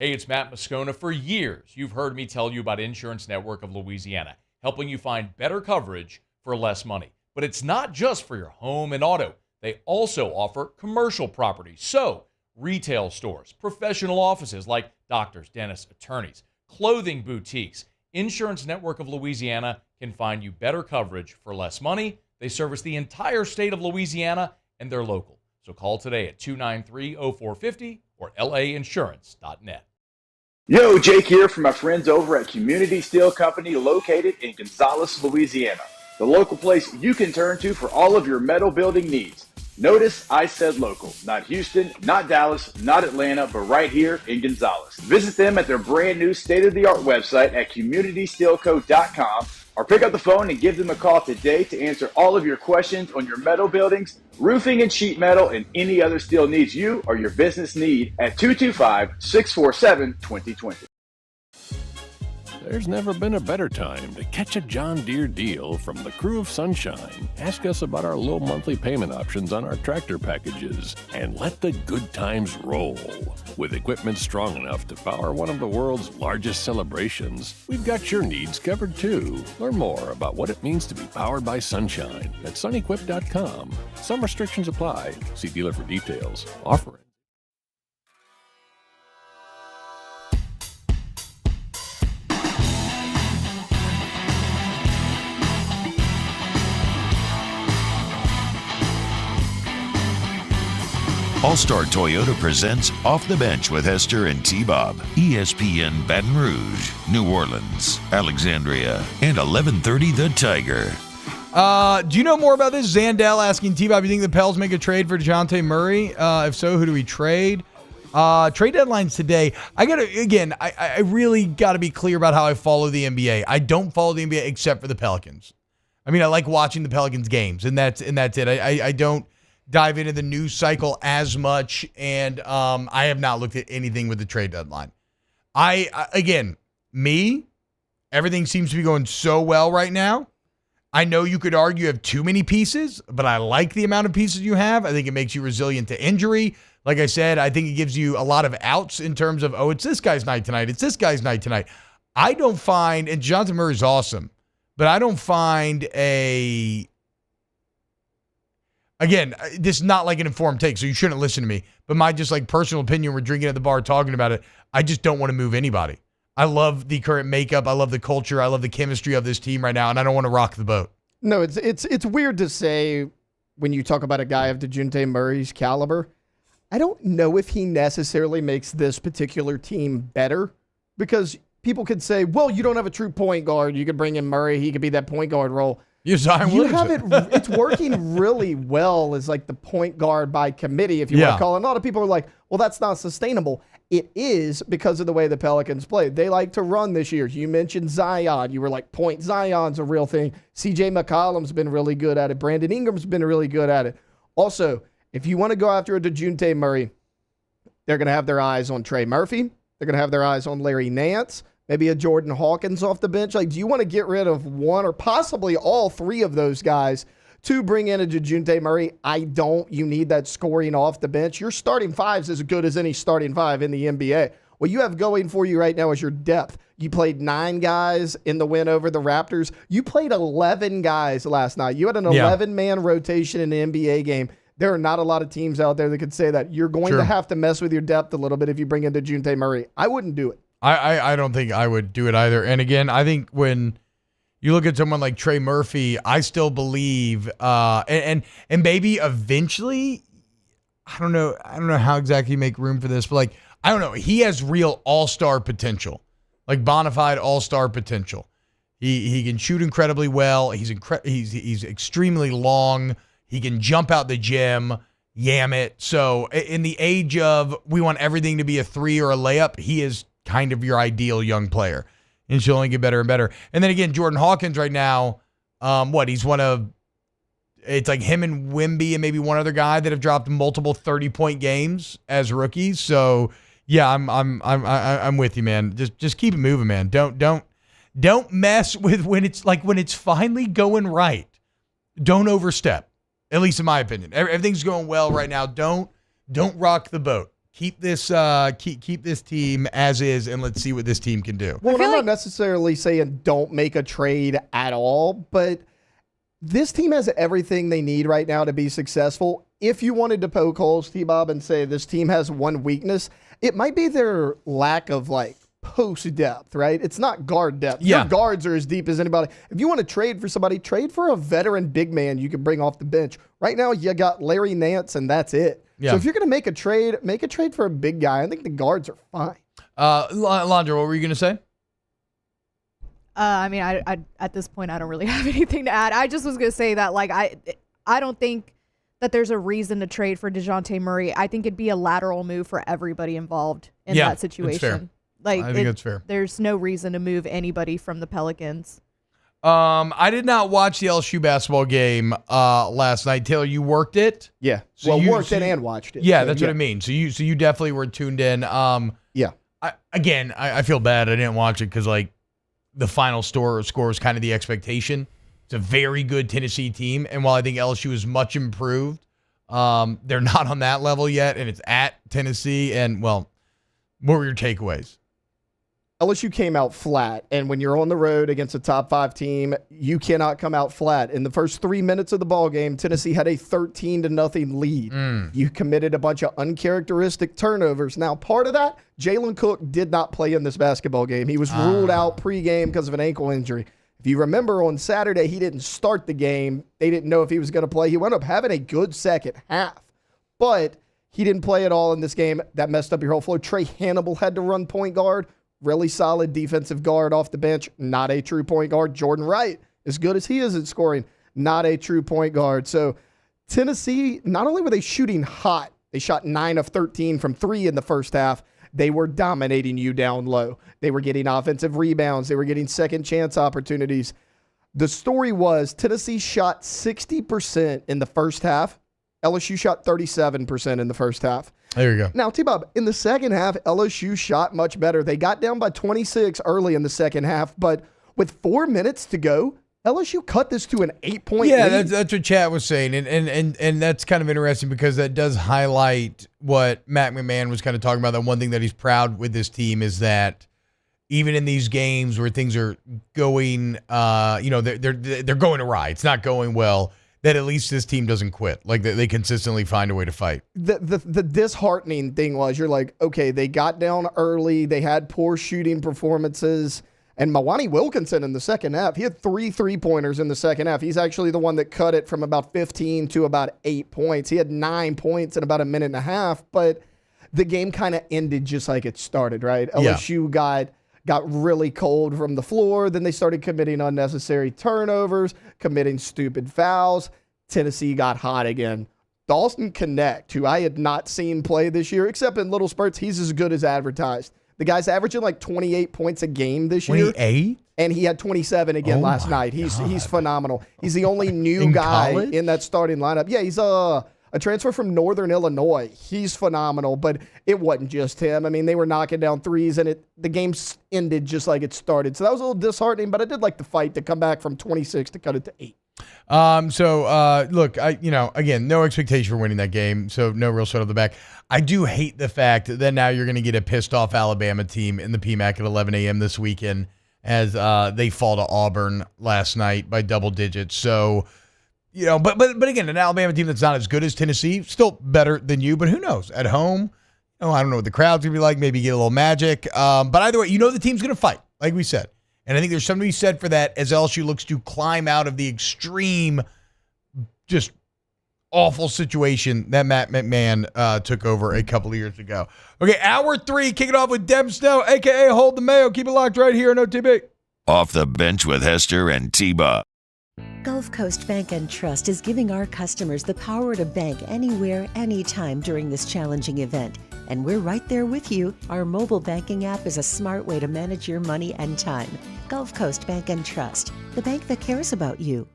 Speaker 22: Hey, it's Matt Moscona. For years, you've heard me tell you about Insurance Network of Louisiana, helping you find better coverage for less money. But it's not just for your home and auto. They also offer commercial property. So, retail stores, professional offices like doctors, dentists, attorneys, clothing boutiques. Insurance Network of Louisiana can find you better coverage for less money. They service the entire state of Louisiana, and they're local. So call today at 293-0450 or lainsurance.net.
Speaker 20: Yo, Jake here from my friends over at Community Steel Company located in Gonzales, Louisiana. The local place you can turn to for all of your metal building needs. Notice I said local, not Houston, not Dallas, not Atlanta, but right here in Gonzales. Visit them at their brand new state-of-the-art website at communitysteelco.com or pick up the phone and give them a call today to answer all of your questions on your metal buildings, roofing and sheet metal, and any other steel needs you or your business need at 225-647-2020.
Speaker 14: There's never been a better time to catch a John Deere deal from the crew of Sunshine. Ask us about our low monthly payment options on our tractor packages and let the good times roll. With equipment strong enough to power one of the world's largest celebrations, we've got your needs covered too. Learn more about what it means to be powered by Sunshine at sunequip.com. Some restrictions apply. See dealer for details. Offering.
Speaker 3: All-Star Toyota presents Off the Bench with Hester and T-Bob. ESPN Baton Rouge, New Orleans, Alexandria, and 1130 The Tiger.
Speaker 5: Do you know more about this? Zandel asking T-Bob, you think the Pels make a trade for DeJounte Murray? If so, who do we trade? Trade deadlines today. I really got to be clear about how I follow the NBA. I don't follow the NBA except for the Pelicans. I mean, I like watching the Pelicans games, and that's it. I don't dive into the news cycle as much, and I have not looked at anything with the trade deadline. Everything seems to be going so well right now. I know you could argue you have too many pieces, but I like the amount of pieces you have. I think it makes you resilient to injury. Like I said, I think it gives you a lot of outs in terms of, it's this guy's night tonight. It's this guy's night tonight. I don't find, and Jonathan Murray is awesome, but I don't find again, this is not like an informed take, so you shouldn't listen to me. But my just like personal opinion, we're drinking at the bar talking about it. I just don't want to move anybody. I love the current makeup. I love the culture. I love the chemistry of this team right now, and I don't want to rock the boat.
Speaker 4: No, it's weird to say when you talk about a guy of DeJounte Murray's caliber. I don't know if he necessarily makes this particular team better, because people could say, well, you don't have a true point guard. You could bring in Murray. He could be that point guard role.
Speaker 5: You
Speaker 4: have it. It's working really well as like the point guard by committee, if you want to call it. A lot of people are like, well, that's not sustainable. It is because of the way the Pelicans play. They like to run this year. You mentioned Zion. You were like, point Zion's a real thing. CJ McCollum's been really good at it. Brandon Ingram's been really good at it. Also, if you want to go after a DeJounte Murray, they're going to have their eyes on Trey Murphy. They're going to have their eyes on Larry Nance. Maybe a Jordan Hawkins off the bench. Like, do you want to get rid of one or possibly all three of those guys to bring in a DeJounte Murray? I don't. You need that scoring off the bench. Your starting five's as good as any starting five in the NBA. What you have going for you right now is your depth. You played 9 guys in the win over the Raptors. You played 11 guys last night. You had an 11-man rotation in the NBA game. There are not a lot of teams out there that could say that. You're going to have to mess with your depth a little bit if you bring in DeJounte Murray. I wouldn't do it.
Speaker 5: I don't think I would do it either. And again, I think when you look at someone like Trey Murphy, I still believe, and maybe eventually, I don't know how exactly you make room for this, but like, I don't know, he has real all-star potential, like bona fide all-star potential. He can shoot incredibly well. He's extremely long. He can jump out the gym, yam it. So in the age of we want everything to be a 3 or a layup, he is kind of your ideal young player, and she'll only get better and better. And then again, Jordan Hawkins right now, he's one of, it's like him and Wemby and maybe one other guy that have dropped multiple 30-point games as rookies. So yeah, I'm with you, man. Just keep it moving, man. Don't mess with when it's finally going right. Don't overstep. At least in my opinion, everything's going well right now. Don't rock the boat. Keep this team as is, and let's see what this team can do.
Speaker 4: Well, I'm not necessarily saying don't make a trade at all, but this team has everything they need right now to be successful. If you wanted to poke holes, T-Bob, and say this team has one weakness, it might be their lack of like post depth, right? It's not guard depth. Your guards are as deep as anybody. If you want to trade for somebody, trade for a veteran big man you can bring off the bench. Right now, you got Larry Nance, and that's it. Yeah. So if you're going to make a trade for a big guy. I think the guards are fine.
Speaker 5: Londra, what were you going to say?
Speaker 6: I mean, I at this point, I don't really have anything to add. I just was going to say that, like, I don't think that there's a reason to trade for DeJounte Murray. I think it'd be a lateral move for everybody involved in that situation.
Speaker 5: That's fair.
Speaker 6: Like,
Speaker 5: I think that's fair.
Speaker 6: There's no reason to move anybody from the Pelicans.
Speaker 5: I did not watch the LSU basketball game last night. Taylor, you worked it?
Speaker 4: Yeah.
Speaker 5: So
Speaker 4: worked it and watched it.
Speaker 5: Yeah, that's what I mean. So you definitely were tuned in.
Speaker 4: Yeah.
Speaker 5: I feel bad I didn't watch it because like the final score was kind of the expectation. It's a very good Tennessee team, and while I think LSU is much improved, they're not on that level yet, and it's at Tennessee. And well, what were your takeaways?
Speaker 4: LSU came out flat, and when you're on the road against a top 5 team, you cannot come out flat. In the first 3 minutes of the ball game, Tennessee had a 13-0 lead. You committed a bunch of uncharacteristic turnovers. Now, part of that, Jalen Cook did not play in this basketball game. He was ruled out pregame because of an ankle injury. If you remember, on Saturday, he didn't start the game. They didn't know if he was going to play. He wound up having a good second half, but he didn't play at all in this game. That messed up your whole flow. Trey Hannibal had to run point guard. Really solid defensive guard off the bench, not a true point guard. Jordan Wright, as good as he is at scoring, not a true point guard. So Tennessee, not only were they shooting hot, they shot 9 of 13 from 3 in the first half, they were dominating you down low. They were getting offensive rebounds. They were getting second chance opportunities. The story was Tennessee shot 60% in the first half. LSU shot 37% in the first half.
Speaker 5: There you go.
Speaker 4: Now, T-Bob, in the second half, LSU shot much better. They got down by 26 early in the second half, but with 4 minutes to go, LSU cut this to an 8-point lead.
Speaker 5: Yeah, that's what Chat was saying, and that's kind of interesting because that does highlight what Matt McMahon was kind of talking about. That one thing that he's proud with this team is that even in these games where things are going, they're going awry. It's not going well. That at least this team doesn't quit. Like they consistently find a way to fight.
Speaker 4: The disheartening thing was you're like, okay, they got down early. They had poor shooting performances. And Mwani Wilkinson in the second half, he had 3 3-pointers in the second half. He's actually the one that cut it from about 15 to about 8 points. He had 9 points in about a minute and a half, but the game kind of ended just like it started, right? LSU got got really cold from the floor. Then they started committing unnecessary turnovers, committing stupid fouls. Tennessee got hot again. Dawson Connect, who I had not seen play this year, except in little spurts, he's as good as advertised. The guy's averaging like 28 points a game this year.
Speaker 5: 28?
Speaker 4: And he had 27 again last night. He's phenomenal. He's the only new guy
Speaker 5: college?
Speaker 4: in that starting lineup. Yeah, he's a transfer from Northern Illinois. He's phenomenal, but it wasn't just him. I mean, they were knocking down threes, and the game ended just like it started. So that was a little disheartening, but I did like the fight to come back from 26 to cut it to 8.
Speaker 5: Look, again, no expectation for winning that game, so no real sweat on the back. I do hate the fact that now you're going to get a pissed off Alabama team in the PMAC at 11 a.m. this weekend as they fall to Auburn last night by double digits. So, but again, an Alabama team that's not as good as Tennessee, still better than you, but who knows? At home, I don't know what the crowd's going to be like, maybe get a little magic. But either way, the team's going to fight, like we said. And I think there's something to be said for that as LSU looks to climb out of the extreme, just awful situation that Matt McMahon took over a couple of years ago. Okay, hour 3, kick it off with Devon Snow, a.k.a. Hold the Mayo. Keep it locked right here on OTB.
Speaker 3: Off the Bench with Hester and T-Bob.
Speaker 15: Gulf Coast Bank and Trust is giving our customers the power to bank anywhere, anytime during this challenging event. And we're right there with you. Our mobile banking app is a smart way to manage your money and time. Gulf Coast Bank and Trust, the bank that cares about you.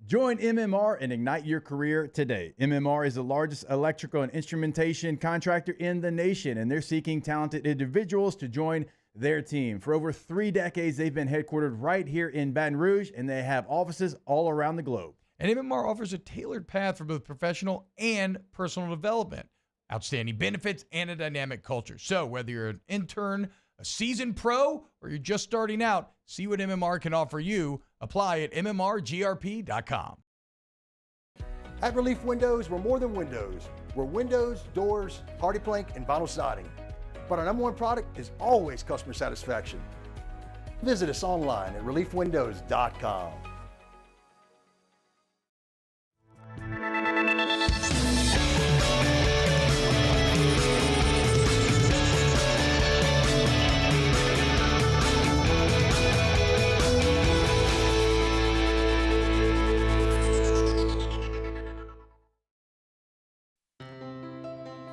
Speaker 19: Join MMR and ignite your career today. MMR is the largest electrical and instrumentation contractor in the nation, and they're seeking talented individuals to join their team. For over 3 decades, they've been headquartered right here in Baton Rouge, and they have offices all around the globe.
Speaker 5: And MMR offers a tailored path for both professional and personal development, outstanding benefits, and a dynamic culture. So whether you're an intern, a seasoned pro, or you're just starting out, see what MMR can offer you. Apply at mmrgrp.com.
Speaker 21: At Relief Windows, we're more than windows. We're windows, doors, hardy plank, and vinyl siding. But our number one product is always customer satisfaction. Visit us online at reliefwindows.com.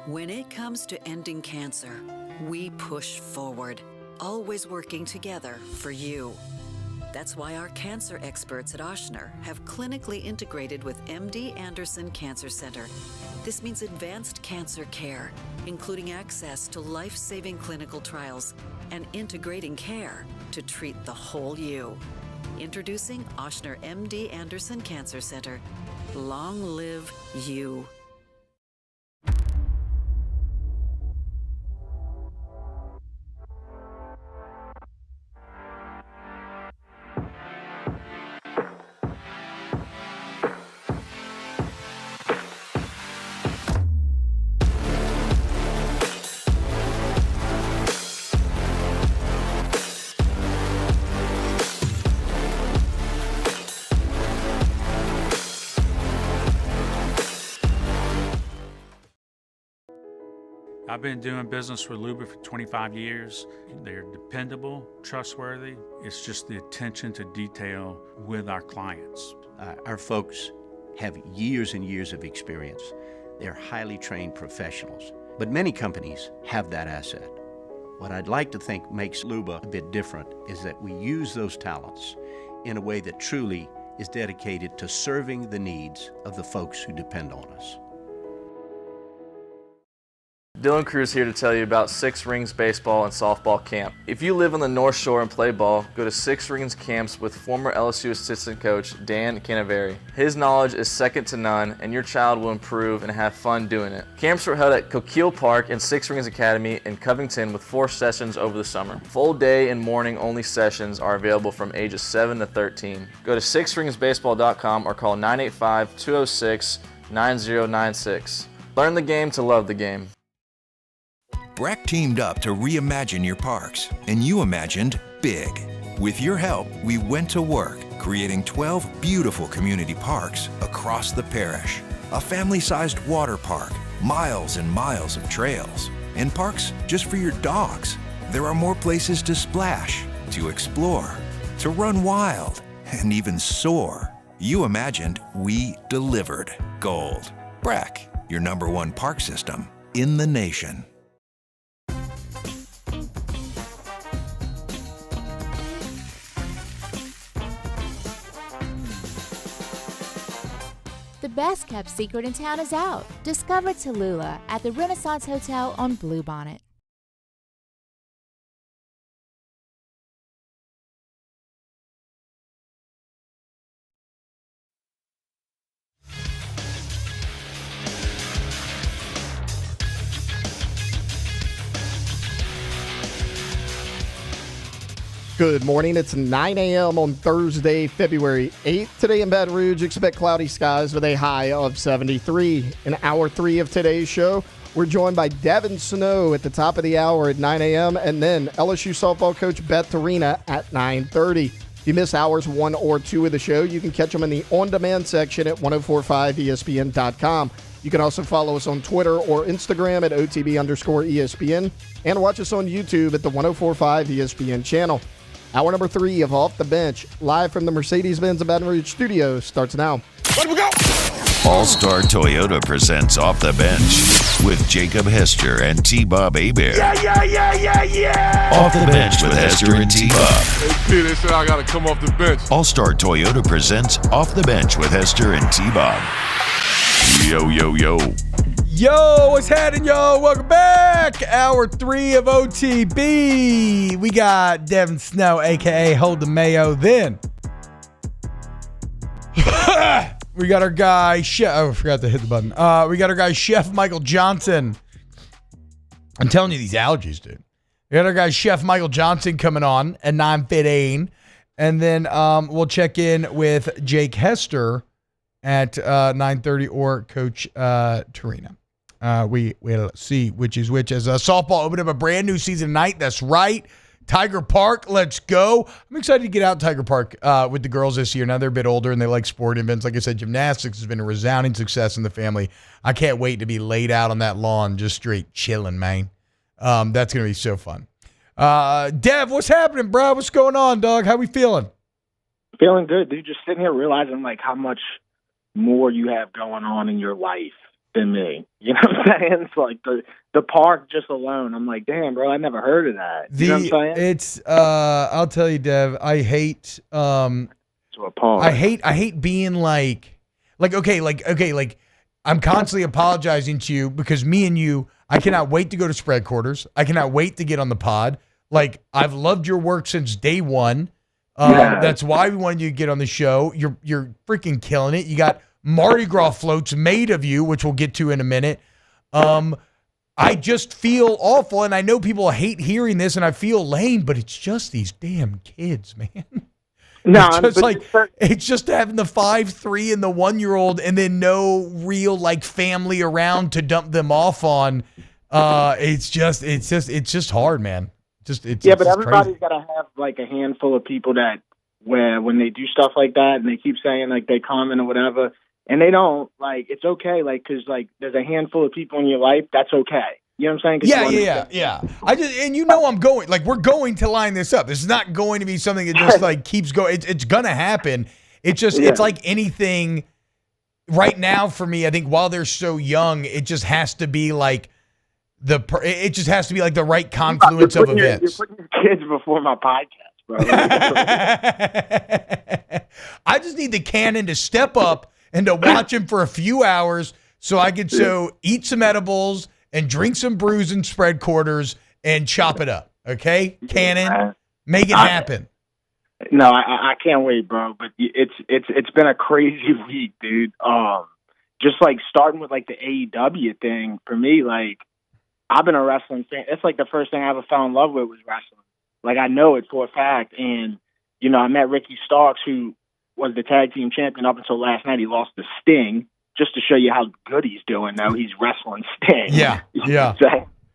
Speaker 23: When it comes to ending cancer, we push forward, always working together for you. That's why our cancer experts at Ochsner have clinically integrated with MD Anderson Cancer Center. This means advanced cancer care, including access to life-saving clinical trials and integrating care to treat the whole you. Introducing Ochsner MD Anderson Cancer Center. Long live you.
Speaker 8: I've been doing business with Luba for 25 years. They're dependable, trustworthy. It's just the attention to detail with our clients.
Speaker 9: Our folks have years and years of experience. They're highly trained professionals. But many companies have that asset. What I'd like to think makes Luba a bit different is that we use those talents in a way that truly is dedicated to serving the needs of the folks who depend on us.
Speaker 10: Dylan Cruz here to tell you about Six Rings Baseball and Softball Camp. If you live on the North Shore and play ball, go to Six Rings Camps with former LSU assistant coach Dan Canaveri. His knowledge is second to none, and your child will improve and have fun doing it. Camps were held at Coquille Park and Six Rings Academy in Covington with 4 sessions over the summer. Full day and morning only sessions are available from ages 7 to 13. Go to sixringsbaseball.com or call 985-206-9096. Learn the game to love the game.
Speaker 11: Breck teamed up to reimagine your parks, and you imagined big. With your help, we went to work, creating 12 beautiful community parks across the parish. A family-sized water park, miles and miles of trails, and parks just for your dogs. there are more places to splash, to explore, to run wild, and even soar. You imagined, we delivered. Gold. Brack, your #1 park system in the nation.
Speaker 1: The best kept secret in town is out. Discover Tallulah at the Renaissance Hotel on Bluebonnet.
Speaker 4: Good morning. It's 9 a.m. on Thursday, February 8th. Today in Baton Rouge, expect cloudy skies with a high of 73. In hour 3 of today's show, we're joined by Devon Snow at the top of the hour at 9 a.m. and then LSU softball coach Beth Torina at 9:30. If you miss hours 1 or 2 of the show, you can catch them in the on-demand section at 1045ESPN.com. You can also follow us on Twitter or Instagram at OTB_ESPN and watch us on YouTube at the 1045 ESPN channel. Hour number 3 of Off the Bench, live from the Mercedes-Benz of Baton Rouge studio, starts now.
Speaker 3: Let we go! All-Star Toyota presents Off the Bench with Jacob Hester and T-Bob Hebert.
Speaker 5: Yeah!
Speaker 3: Off the Bench with Hester and T-Bob.
Speaker 5: Hey, they said I got to come off the bench.
Speaker 3: All-Star Toyota presents Off the Bench with Hester and T-Bob. Yo, yo, yo.
Speaker 5: Yo, what's happening, y'all? Welcome back. Hour 3 of OTB. We got Devon Snow, a.k.a. Hold the Mayo. Then we got our guy, Chef. Oh, I forgot to hit the button. We got our guy, Chef Michael Johnson. I'm telling you, these allergies, dude. We got our guy, Chef Michael Johnson, coming on at 9:15. And then we'll check in with Jake Hester at 9:30 or Coach Torina. We will see which is which as softball opened up a brand new season tonight. That's right. Tiger Park, let's go. I'm excited to get out Tiger Park with the girls this year. Now they're a bit older and they like sporting events. Like I said, gymnastics has been a resounding success in the family. I can't wait to be laid out on that lawn just straight chilling, man. That's going to be so fun. Dev, what's happening, bro? What's going on, dog? How we feeling?
Speaker 2: Feeling good, dude. Just sitting here realizing like how much more you have going on in your life than me. You know what I'm saying? It's like the park just alone. I'm like, damn, bro, I never heard of that. You know what I'm saying?
Speaker 5: It's I'll tell you, Dev, I hate
Speaker 2: to a park.
Speaker 5: I hate being like I'm constantly apologizing to you because me and you, I cannot wait to go to spread quarters. I cannot wait to get on the pod. Like, I've loved your work since day one. That's why we wanted you to get on the show. You're freaking killing it. You got Mardi Gras floats made of you, which we'll get to in a minute. I just feel awful, and I know people hate hearing this, and I feel lame, but it's just these damn kids, man.
Speaker 2: No,
Speaker 5: it's just having the 5'3" and the 1-year-old, and then no real like family around to dump them off on. It's just hard, man. But
Speaker 2: everybody's got to have like a handful of people that where when they do stuff like that and they keep saying like they comment or whatever, and they don't, like, it's okay, like, because like there's a handful of people in your life that's okay. You know what I'm saying?
Speaker 5: Yeah. I'm going, like, we're going to line this up. This is not going to be something that just like keeps going. It's gonna happen. It's just it's like anything right now for me. I think while they're so young, it just has to be like the right confluence of events.
Speaker 2: You're putting your kids before my podcast, bro.
Speaker 5: I just need the cannon to step up and to watch him for a few hours so I can eat some edibles and drink some brews and spread quarters and chop it up. Okay, Cannon, make it happen.
Speaker 2: No, I can't wait, bro. But it's been a crazy week, dude. Just like starting with like the AEW thing for me, like I've been a wrestling fan. It's like the first thing I ever fell in love with was wrestling. Like I know it for a fact, and I met Ricky Starks, who was the tag team champion up until last night. He lost to Sting. Just to show you how good he's doing now, he's wrestling Sting.
Speaker 5: Yeah.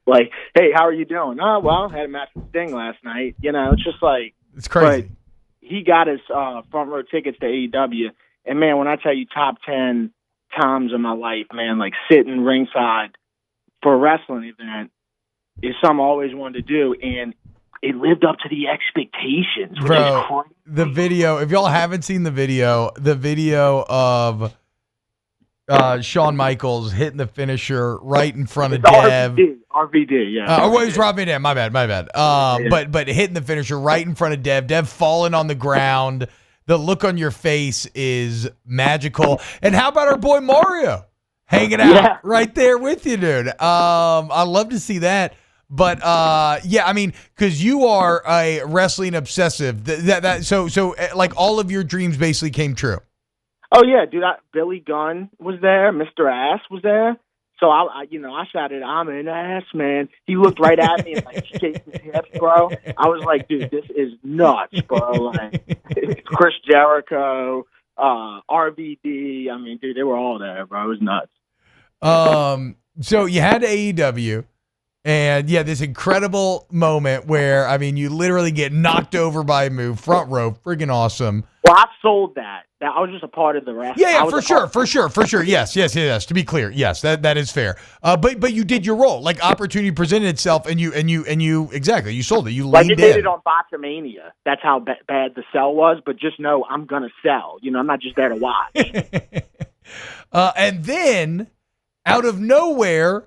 Speaker 2: Like, hey, how are you doing? Oh, well, had a match with Sting last night. It's just like
Speaker 5: it's crazy.
Speaker 2: But he got his front row tickets to AEW, and man, when I tell you top 10 times in my life, man, like sitting ringside for a wrestling event is something I always wanted to do. And it lived up to the expectations, which is
Speaker 19: Bro,
Speaker 2: crazy.
Speaker 19: the video, if y'all haven't seen the video of Shawn Michaels hitting the finisher right in front of Dev.
Speaker 2: RVD, yeah.
Speaker 19: It was Rob Van Dam, my bad. But hitting the finisher right in front of Dev falling on the ground. The look on your face is magical. And how about our boy Mario hanging out right there with you, dude? I love to see that. But yeah, I mean, because you are a wrestling obsessive. So like all of your dreams basically came true.
Speaker 2: Oh yeah, dude. Billy Gunn was there. Mr. Ass was there. So I shouted, "I'm an ass man." He looked right at me and like shaked his hips, bro. I was like, "Dude, this is nuts, bro!" Like it's Chris Jericho, RVD. I mean, dude, they were all there, bro. It was nuts.
Speaker 19: So you had AEW, and yeah, this incredible moment where I mean, you literally get knocked over by a move, front row, friggin' awesome.
Speaker 2: Well, I sold that. I was just a part of the rest.
Speaker 19: Yeah, for sure. Yes. To be clear, yes, that is fair. But you did your role. Like opportunity presented itself, and you exactly you sold it. You
Speaker 2: like
Speaker 19: leaned
Speaker 2: they did
Speaker 19: in.
Speaker 2: it on Botchamania. That's how bad the sell was. But just know I'm gonna sell. I'm not just there to watch.
Speaker 19: And then out of nowhere,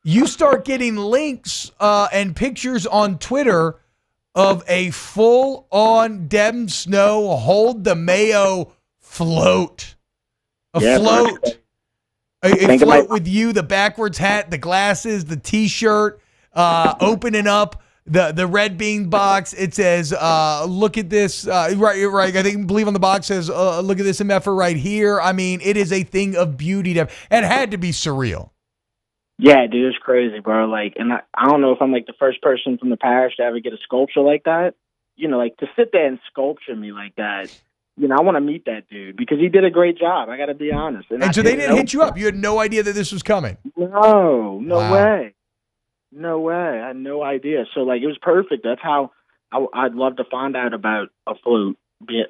Speaker 19: you start getting links and pictures on Twitter of a full-on Devon Snow hold the Mayo float. A float with you, the backwards hat, the glasses, the T-shirt, opening up the red bean box. It says, look at this. Right. I believe on the box says, look at this MFer right here. I mean, it is a thing of beauty. It had to be surreal.
Speaker 2: Yeah, dude, it's crazy, bro. Like, and I don't know if I'm like the first person from the parish to ever get a sculpture like that. Like to sit there and sculpture me like that. I want to meet that dude because he did a great job. I got to be honest.
Speaker 19: And so they didn't hit you up. You had no idea that this was coming.
Speaker 2: No way. No way. I had no idea. So like, it was perfect. That's how I'd love to find out about a float.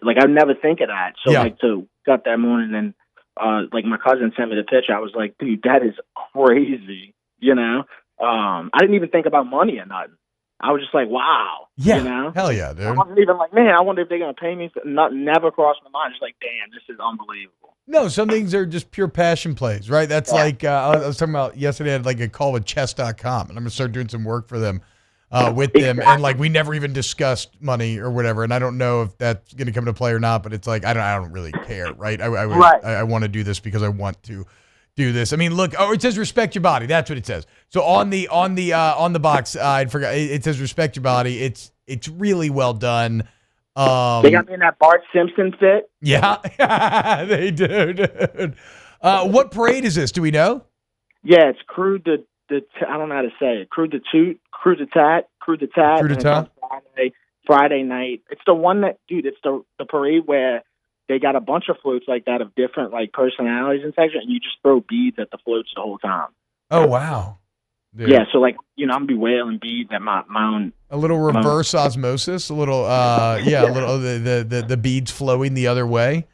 Speaker 2: Like, I'd never think of that. So like to got that morning and. Like my cousin sent me the picture. I was like, dude, that is crazy. I didn't even think about money or nothing. I was just like, wow.
Speaker 19: Yeah. Hell yeah, dude.
Speaker 2: I wasn't even like, man, I wonder if they're going to pay me. Nothing never crossed my mind. Just like, damn, this is unbelievable.
Speaker 19: No, some things are just pure passion plays, right? That's like, I was talking about yesterday, I had like a call with chess.com, and I'm going to start doing some work for them. With them, and like we never even discussed money or whatever, and I don't know if that's going to come into play or not. But it's like I don't really care, right? I want to do this because I want to do this. I mean, look, it says respect your body. That's what it says. So on the box, I forgot it says respect your body. It's really well done.
Speaker 2: They got me in that Bart Simpson fit.
Speaker 19: Yeah, they do, dude. What parade is this? Do we know?
Speaker 2: Yeah, it's Crew I don't know how to say it. Crew the Tat. Friday night. It's the one that, dude, it's the parade where they got a bunch of floats like that of different like personalities and sections, and you just throw beads at the floats the whole time.
Speaker 19: Oh wow. Dude.
Speaker 2: Yeah, so like I'm gonna be wailing beads at my own.
Speaker 19: A little reverse osmosis, a little a little the beads flowing the the way.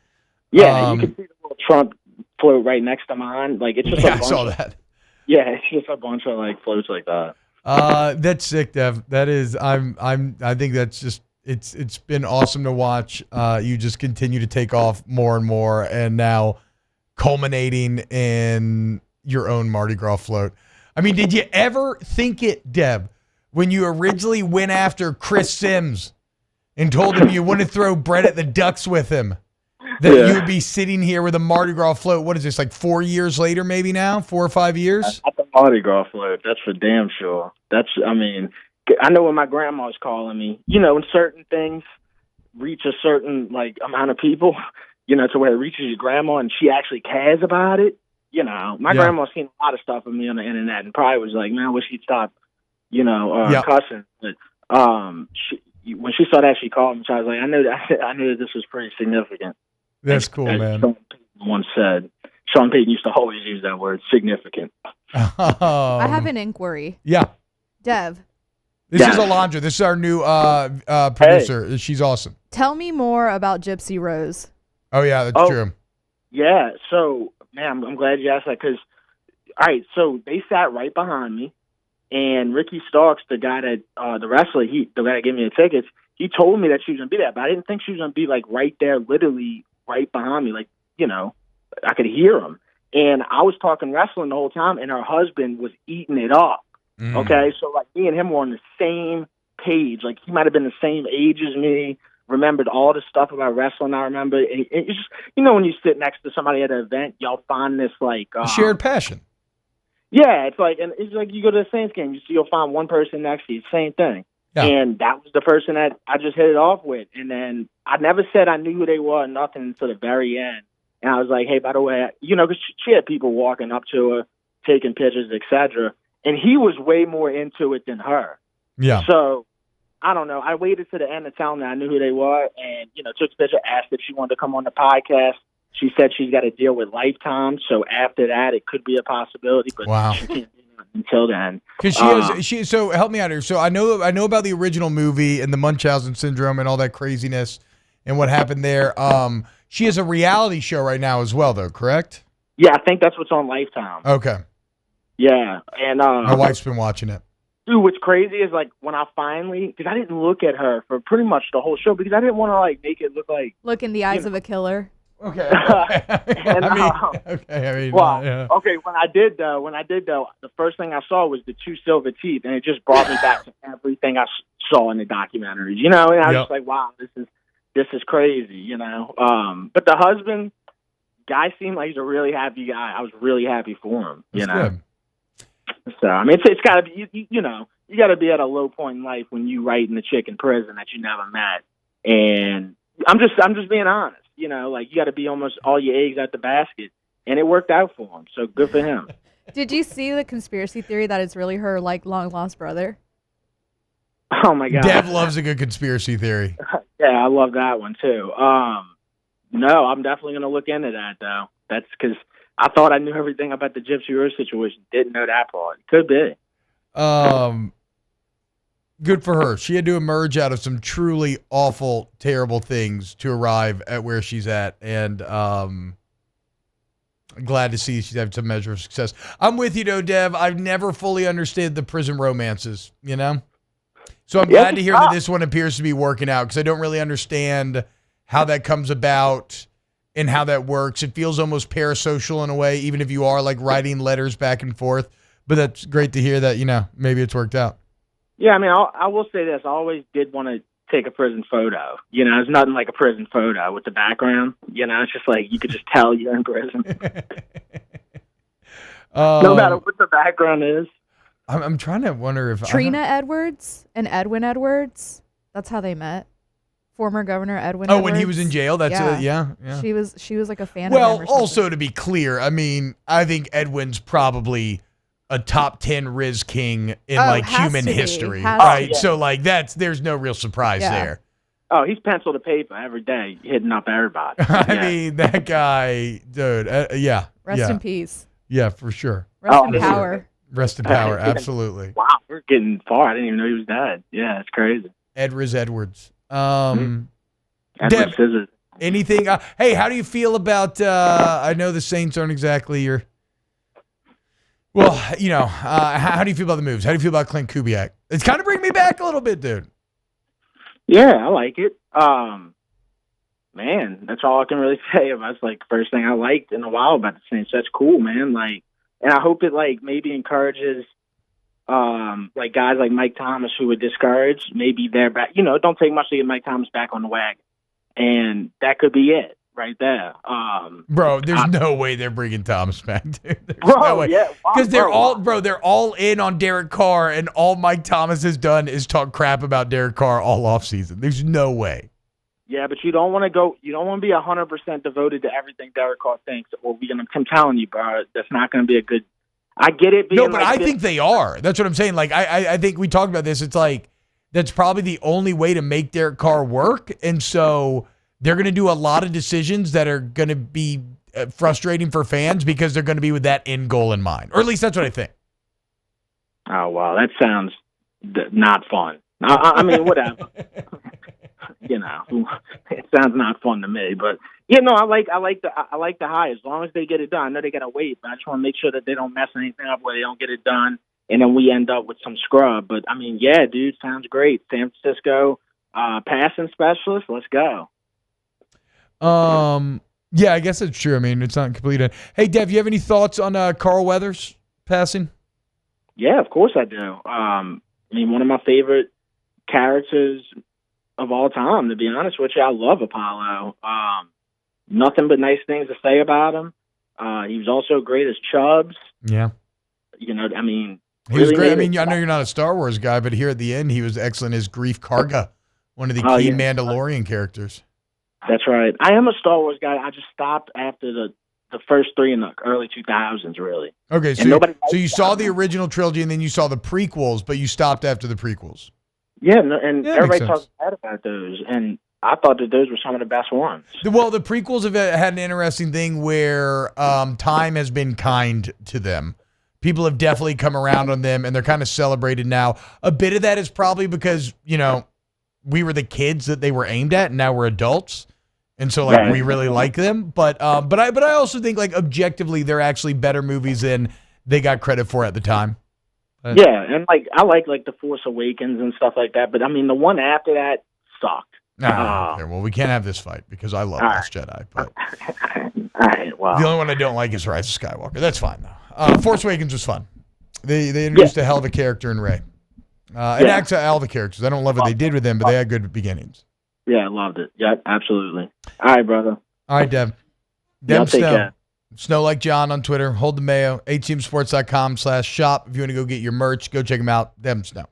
Speaker 2: Yeah, you can see the little Trump float right next to mine. Like it's just
Speaker 19: I saw that.
Speaker 2: Yeah, it's just a bunch of like floats like that.
Speaker 19: That's sick, Dev. That is, I think that's just, it's been awesome to watch. You just continue to take off more and more, and now culminating in your own Mardi Gras float. I mean, did you ever think it, Deb, when you originally went after Chris Sims and told him you wouldn't throw bread at the ducks with him, that you would be sitting here with a Mardi Gras float? What is this, like 4 years later, maybe now? 4 or 5 years?
Speaker 2: Not the Mardi Gras float. That's for damn sure. I know when my grandma was calling me, when certain things reach a certain like amount of people, to where it reaches your grandma and she actually cares about it. My grandma's seen a lot of stuff of me on the internet and probably was like, man, I wish she'd stop, cussing. But when she saw that, she called me. So I was like, I knew that this was pretty significant.
Speaker 19: That's cool, man.
Speaker 2: Sean Payton once said. Sean Payton used to always use that word, significant.
Speaker 6: I have an inquiry.
Speaker 19: Yeah.
Speaker 6: Dev.
Speaker 19: This is Alondra. This is our new producer. Hey. She's awesome.
Speaker 6: Tell me more about Gypsy Rose.
Speaker 19: Oh, yeah, that's true.
Speaker 2: Yeah, so, man, I'm glad you asked that because, all right, so they sat right behind me, And Ricky Starks, the guy that the wrestler, the guy that gave me the tickets, he told me that she was gonna be there, but I didn't think she was gonna be like right there, literally right behind me, like I could hear him. And I was talking wrestling the whole time, and her husband was eating it up. Okay, so like me and him were on the same page. Like he might have been the same age as me. Remembered all the stuff about wrestling. I remember. And it's just when you sit next to somebody at an event, y'all find this like
Speaker 5: shared passion.
Speaker 2: Yeah, it's like you go to the Saints game, you'll find one person next to you, same thing. Yeah. And that was the person that I just hit it off with. And then I never said I knew who they were, nothing until the very end. And I was like, hey, by the way, because she had people walking up to her, taking pictures, etc. And he was way more into it than her.
Speaker 5: Yeah.
Speaker 2: So I don't know. I waited to the end to tell them that I knew who they were, and took a picture, asked if she wanted to come on the podcast. She said she's got to deal with Lifetime, so after that, it could be a possibility. But
Speaker 5: wow.
Speaker 2: She can't do nothing until then.
Speaker 5: Because so help me out here. So I know about the original movie and the Munchausen syndrome and all that craziness and what happened there. She has a reality show right now as well, though, correct?
Speaker 2: Yeah, I think that's what's on Lifetime.
Speaker 5: Okay.
Speaker 2: Yeah, and
Speaker 5: my wife's been watching it.
Speaker 2: Dude, what's crazy is like when I finally, because I didn't look at her for pretty much the whole show because I didn't want to like make it look
Speaker 6: in the eyes of a killer.
Speaker 5: Okay.
Speaker 2: And,
Speaker 5: yeah.
Speaker 2: Okay. When I did though, the first thing I saw was the two silver teeth, and it just brought me back to everything I saw in the documentaries. And I was just like, wow, this is crazy. But the husband guy seemed like he's a really happy guy. I was really happy for him.
Speaker 5: Good.
Speaker 2: So I mean, it's got to be you got to be at a low point in life when you writing the chick in prison that you never met, and I'm just being honest. Like you got to be almost all your eggs out the basket, and it worked out for him. So good for him.
Speaker 6: Did you see the conspiracy theory that it's really her like long lost brother?
Speaker 2: Oh my God,
Speaker 5: Dev loves a good conspiracy theory.
Speaker 2: Yeah, I love that one too. No, I'm definitely gonna look into that though. That's because I thought I knew everything about the Gypsy Rose situation. Didn't know that part. Could be.
Speaker 5: Good for her. She had to emerge out of some truly awful, terrible things to arrive at where she's at. And glad to see she's having some measure of success. I'm with you, though, Dev. I've never fully understood the prison romances, So I'm glad to hear that this one appears to be working out because I don't really understand how that comes about and how that works. It feels almost parasocial in a way, even if you are like writing letters back and forth. But that's great to hear that, maybe it's worked out.
Speaker 2: Yeah, I mean, I will say this. I always did want to take a prison photo. There's nothing like a prison photo with the background. It's just like you could just tell you're in prison. No matter what the background is.
Speaker 5: I'm trying to wonder if
Speaker 6: Trina Edwards and Edwin Edwards, that's how they met. Former Governor Edwin
Speaker 5: Edwards.
Speaker 6: Oh,
Speaker 5: when he was in jail? That's yeah.
Speaker 6: She was like a fan
Speaker 5: of
Speaker 6: him.
Speaker 5: Well, also to be clear, I mean, I think Edwin's probably a top 10 Riz King in human history, right? Yeah. So like there's no real surprise there.
Speaker 2: Oh, he's pencil to paper every day, hitting up everybody.
Speaker 5: I mean, that guy, dude. Yeah.
Speaker 6: Rest in peace.
Speaker 5: Yeah, for sure.
Speaker 6: Rest in power.
Speaker 5: Rest in power, absolutely.
Speaker 2: Wow, we're getting far. I didn't even know he was dead. Yeah, it's crazy.
Speaker 5: Riz Edwards.
Speaker 2: Edward Scissors.
Speaker 5: Anything? Hey, how do you feel about? I know the Saints aren't exactly your. Well, how do you feel about the moves? How do you feel about Clint Kubiak? It's kind of bringing me back a little bit, dude.
Speaker 2: Yeah, I like it. Man, that's all I can really say. That's like the first thing I liked in a while about the Saints. That's cool, man. Like, and I hope it like maybe encourages like guys like Mike Thomas who were discouraged. Maybe they're back. Don't take much to get Mike Thomas back on the wagon, and that could be it. Right there.
Speaker 5: Bro, there's no way they're bringing Thomas back, dude. There's
Speaker 2: no
Speaker 5: way.
Speaker 2: Yeah.
Speaker 5: Because they're all in on Derek Carr, and all Mike Thomas has done is talk crap about Derek Carr all offseason. There's no way.
Speaker 2: Yeah, but you don't want to be 100% devoted to everything Derek Carr thinks. I'm telling you, bro, that's not going to be a good. I get it.
Speaker 5: No, but I think they are. That's what I'm saying. Like, I think we talked about this. It's like, that's probably the only way to make Derek Carr work. And so they're going to do a lot of decisions that are going to be frustrating for fans because they're going to be with that end goal in mind. Or at least that's what I think.
Speaker 2: Oh, wow. That sounds not fun. I mean, whatever. It sounds not fun to me. But, I like the high. As long as they get it done. I know they got to wait, but I just want to make sure that they don't mess anything up where they don't get it done. and then we end up with some scrub. But, I mean, yeah, dude, sounds great. San Francisco passing specialist, let's go.
Speaker 12: Yeah, I guess that's true. I mean, it's not complete. Hey, Dev, you have any thoughts on Carl Weathers passing?
Speaker 2: Yeah, of course I do. I mean, one of my favorite characters of all time, to be honest with you. I love Apollo. Nothing but nice things to say about him. He was also great as Chubbs.
Speaker 12: Yeah.
Speaker 2: You know, I mean,
Speaker 12: he was great. I mean, I know you're not a Star Wars guy, but here at the end, he was excellent as Grief Karga, one of the key Mandalorian characters.
Speaker 2: That's right. I am a Star Wars guy. I just stopped after the first three in the early 2000s, really.
Speaker 12: Okay, so you saw the original trilogy and then you saw the prequels, but you stopped after the prequels.
Speaker 2: Yeah, and everybody talks bad about those, and I thought that those were some of the best ones.
Speaker 12: Well, the prequels have had an interesting thing where time has been kind to them. People have definitely come around on them, and they're kind of celebrated now. A bit of that is probably because, you know, we were the kids that they were aimed at, and now we're adults. And so, like, we really like them. But I also think, like, objectively, they're actually better movies than they got credit for at the time.
Speaker 2: Yeah, and, like, I like The Force Awakens and stuff like that. But, I mean, the one after that sucked.
Speaker 12: Okay, well, we can't have this fight because I love Last Jedi. But
Speaker 2: all right, well.
Speaker 12: The only one I don't like is Rise of Skywalker. That's fine, though. Force Awakens was fun. They introduced a hell of a character in Rey. And actually, all the characters. I don't love what they did with them, but they had good beginnings.
Speaker 2: Yeah, I loved it. Yeah, absolutely. All right, brother.
Speaker 12: All right, Dev. Dev Snow. Snow like John on Twitter. Hold the Mayo. atmsports.com/shop. If you want to go get your merch, go check them out. Dev Snow.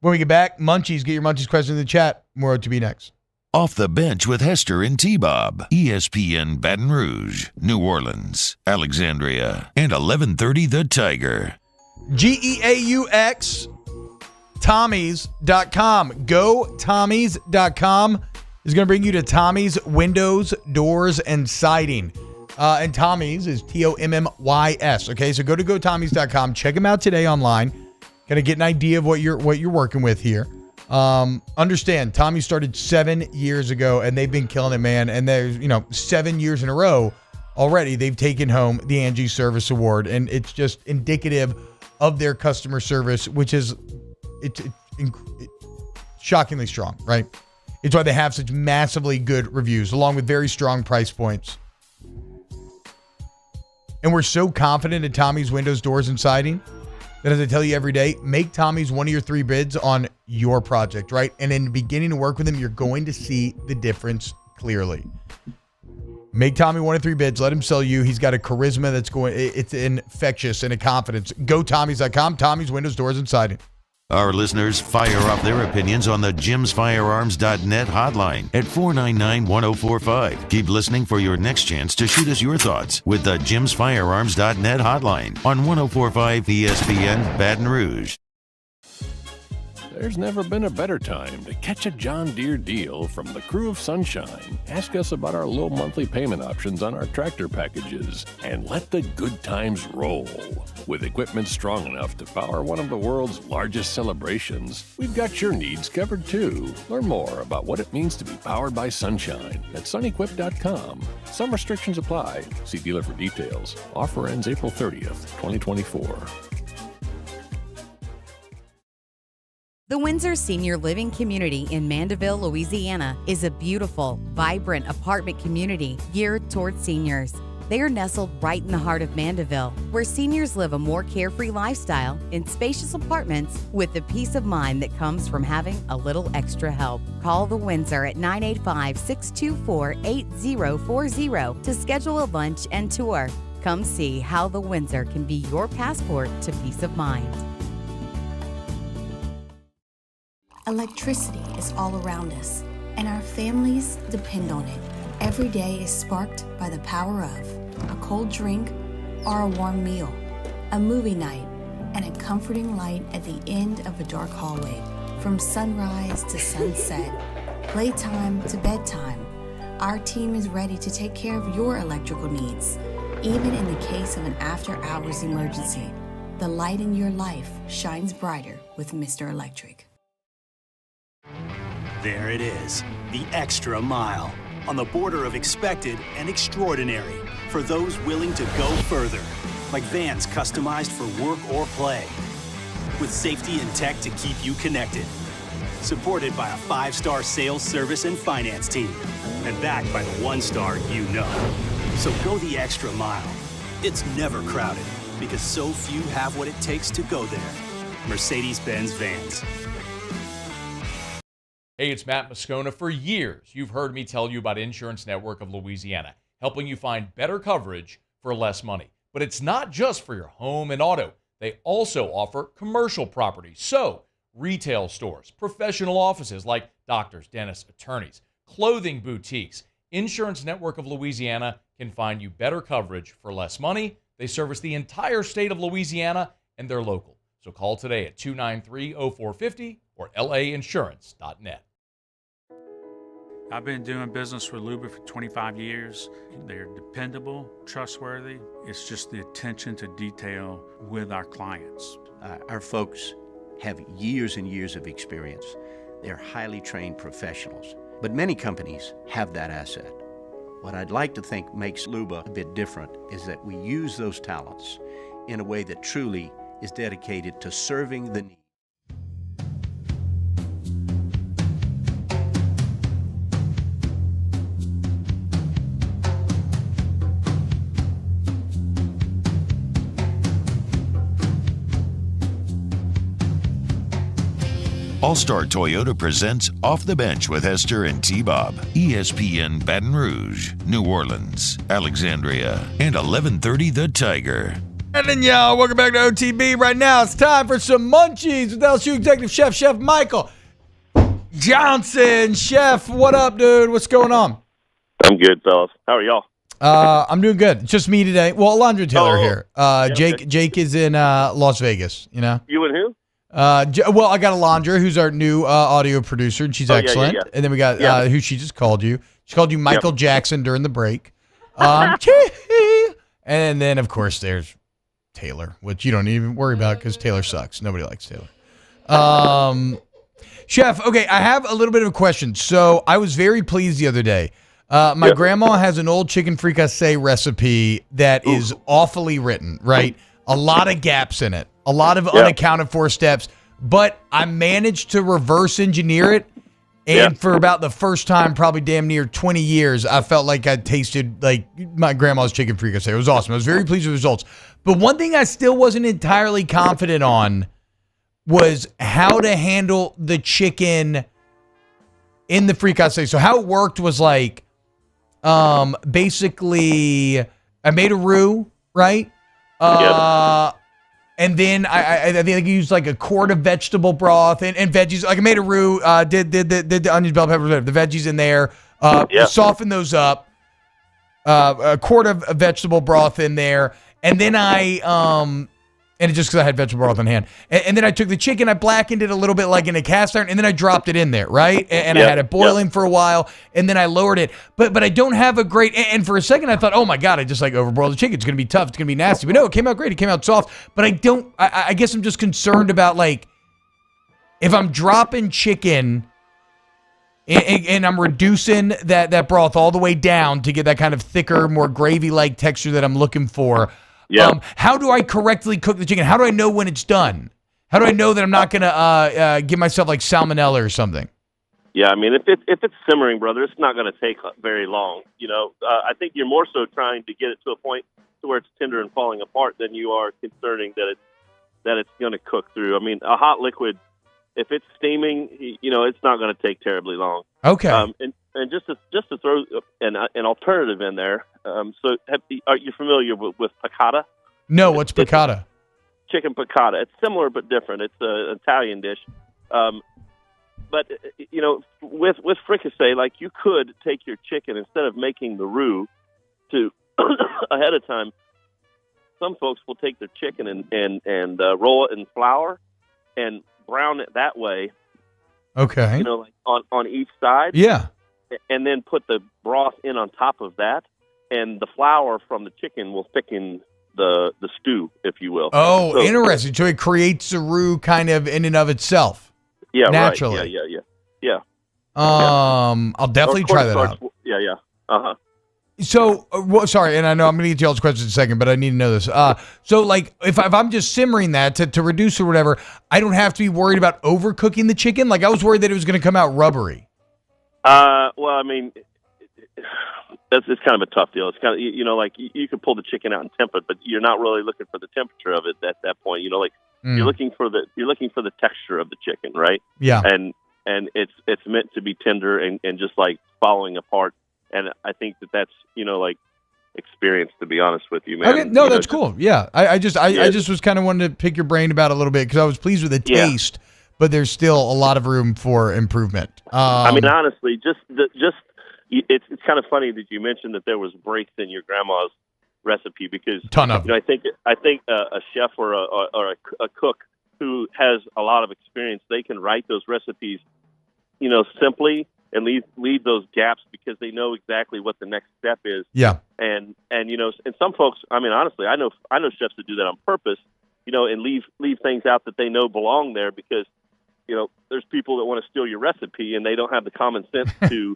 Speaker 12: When we get back, Munchies. Get your Munchies question in the chat. More to be next.
Speaker 3: Off the Bench with Hester and T-Bob. ESPN Baton Rouge, New Orleans, Alexandria, and 1130 The Tiger.
Speaker 12: GEAUX. Tommys.com. Go Tommys.com is going to bring you to Tommy's Windows, Doors, and Siding. And Tommys is TOMMYS. Okay, so go to GoTommys.com. Check them out today online. Going to get an idea of what you're working with here. Understand, Tommy started 7 years ago, and they've been killing it, man. And there's 7 years in a row already. They've taken home the Angie Service Award, and it's just indicative of their customer service, which is it's shockingly strong, right? It's why they have such massively good reviews, along with very strong price points. And we're so confident in Tommy's Windows, Doors, and Siding that, as I tell you every day, make Tommy's one of your 3 bids on your project, right? And in beginning to work with him, you're going to see the difference clearly. Make Tommy one of 3 bids. Let him sell you. He's got a charisma it's infectious and a confidence. Go Tommys.com. Tommy's Windows, Doors, and Siding.
Speaker 3: Our listeners fire off their opinions on the jimsfirearms.net hotline at 499-1045. Keep listening for your next chance to shoot us your thoughts with the jimsfirearms.net hotline on 1045 ESPN Baton Rouge.
Speaker 14: There's never been a better time to catch a John Deere deal from the crew of Sunshine. Ask us about our low monthly payment options on our tractor packages and let the good times roll. With equipment strong enough to power one of the world's largest celebrations, we've got your needs covered too. Learn more about what it means to be powered by Sunshine at sunequip.com. Some restrictions apply. See dealer for details. Offer ends April 30th, 2024.
Speaker 13: The Windsor Senior Living Community in Mandeville, Louisiana is a beautiful, vibrant apartment community geared toward seniors. They are nestled right in the heart of Mandeville, where seniors live a more carefree lifestyle in spacious apartments with the peace of mind that comes from having a little extra help. Call the Windsor at 985-624-8040 to schedule a lunch and tour. Come see how the Windsor can be your passport to peace of mind.
Speaker 16: Electricity is all around us, and our families depend on it. Every day is sparked by the power of a cold drink or a warm meal, a movie night, and a comforting light at the end of a dark hallway. From sunrise to sunset, playtime to bedtime, our team is ready to take care of your electrical needs. Even in the case of an after-hours emergency, the light in your life shines brighter with Mr. Electric.
Speaker 7: There it is, the extra mile, on the border of expected and extraordinary, for those willing to go further, like vans customized for work or play. with safety and tech to keep you connected. Supported by a 5-star sales, service, and finance team. And backed by the 1-star you know. So go the extra mile. It's never crowded because so few have what it takes to go there. Mercedes-Benz Vans.
Speaker 17: Hey, it's Matt Moscona. For years, you've heard me tell you about Insurance Network of Louisiana, helping you find better coverage for less money. But it's not just for your home and auto. They also offer commercial property. So, retail stores, professional offices like doctors, dentists, attorneys, clothing boutiques. Insurance Network of Louisiana can find you better coverage for less money. They service the entire state of Louisiana, and they're local. So call today at 293-0450 or lainsurance.net.
Speaker 8: I've been doing business with Luba for 25 years. They're dependable, trustworthy. It's just the attention to detail with our clients.
Speaker 9: Our folks have years and years of experience. They're highly trained professionals. But many companies have that asset. What I'd like to think makes Luba a bit different is that we use those talents in a way that truly is dedicated to serving the need.
Speaker 3: All-Star Toyota presents Off the Bench with Hester and T-Bob. ESPN Baton Rouge, New Orleans, Alexandria, and 1130 The Tiger.
Speaker 12: And then, y'all, welcome back to OTB. Right now, it's time for some munchies with LSU Executive Chef Michael Johnson. Chef, what up, dude? What's going on?
Speaker 18: I'm good, fellas. How are y'all?
Speaker 12: I'm doing good. It's just me today. Well, Alondra Taylor here. Jake is in Las Vegas, you know?
Speaker 18: You and who?
Speaker 12: Well, I got Alondra, who's our new audio producer, and she's excellent. Yeah. And then we got who she just called you. She called you Michael Jackson during the break. And then, of course, there's Taylor, which you don't even worry about because Taylor sucks. Nobody likes Taylor. Chef, okay, I have a little bit of a question. So I was very pleased the other day. My grandma has an old chicken fricassee recipe that is awfully written, right? A lot of gaps in it. A lot of unaccounted for steps, but I managed to reverse engineer it. And for about the first time, probably damn near 20 years, I felt like I tasted like my grandma's chicken fricassee. It was awesome. I was very pleased with the results. But one thing I still wasn't entirely confident on was how to handle the chicken in the fricassee. So how it worked was like, basically, I made a roux, right? And then I think I used like a quart of vegetable broth and veggies. Like I made a roux, did the onions, bell peppers, the veggies in there, soften those up, a quart of vegetable broth in there. And then and just because I had vegetable broth on hand. And then I took the chicken, I blackened it a little bit like in a cast iron, and then I dropped it in there, right? And I had it boiling for a while, and then I lowered it. But I don't have a great, and for a second I thought, oh my God, I just like overboiled the chicken. It's going to be tough. It's going to be nasty. But no, it came out great. It came out soft. But I guess I'm just concerned about like, if I'm dropping chicken and I'm reducing that broth all the way down to get that kind of thicker, more gravy-like texture that I'm looking for, how do I correctly cook the chicken? How do I know when it's done? How do I know that I'm not going to give myself like salmonella or something?
Speaker 18: Yeah, I mean, if it's simmering, brother, it's not going to take very long. You know, I think you're more so trying to get it to a point to where it's tender and falling apart than you are concerning that it's going to cook through. I mean, a hot liquid, if it's steaming, you know, it's not going to take terribly long.
Speaker 12: Okay.
Speaker 18: And just to throw an alternative in there. Are you familiar with piccata?
Speaker 12: No, what's piccata?
Speaker 18: Chicken piccata. It's similar but different. It's an Italian dish. But you know, with fricassee, like you could take your chicken instead of making the roux to ahead of time. Some folks will take their chicken and roll it in flour and brown it that way.
Speaker 12: Okay.
Speaker 18: You know, like on each side.
Speaker 12: Yeah.
Speaker 18: And then put the broth in on top of that, and the flour from the chicken will thicken the stew, if you will.
Speaker 12: Oh, so, interesting. So it creates a roux kind of in and of itself.
Speaker 18: Yeah,
Speaker 12: naturally.
Speaker 18: Right. Yeah.
Speaker 12: I'll definitely try that out.
Speaker 18: Yeah. Uh-huh.
Speaker 12: So, sorry, and I know I'm going to get to y'all's questions in a second, but I need to know this. So, like, if I'm just simmering that to reduce or whatever, I don't have to be worried about overcooking the chicken? Like, I was worried that it was going to come out rubbery.
Speaker 18: Well, I mean, it's kind of a tough deal. It's kind of, like you can pull the chicken out and temp it, but you're not really looking for the temperature of it at that point. You're looking for the texture of the chicken, right?
Speaker 12: Yeah.
Speaker 18: And it's meant to be tender and just like falling apart. And I think that's experience, to be honest with you, man.
Speaker 12: Okay, no, that's cool. Yeah, I just was kind of wanting to pick your brain about it a little bit because I was pleased with the taste, but there's still a lot of room for improvement.
Speaker 18: I mean, honestly, it's kind of funny that you mentioned that there was breaks in your grandma's recipe because
Speaker 12: ton of
Speaker 18: I think a chef or a cook who has a lot of experience, they can write those recipes, simply and leave those gaps because they know exactly what the next step is.
Speaker 12: Yeah.
Speaker 18: And some folks, I mean, honestly, I know chefs that do that on purpose, and leave things out that they know belong there because, there's people that want to steal your recipe and they don't have the common sense to,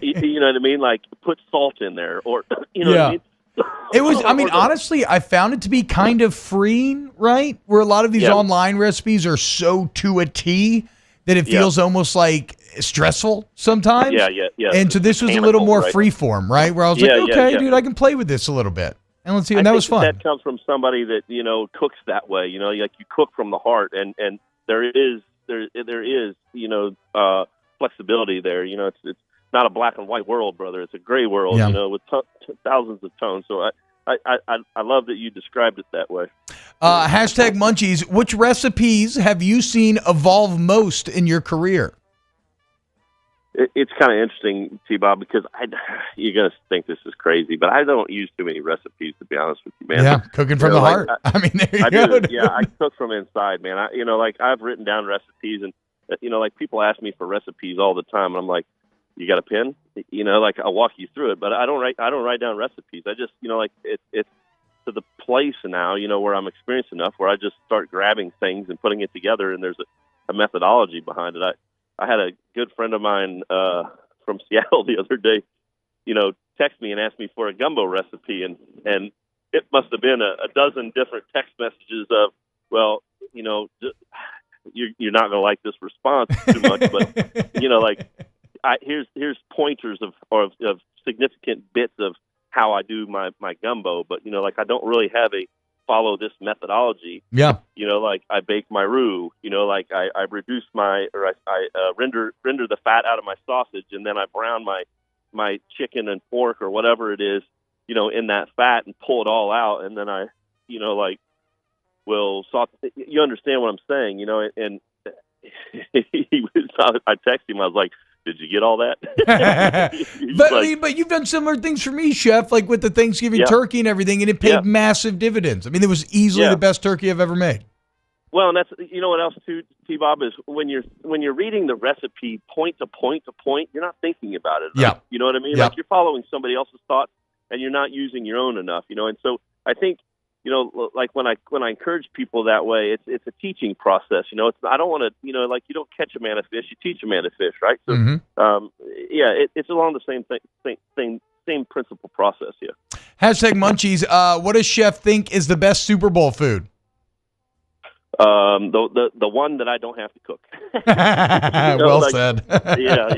Speaker 18: you know what I mean? Like put salt in there or, what I mean?
Speaker 12: It was, I mean, honestly, I found it to be kind of freeing, right? Where a lot of these online recipes are so to a T that it feels almost like stressful sometimes.
Speaker 18: Yeah.
Speaker 12: And so this was a little more freeform, right? Where I was like, okay, dude, I can play with this a little bit. And let's see, and that was fun.
Speaker 18: That comes from somebody that, cooks that way, like you cook from the heart and there is flexibility there. It's not a black and white world, brother. It's a gray world, with thousands of tones. So I love that you described it that way.
Speaker 12: Hashtag Munchies. Which recipes have you seen evolve most in your career?
Speaker 18: It's kind of interesting, T-Bob, because you're going to think this is crazy, but I don't use too many recipes, to be honest with you, man.
Speaker 12: Yeah, cooking from the heart. I mean, there you go.
Speaker 18: Yeah, I cook from inside, man. I've written down recipes, and, people ask me for recipes all the time, and I'm like, you got a pen? I'll walk you through it, but I don't write down recipes. I just, it's to the place now, where I'm experienced enough where I just start grabbing things and putting it together, and there's a methodology behind it. I had a good friend of mine from Seattle the other day, text me and ask me for a gumbo recipe, and it must have been a dozen different text messages of, well, you're not going to like this response too much, but here's pointers of significant bits of how I do my gumbo, but I don't really have a follow this methodology.
Speaker 12: Yeah.
Speaker 18: I bake my roux, I reduce I render the fat out of my sausage, and then I brown my chicken and pork or whatever it is, in that fat and pull it all out. And then I, will saute. You understand what I'm saying, and I texted him. I was like, did you get all that?
Speaker 12: But you've done similar things for me, Chef, like with the Thanksgiving turkey and everything, and it paid massive dividends. I mean, it was easily the best turkey I've ever made.
Speaker 18: Well, and that's what else too, T-Bob, is when you're reading the recipe point to point to point, you're not thinking about it. Right?
Speaker 12: Yeah.
Speaker 18: You know what I mean?
Speaker 12: Yeah.
Speaker 18: Like you're following somebody else's thoughts, and you're not using your own enough. And so I think like when I encourage people that way, it's a teaching process. I don't want to, like you don't catch a man a fish, you teach a man to fish, right? So, it's along the same principle process. Yeah.
Speaker 12: Hashtag Munchies. What does Chef think is the best Super Bowl food?
Speaker 18: The one that I don't have to cook.
Speaker 12: Well said.
Speaker 18: Yeah.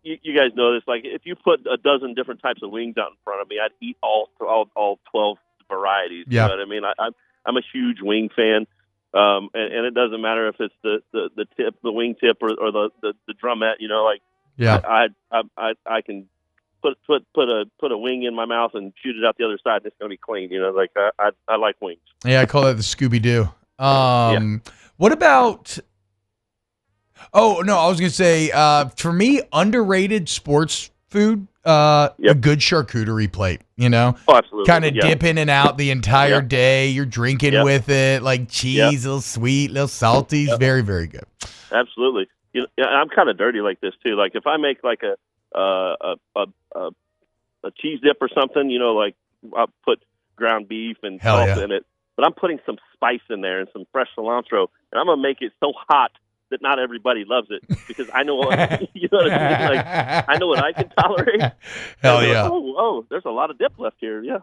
Speaker 18: You guys know this. Like if you put a dozen different types of wings out in front of me, I'd eat all 12 varieties.
Speaker 12: Yeah.
Speaker 18: You know what I mean? I'm a huge wing fan, and it doesn't matter if it's the tip, the wing tip, or the drumette. I can put a wing in my mouth and shoot it out the other side, and it's going to be clean. I like wings.
Speaker 12: Yeah, I call that the Scooby Doo. What about? Oh no, I was going to say for me, underrated sports food. A good charcuterie plate,
Speaker 18: Oh, absolutely.
Speaker 12: kind of dip in and out the entire day. You're drinking with it, like cheese, a little sweet, a little salty. It's very, very good.
Speaker 18: Absolutely. I'm kind of dirty like this too. Like if I make like a cheese dip or something, like I'll put ground beef and salt in it, but I'm putting some spice in there and some fresh cilantro, and I'm gonna make it so hot that not everybody loves it, because I know what, you know what I mean? Like, I know what I can tolerate.
Speaker 12: Hell
Speaker 18: And
Speaker 12: yeah.
Speaker 18: like, oh, there's a lot of dip left here. Yeah.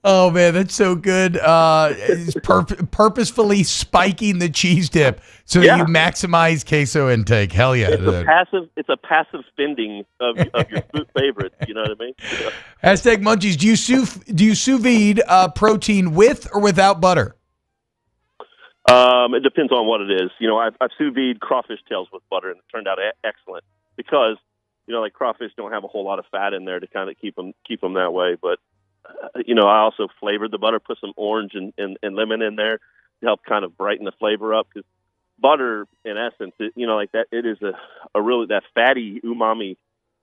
Speaker 12: Oh man, that's so good. It's purposefully spiking the cheese dip so that you maximize queso intake. Hell yeah.
Speaker 18: It's a passive spending of your food favorites. You know what I mean? Yeah.
Speaker 12: Hashtag Munchies. Do you sous vide protein with or without butter?
Speaker 18: It depends on what it is. You know, I've sous vide crawfish tails with butter, and it turned out excellent because, you know, like crawfish don't have a whole lot of fat in there to kind of keep them that way. But you know, I also flavored the butter, put some orange and lemon in there to help kind of brighten the flavor up, because butter, in essence, you know, like that, it is a really, that fatty umami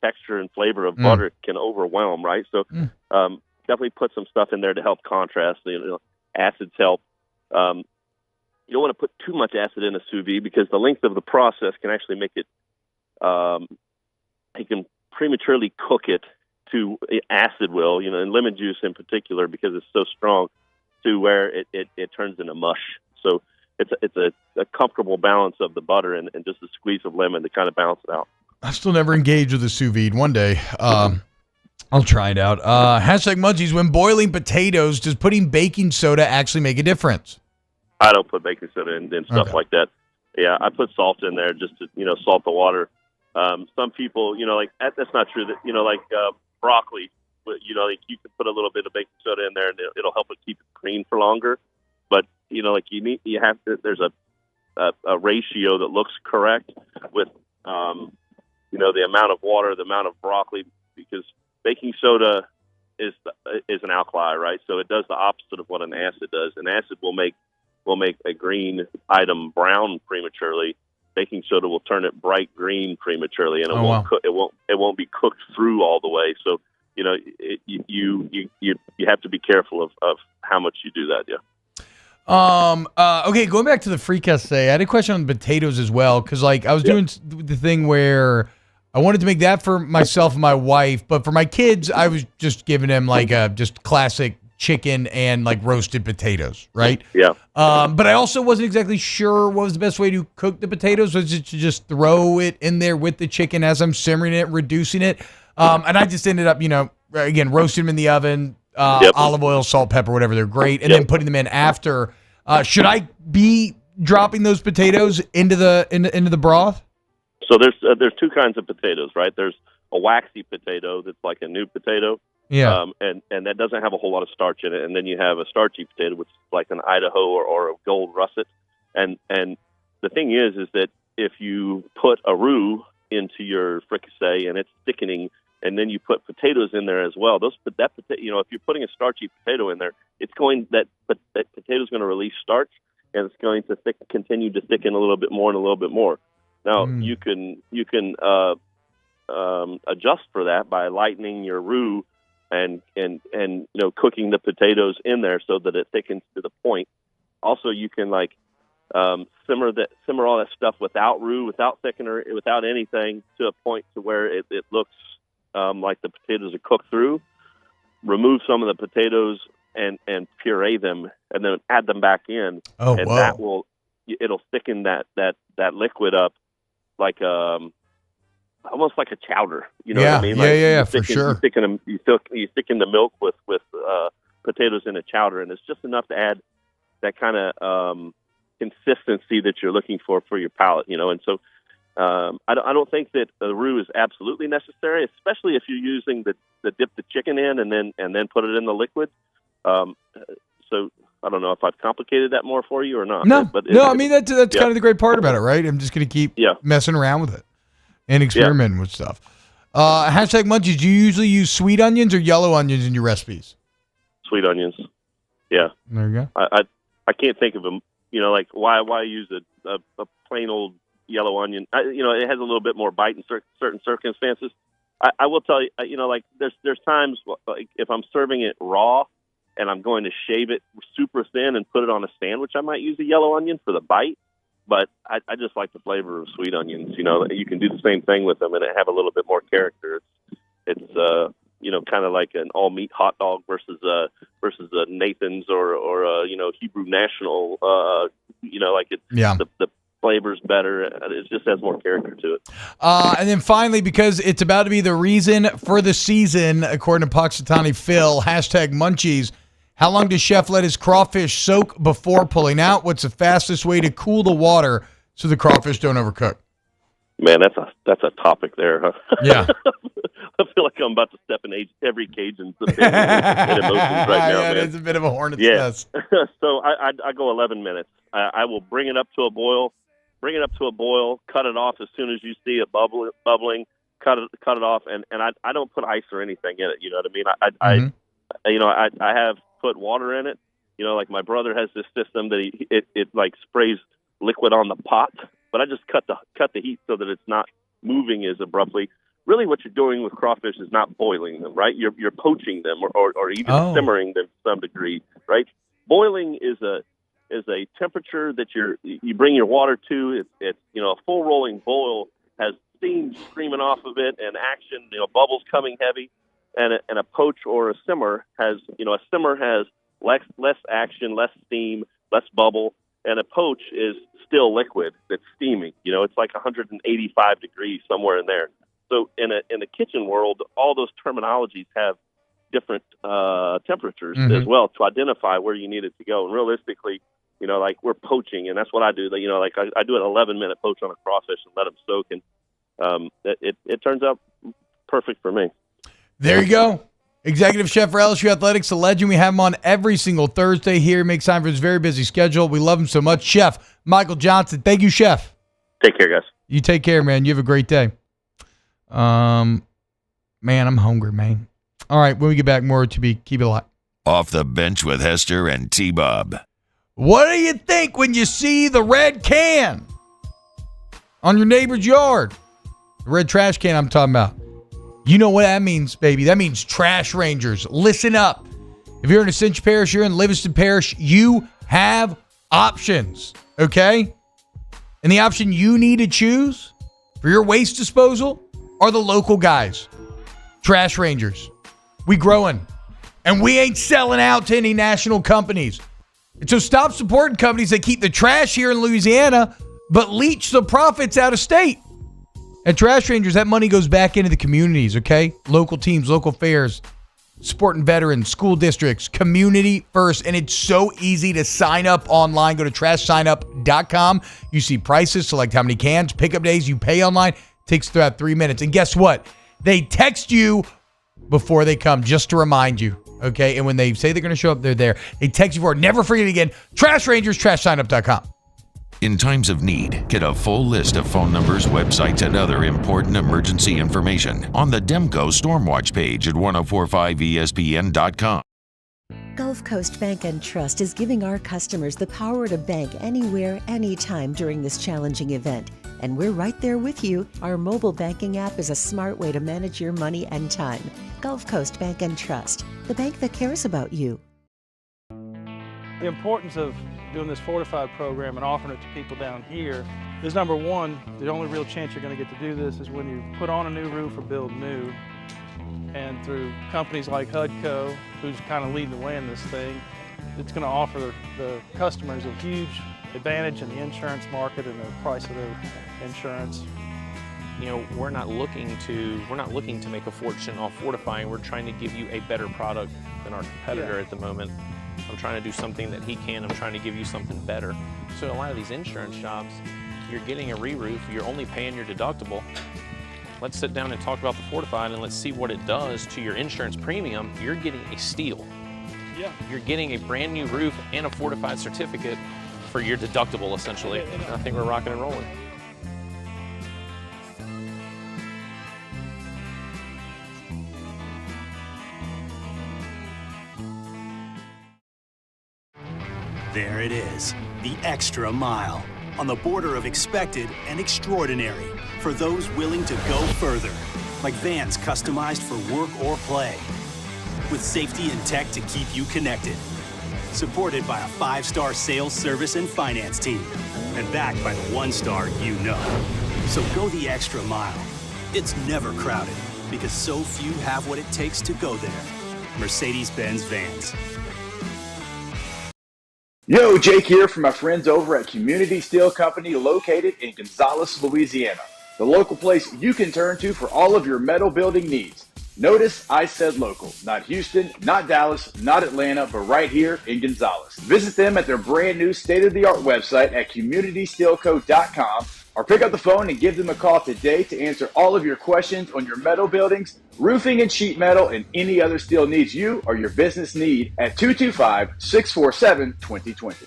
Speaker 18: texture and flavor of butter can overwhelm, right? So definitely put some stuff in there to help contrast. You know, acids help. You don't want to put too much acid in a sous vide, because the length of the process can actually make it, you can prematurely cook it to acid will, you know, and lemon juice in particular, because it's so strong, to where it turns into mush. So it's a comfortable balance of the butter and just a squeeze of lemon to kind of balance it out.
Speaker 12: I've still never engaged with a sous vide. One day, I'll try it out. Hashtag Munchies. When boiling potatoes, does putting baking soda actually make a difference?
Speaker 18: I don't put baking soda in stuff like that. Yeah, I put salt in there just to, you know, salt the water. Some people, you know, like that's not true. That, you know, like broccoli, you know, like you can put a little bit of baking soda in there and it'll help it keep it green for longer. But you know, like there's a ratio that looks correct with, you know, the amount of water, the amount of broccoli, because baking soda is an alkali, right? So it does the opposite of what an acid does. An acid will make a green item brown prematurely. Baking soda will turn it bright green prematurely, and it won't be cooked through all the way. So, you know, you have to be careful of how much you do that. Yeah.
Speaker 12: Okay, going back to the fricassee, I had a question on the potatoes as well, because like I was doing the thing where I wanted to make that for myself and my wife, but for my kids, I was just giving them like a just classic chicken and like roasted potatoes, right?
Speaker 18: Yeah.
Speaker 12: But I also wasn't exactly sure what was the best way to cook the potatoes. Was it to just throw it in there with the chicken as I'm simmering it, reducing it? And I just ended up, you know, again, roasting them in the oven, olive oil, salt, pepper, whatever. They're great. And then putting them in after. Should I be dropping those potatoes into the broth?
Speaker 18: So there's two kinds of potatoes, right? There's a waxy potato that's like a new potato.
Speaker 12: Yeah.
Speaker 18: And that doesn't have a whole lot of starch in it. And then you have a starchy potato, which is like an Idaho or a gold russet. And the thing is that if you put a roux into your fricassee and it's thickening, and then you put potatoes in there as well, you know, if you're putting a starchy potato in there, that potato is going to release starch, and it's going to continue to thicken a little bit more and a little bit more. Now you can adjust for that by lightening your roux and you know, cooking the potatoes in there so that it thickens to the point. Also, you can like simmer all that stuff without roux, without thickener, without anything, to a point to where it looks like the potatoes are cooked through. Remove some of the potatoes and puree them, and then add them back in. That it'll thicken that liquid up like almost like a chowder, you know what I mean? Like
Speaker 12: for sure.
Speaker 18: You thicken the milk with potatoes in a chowder, and it's just enough to add that kind of consistency that you're looking for your palate, you know. And so I don't think that the roux is absolutely necessary, especially if you're using the dip the chicken in and then put it in the liquid. So I don't know if I've complicated that more for you or not.
Speaker 12: No, I mean that's kind of the great part about it, right? I'm just going to keep messing around with it and experimenting with stuff. Hashtag Munchies, do you usually use sweet onions or yellow onions in your recipes?
Speaker 18: Sweet onions. Yeah.
Speaker 12: There you go.
Speaker 18: I can't think of them. You know, like why use a plain old yellow onion? You know, it has a little bit more bite in certain circumstances. I will tell you, you know, like there's times like if I'm serving it raw and I'm going to shave it super thin and put it on a sandwich, I might use a yellow onion for the bite. But I just like the flavor of sweet onions. You know, you can do the same thing with them and have a little bit more character. It's you know, kind of like an all meat hot dog versus a Nathan's or you know, Hebrew National. You know, like the flavor's better. It just has more character to it.
Speaker 12: And then finally, because it's about to be the reason for the season, according to Puxatani Phil, #Munchies, how long does Chef let his crawfish soak before pulling out? What's the fastest way to cool the water so the crawfish don't overcook?
Speaker 18: Man, that's a topic there, huh?
Speaker 12: Yeah.
Speaker 18: I feel like I'm about to step in every Cajun's opinion and emotions right now,
Speaker 12: yeah,
Speaker 18: man.
Speaker 12: it's a bit of a hornet's
Speaker 18: Yeah.
Speaker 12: nest.
Speaker 18: So I go 11 minutes. I will bring it up to a boil, cut it off as soon as you see it bubbling, cut it off, and I don't put ice or anything in it. You know what I mean? I have put water in it. You know, like my brother has this system that it like sprays liquid on the pot, but I just cut the heat so that it's not moving as abruptly. Really, what you're doing with crawfish is not boiling them, right? You're poaching them or even simmering them to some degree, right? Boiling is a temperature that you bring your water to. It's a full rolling boil has steam screaming off of it and action, bubbles coming heavy, and a poach or a simmer has less action, less steam, less bubble, and a poach is still liquid that's steaming. It's like 185 degrees somewhere in there. So in the kitchen world, all those terminologies have different temperatures as well to identify where you need it to go. And realistically, like we're poaching, and that's what I do. I do an 11-minute poach on a crawfish and let them soak, and it turns out perfect for me.
Speaker 12: There you go. Executive Chef for LSU Athletics, the legend. We have him on every single Thursday here. He makes time for his very busy schedule. We love him so much. Chef Michael Johnson. Thank you, Chef.
Speaker 18: Take care, guys.
Speaker 12: You take care, man. You have a great day. Man, I'm hungry, man. All right, when we get back, more to be. Keep it alive.
Speaker 3: Off the Bench with Hester and T-Bob.
Speaker 12: What do you think when you see the red can on your neighbor's yard? The red trash can I'm talking about. You know what that means, baby. That means trash rangers. Listen up. If you're in Ascension Parish, you're in Livingston Parish, you have options, okay? And the option you need to choose for your waste disposal are the local guys. Trash rangers. We growing. And we ain't selling out to any national companies. And so stop supporting companies that keep the trash here in Louisiana, but leach the profits out of state. At Trash Rangers, that money goes back into the communities, okay? Local teams, local fairs, supporting veterans, school districts, community first. And it's so easy to sign up online. Go to trashsignup.com. You see prices, select how many cans, pickup days, you pay online. It takes about 3 minutes. And guess what? They text you before they come just to remind you, okay? And when they say they're going to show up, they're there. They text you for it. Never forget it again. Trash Rangers, trashsignup.com.
Speaker 3: In times of need, get a full list of phone numbers, websites, and other important emergency information on the Demco Stormwatch page at 1045ESPN.com.
Speaker 15: Gulf Coast Bank and Trust is giving our customers the power to bank anywhere, anytime during this challenging event. And we're right there with you. Our mobile banking app is a smart way to manage your money and time. Gulf Coast Bank and Trust, the bank that cares about you.
Speaker 20: The importance of doing this Fortified program and offering it to people down here is, number one, the only real chance you're going to get to do this is when you put on a new roof or build new. And through companies like HUDCO, who's kind of leading the way in this thing, it's going to offer the customers a huge advantage in the insurance market and the price of their insurance.
Speaker 22: You know, we're not looking to make a fortune off fortifying. We're trying to give you a better product than our competitor at the moment. I'm trying to do something that he can. I'm trying to give you something better. So a lot of these insurance shops, you're getting a re-roof, you're only paying your deductible. Let's sit down and talk about the Fortified and let's see what it does to your insurance premium. You're getting a steal.
Speaker 20: Yeah.
Speaker 22: You're getting a brand new roof and a Fortified certificate for your deductible, essentially. I think we're rocking and rolling.
Speaker 7: There it is, the extra mile, on the border of expected and extraordinary for those willing to go further, like vans customized for work or play, with safety and tech to keep you connected, supported by a 5-star sales, service, and finance team, and backed by the 1-star you know. So go the extra mile. It's never crowded, because so few have what it takes to go there. Mercedes-Benz Vans.
Speaker 10: Yo, Jake here from my friends over at Community Steel Company located in Gonzales, Louisiana. The local place you can turn to for all of your metal building needs. Notice I said local, not Houston, not Dallas, not Atlanta, but right here in Gonzales. Visit them at their brand new state-of-the-art website at communitysteelco.com or pick up the phone and give them a call today to answer all of your questions on your metal buildings, roofing and sheet metal, and any other steel needs you or your business need at 225-647-2020.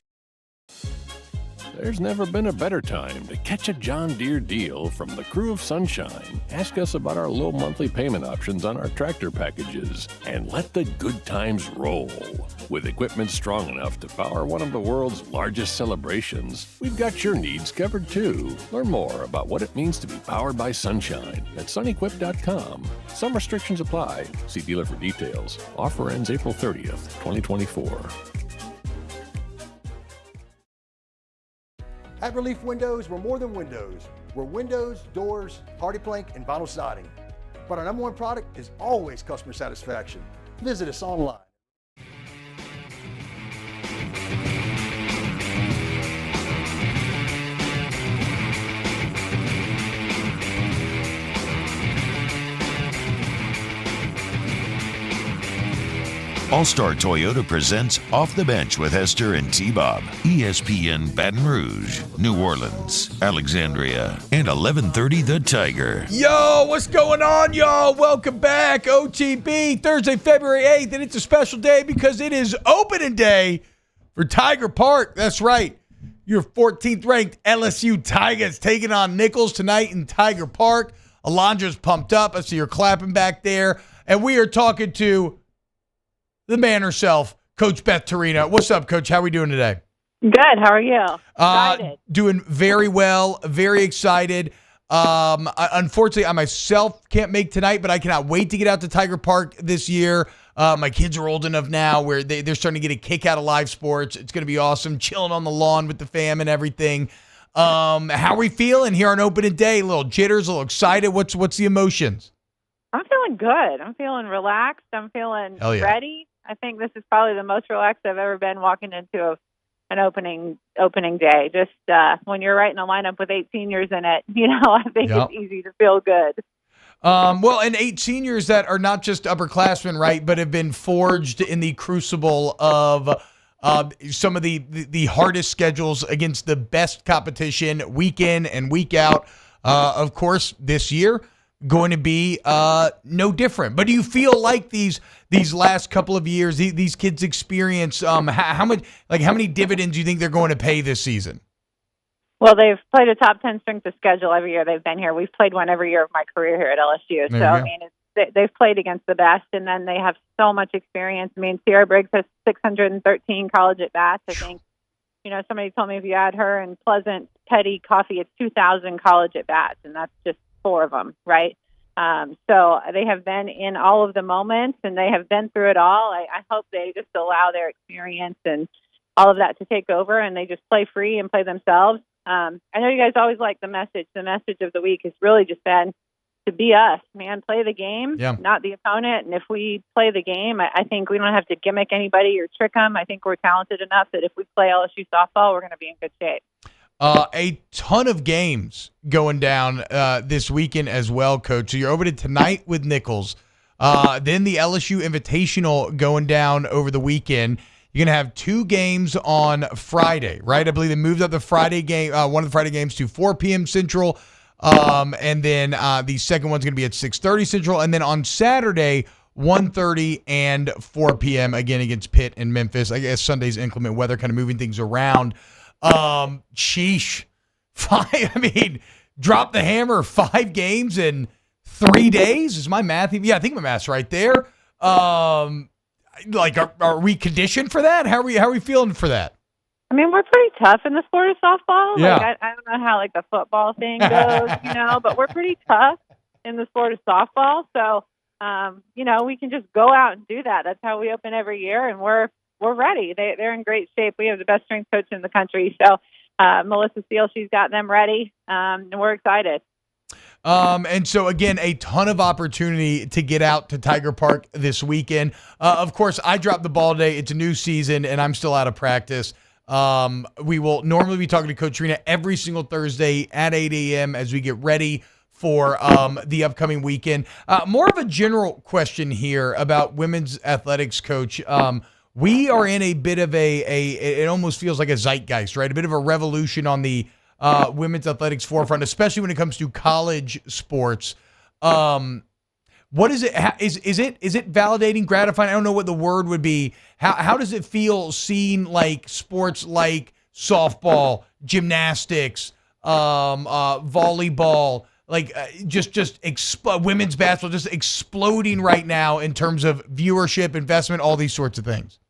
Speaker 14: There's never been a better time to catch a John Deere deal from the crew of Sunshine. Ask us about our low monthly payment options on our tractor packages and let the good times roll. With equipment strong enough to power one of the world's largest celebrations, we've got your needs covered too. Learn more about what it means to be powered by Sunshine at sunequip.com. Some restrictions apply. See dealer for details. Offer ends April 30th, 2024.
Speaker 21: At Relief Windows, we're more than windows. We're windows, doors, hardy plank, and vinyl siding. But our number one product is always customer satisfaction. Visit us online.
Speaker 3: All-Star Toyota presents Off the Bench with Hester and T-Bob. ESPN Baton Rouge, New Orleans, Alexandria, and 1130 The Tiger.
Speaker 12: Yo, what's going on, y'all? Welcome back. OTB, Thursday, February 8th, and it's a special day because it is opening day for Tiger Park. That's right. Your 14th ranked LSU Tigers taking on Nichols tonight in Tiger Park. Alondra's pumped up. I see her clapping back there. And we are talking to the man herself, Coach Beth Torina. What's up, Coach? How are we doing today?
Speaker 23: Good. How are you? Excited.
Speaker 12: Doing very well. Very excited. Unfortunately, I myself can't make tonight, but I cannot wait to get out to Tiger Park this year. My kids are old enough now where they're starting to get a kick out of live sports. It's going to be awesome, chilling on the lawn with the fam and everything. How are we feeling here on opening day? A little jitters, a little excited. What's the emotions?
Speaker 23: I'm feeling good. I'm feeling relaxed. I'm feeling ready. I think this is probably the most relaxed I've ever been walking into an opening day. Just when you're right in a lineup with 8 seniors in it, I think it's easy to feel good.
Speaker 12: Well, and 8 seniors that are not just upperclassmen, right, but have been forged in the crucible of some of the hardest schedules against the best competition week in and week out. Of course, this year going to be no different. But do you feel like these last couple of years, these kids' experience, how many dividends do you think they're going to pay this season?
Speaker 23: Well, they've played a top 10 strength of schedule every year they've been here. We've played one every year of my career here at LSU. So, I mean, they've played against the best, and then they have so much experience. I mean, Sierra Briggs has 613 college at-bats. I think, somebody told me if you add her and Pleasant Petty Coffee, it's 2,000 college at-bats, and that's just 4 of them, right? So they have been in all of the moments, and they have been through it all. I hope they just allow their experience and all of that to take over, and they just play free and play themselves. I know you guys always like the message. The message of the week has really just been to be us, man. Play the game, not the opponent. And if we play the game, I think we don't have to gimmick anybody or trick them. I think we're talented enough that if we play LSU softball, we're going to be in good shape.
Speaker 12: A ton of games going down this weekend as well, Coach. So you're over to tonight with Nichols. Then the LSU Invitational going down over the weekend. You're going to have 2 games on Friday, right? I believe they moved up the Friday game, one of the Friday games to 4 p.m. Central. And then the second one's going to be at 6:30 Central. And then on Saturday, 1:30 and 4 p.m. again against Pitt and Memphis. I guess Sunday's inclement weather kind of moving things around. Sheesh. Drop the hammer, 5 games in 3 days. Is my math even? Yeah, I think my math's right there. Are we conditioned for that? How are we feeling for that?
Speaker 23: I mean, we're pretty tough in the sport of softball.
Speaker 12: Yeah.
Speaker 23: I don't know how the football thing goes, but we're pretty tough in the sport of softball. So, we can just go out and do that. That's how we open every year, and we're ready. They're in great shape. We have the best strength coach in the country. So, Melissa Steele, she's got them ready, and we're excited.
Speaker 12: And so, again, a ton of opportunity to get out to Tiger Park this weekend. Of course, I dropped the ball today. It's a new season, and I'm still out of practice. We will normally be talking to Coach Torina every single Thursday at 8 a.m. as we get ready for the upcoming weekend. More of a general question here about women's athletics, Coach. We are in a bit of it almost feels like a zeitgeist, right? A bit of a revolution on the women's athletics forefront, especially when it comes to college sports. What is it? Is it validating, gratifying? I don't know what the word would be. How does it feel seeing like sports like softball, gymnastics, volleyball, like women's basketball just exploding right now in terms of viewership, investment, all these sorts of things?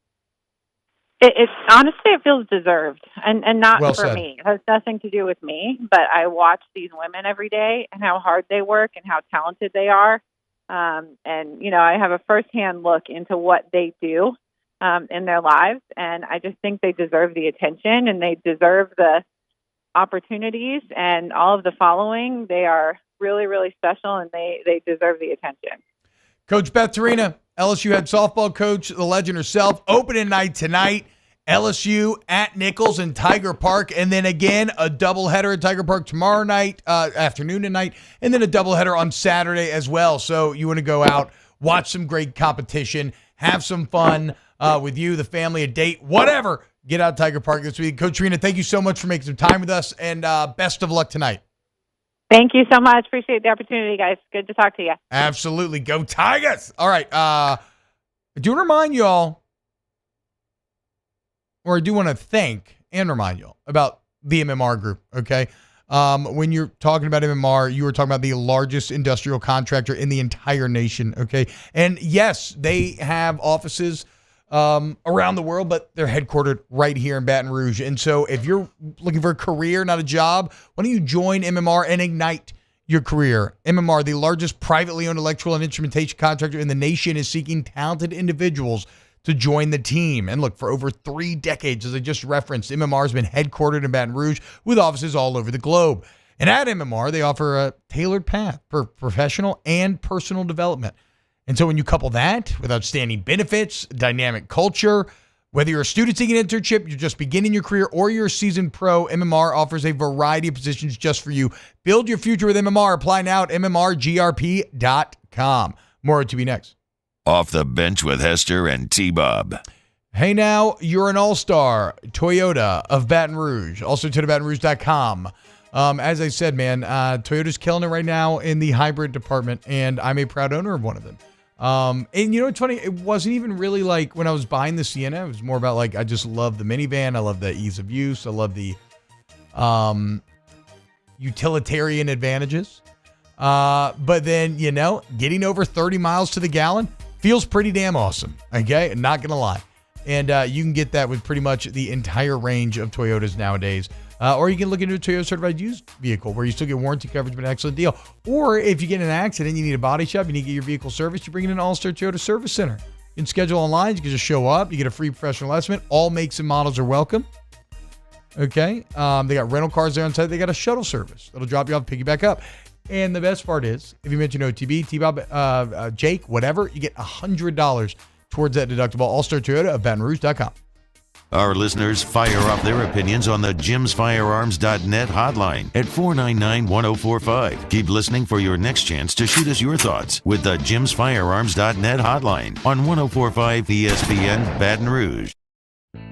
Speaker 23: It's honestly, it feels deserved, and not
Speaker 12: Well
Speaker 23: for
Speaker 12: said.
Speaker 23: me. It has nothing to do with me, but I watch these women every day and how hard they work and how talented they are. And, you know, I have a firsthand look into what they do in their lives, and I just think they deserve the attention and they deserve the opportunities and all of the following. They are really, really special, and they deserve the attention.
Speaker 12: Coach Beth Torina, LSU head softball coach, the legend herself, opening night tonight. LSU at Nichols and Tiger Park, and then again a doubleheader at Tiger Park tomorrow night, afternoon and night, and then a doubleheader on Saturday as well. So you want to go out, watch some great competition, have some fun with you, the family, a date, whatever. Get out to Tiger Park this week. Coach Torina, thank you so much for making some time with us, and best of luck tonight.
Speaker 23: Thank you so much. Appreciate the opportunity, guys. Good to talk to you.
Speaker 12: Absolutely. Go Tigers. All right. I do want to remind y'all, or I do want to thank and remind y'all about the MMR Group, okay? When you're talking about MMR, you were talking about the largest industrial contractor in the entire nation, okay? And yes, they have offices around the world, but they're headquartered right here in Baton Rouge. And so if you're looking for a career, not a job, why don't you join MMR and ignite your career? MMR, the largest privately owned electrical and instrumentation contractor in the nation, is seeking talented individuals to join the team. And look, for over 3 decades, as I just referenced, MMR has been headquartered in Baton Rouge with offices all over the globe. And at MMR, they offer a tailored path for professional and personal development. And so when you couple that with outstanding benefits, dynamic culture, whether you're a student seeking an internship, you're just beginning your career, or you're a seasoned pro, MMR offers a variety of positions just for you. Build your future with MMR. Apply now at mmrgrp.com. More to be next.
Speaker 3: Off the Bench with Hester and T-Bob.
Speaker 12: Hey, now, you're an all-star. Toyota of Baton Rouge. Also to batonrouge.com. As I said, man, Toyota's killing it right now in the hybrid department, and I'm a proud owner of one of them. And you know what's funny? It wasn't even really like when I was buying the Sienna. It was more about like I just love the minivan. I love the ease of use. I love the utilitarian advantages. But then, you know, getting over 30 miles to the gallon feels pretty damn awesome. Okay? Not going to lie. And you can get that with pretty much the entire range of Toyotas nowadays. Or you can look into a Toyota certified used vehicle where you still get warranty coverage, but an excellent deal. Or if you get in an accident, you need a body shop, you need to get your vehicle serviced, you bring it in an All-Star Toyota Service Center. You can schedule online, you can just show up, you get a free professional estimate. All makes and models are welcome. Okay? They got rental cars there on site. They got a shuttle service that'll drop you off, pick you back up. And the best part is, if you mention OTB, T-Bob, Jake, whatever, you get $100 towards that deductible. All-Star Toyota of BatonRouge.com.
Speaker 3: Our listeners fire off their opinions on the JimsFirearms.net hotline at 499-1045. Keep listening for your next chance to shoot us your thoughts with the JimsFirearms.net hotline on 1045 ESPN Baton Rouge.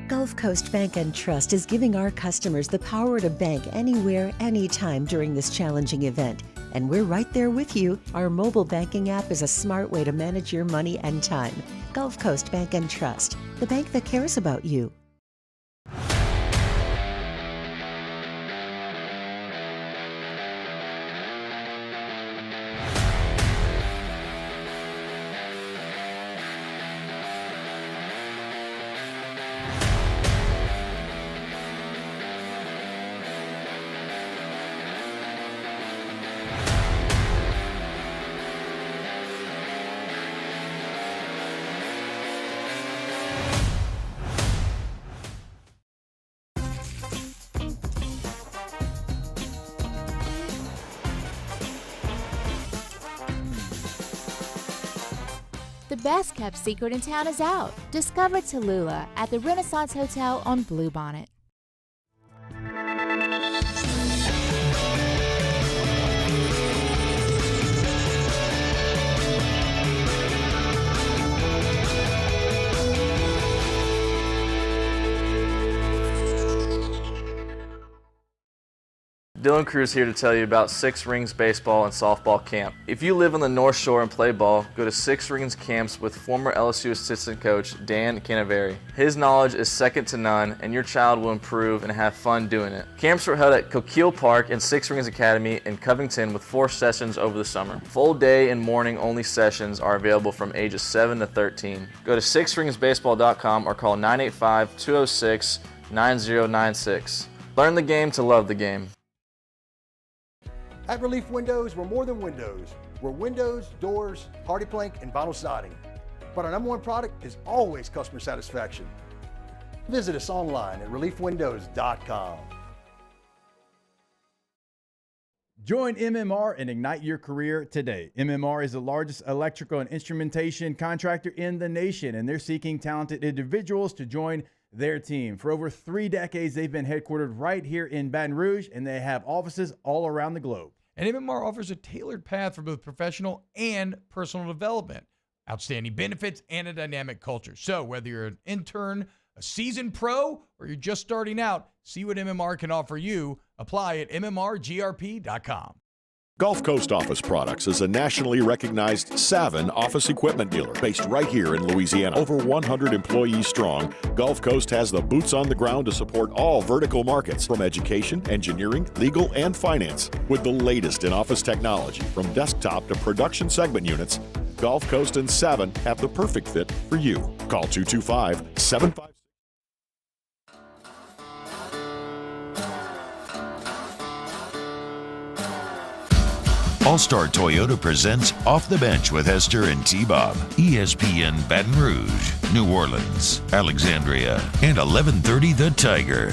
Speaker 15: Gulf Coast Bank and Trust is giving our customers the power to bank anywhere, anytime during this challenging event. And we're right there with you. Our mobile banking app is a smart way to manage your money and time. Gulf Coast Bank and Trust, the bank that cares about you.
Speaker 1: The best-kept secret in town is out. Discover Tallulah at the Renaissance Hotel on Bluebonnet. Dylan Cruz here to tell you about Six Rings Baseball and Softball Camp. If you live on the North Shore and play ball, go to Six Rings Camps with former LSU assistant coach Dan Canaveri. His knowledge is second to none, and your child will improve and have fun doing it. Camps were held at Coquille Park and Six Rings Academy in Covington with 4 sessions over the summer. Full day and morning only sessions are available from ages 7 to 13. Go to sixringsbaseball.com or call 985-206-9096. Learn the game to love the game.
Speaker 21: At Relief Windows, we're more than windows. We're windows, doors, hardy plank, and vinyl siding. But our number one product is always customer satisfaction. Visit us online at reliefwindows.com.
Speaker 19: Join MMR and ignite your career today. MMR is the largest electrical and instrumentation contractor in the nation, and they're seeking talented individuals to join their team. For over 3 decades, they've been headquartered right here in Baton Rouge, and they have offices all around the globe.
Speaker 12: And MMR offers a tailored path for both professional and personal development, outstanding benefits, and a dynamic culture. So whether you're an intern, a seasoned pro, or you're just starting out, see what MMR can offer you. Apply at mmrgrp.com.
Speaker 4: Gulf Coast Office Products is a nationally recognized Saban office equipment dealer based right here in Louisiana. Over 100 employees strong, Gulf Coast has the boots on the ground to support all vertical markets, from education, engineering, legal, and finance. With the latest in office technology, from desktop to production segment units, Gulf Coast and Saban have the perfect fit for you. Call 225-75.
Speaker 3: All-Star Toyota presents Off the Bench with Hester and T-Bob. ESPN Baton Rouge, New Orleans, Alexandria, and 1130 The Tiger.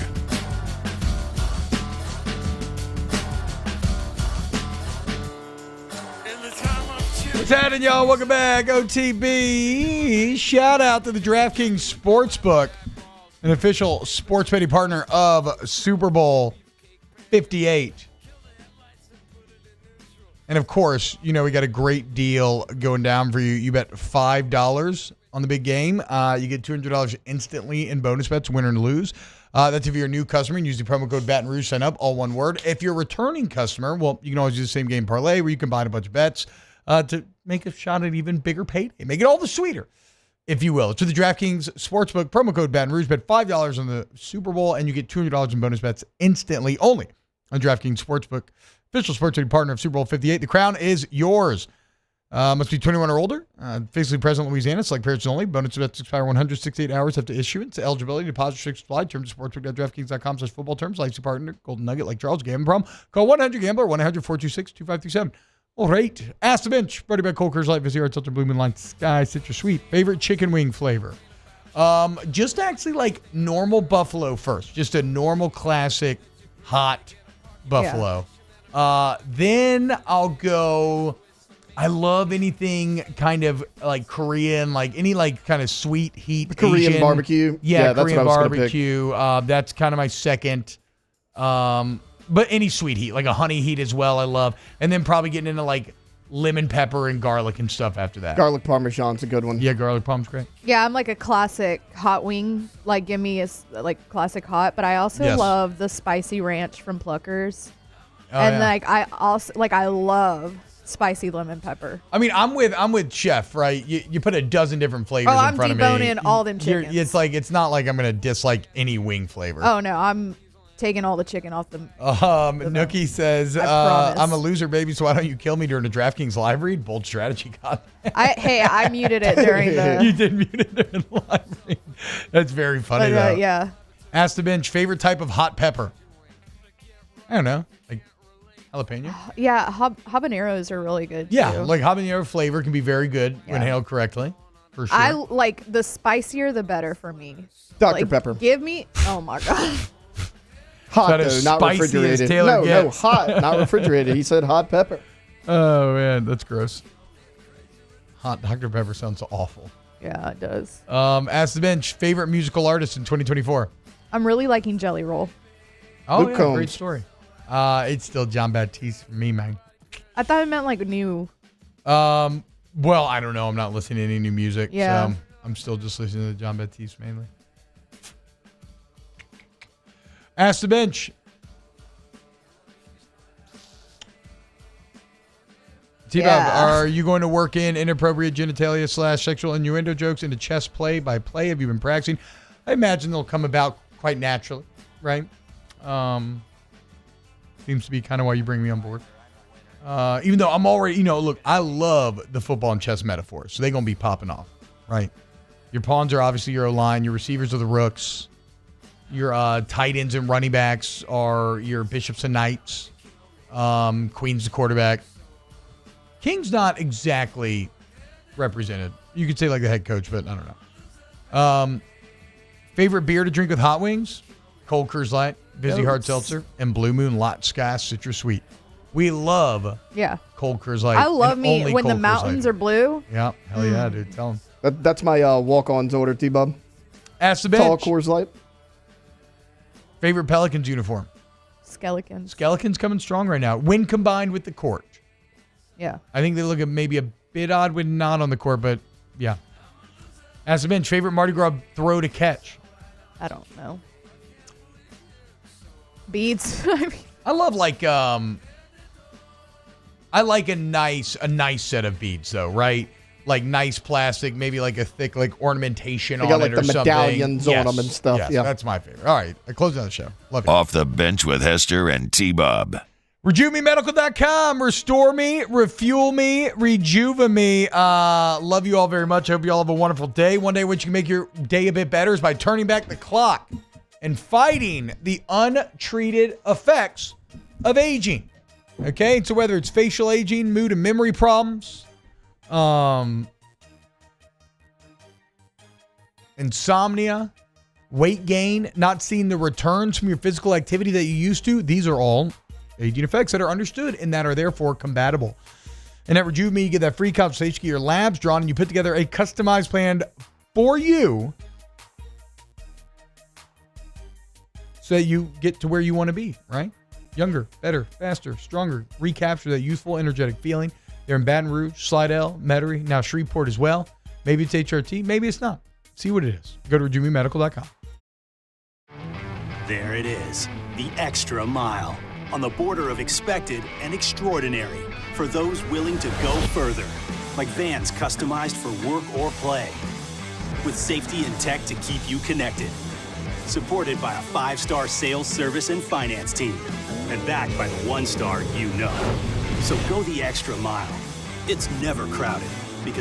Speaker 12: What's happening, y'all? Welcome back. OTB. Shout out to the DraftKings Sportsbook, an official sports betting partner of Super Bowl 58. And of course, you know, we got a great deal going down for you. You bet $5 on the big game. You get $200 instantly in bonus bets, win or lose. That's if you're a new customer and use the promo code Baton Rouge, sign up, all one word. If you're a returning customer, well, you can always do the same game parlay where you combine a bunch of bets to make a shot at even bigger payday. Make it all the sweeter, if you will. To the DraftKings Sportsbook, promo code Baton Rouge, bet $5 on the Super Bowl, and you get $200 in bonus bets instantly only on DraftKings Sportsbook. Official sports betting partner of Super Bowl 58. The crown is yours. Must be 21 or older. Physically present in Louisiana. Select parents only. Bonus bets expire 168 hours after issuance. Eligibility, deposit restrictions apply. Terms of sportsbook.draftkings.com/football terms. Licensed partner, Golden Nugget, like Charles. Gambling problem. Call 1-800-GAMBLER, 1-800-426-2537. All right. Ask the Bench. Brought to you by Cold Coors Light. Visit our Tilted Blue Moonlight Sky Citrus Sweet. Favorite chicken wing flavor? Just actually like normal buffalo first. Just a normal classic hot buffalo. Yeah. Then I'll go, I love anything kind of like Korean, like any like kind of sweet heat.
Speaker 11: Korean
Speaker 12: Asian.
Speaker 11: barbecue.
Speaker 12: Yeah,
Speaker 11: that's
Speaker 12: Korean
Speaker 11: what I was
Speaker 12: barbecue. That's kind of my second. But any sweet heat, like a honey heat as well, I love. And then probably getting into like lemon pepper and garlic and stuff after that.
Speaker 11: Garlic Parmesan's a good one.
Speaker 12: Yeah, garlic parm's great.
Speaker 6: Yeah, I'm like a classic hot wing. Like, give me a like classic hot. But I also love the spicy ranch from Pluckers. Oh, and like I also I love spicy lemon pepper.
Speaker 12: I mean, I'm with Chef, right? You put a dozen different flavors in front of me.
Speaker 6: I'm deboning all them chickens.
Speaker 12: It's not like I'm gonna dislike any wing flavor.
Speaker 6: Oh no, I'm taking all the chicken off them.
Speaker 12: Nookie says, I'm a loser, baby, so why don't you kill me during a DraftKings live read? Bold strategy, God.
Speaker 6: I muted it during the.
Speaker 12: You did mute it during the live read. That's very funny though.
Speaker 6: Yeah.
Speaker 12: Ask the Bench, favorite type of hot pepper? I don't know, like jalapeno?
Speaker 6: Yeah, habaneros are really good.
Speaker 12: Yeah,
Speaker 6: too.
Speaker 12: like habanero flavor can be very good when handled correctly. For sure.
Speaker 6: I like the spicier the better for me.
Speaker 11: Dr. Pepper.
Speaker 6: Give me, oh my God.
Speaker 11: Hot though, not refrigerated. No, hot, not refrigerated. He said hot pepper.
Speaker 12: Oh man, that's gross. Hot Dr. Pepper sounds awful.
Speaker 6: Yeah, it does.
Speaker 12: Ask the Bench, favorite musical artist in 2024?
Speaker 6: I'm really liking Jelly Roll.
Speaker 12: Oh,
Speaker 11: Luke
Speaker 12: yeah,
Speaker 11: Combs.
Speaker 12: great story. It's still John Baptiste for me, man.
Speaker 6: I thought it meant like new.
Speaker 12: Well, I don't know. I'm not listening to any new music.
Speaker 6: Yeah.
Speaker 12: So I'm still just listening to John Baptiste mainly. Ask the Bench. T-Bob, are you going to work in inappropriate genitalia / sexual innuendo jokes into chess play by play? Have you been practicing? I imagine they'll come about quite naturally, right? Seems to be kind of why you bring me on board. Even though I'm already, look, I love the football and chess metaphors, so they're going to be popping off, right? Your pawns are obviously your O-line. Your receivers are the rooks. Your tight ends and running backs are your bishops and knights. Queen's the quarterback. King's not exactly represented. You could say like the head coach, but I don't know. Favorite beer to drink with hot wings? Cold Coors Light, Vizzy Hard Seltzer, and Blue Moon Lot Sky Citrus Sweet. We love Cold Coors Light.
Speaker 6: I love me when the mountains are blue.
Speaker 12: Yeah, hell yeah, dude. Tell them.
Speaker 11: That's my walk-on's order, T-Bub.
Speaker 12: Ask the bench.
Speaker 11: Tall Coors Light.
Speaker 12: Favorite Pelicans uniform?
Speaker 6: Skeletons.
Speaker 12: Skeletons coming strong right now. When combined with the court.
Speaker 6: Yeah.
Speaker 12: I think they look maybe a bit odd when not on the court, but yeah. Ask the bench. Favorite Mardi Gras throw to catch?
Speaker 6: I don't know. Beads.
Speaker 12: I love I like a nice set of beads though, right? Like nice plastic, maybe like a thick ornamentation on it or something. They got like the
Speaker 11: medallions on them and stuff.
Speaker 12: Yes,
Speaker 11: yeah,
Speaker 12: that's my favorite. All right, I close down the show. Love it.
Speaker 3: Off the Bench with Hester and T-Bob.
Speaker 12: RejuveMeMedical.com. Restore me, refuel me, rejuve me. Love you all very much. I hope you all have a wonderful day. One day which you can make your day a bit better is by turning back the clock and fighting the untreated effects of aging. Okay, so whether it's facial aging, mood and memory problems, insomnia, weight gain, not seeing the returns from your physical activity that you used to, these are all aging effects that are understood and that are therefore compatible. And at Rejuve Me, you get that free consultation, get your labs drawn, and you put together a customized plan for you so that you get to where you want to be, right? Younger, better, faster, stronger. Recapture that youthful, energetic feeling. They're in Baton Rouge, Slidell, Metairie, now Shreveport as well. Maybe it's HRT, maybe it's not. See what it is. Go to RejuveMeMedical.com.
Speaker 7: There it is, the extra mile, on the border of expected and extraordinary, for those willing to go further, like vans customized for work or play, with safety and tech to keep you connected, supported by a 5-star sales, service, and finance team, and backed by the 1-star you know. So go the extra mile. It's never crowded.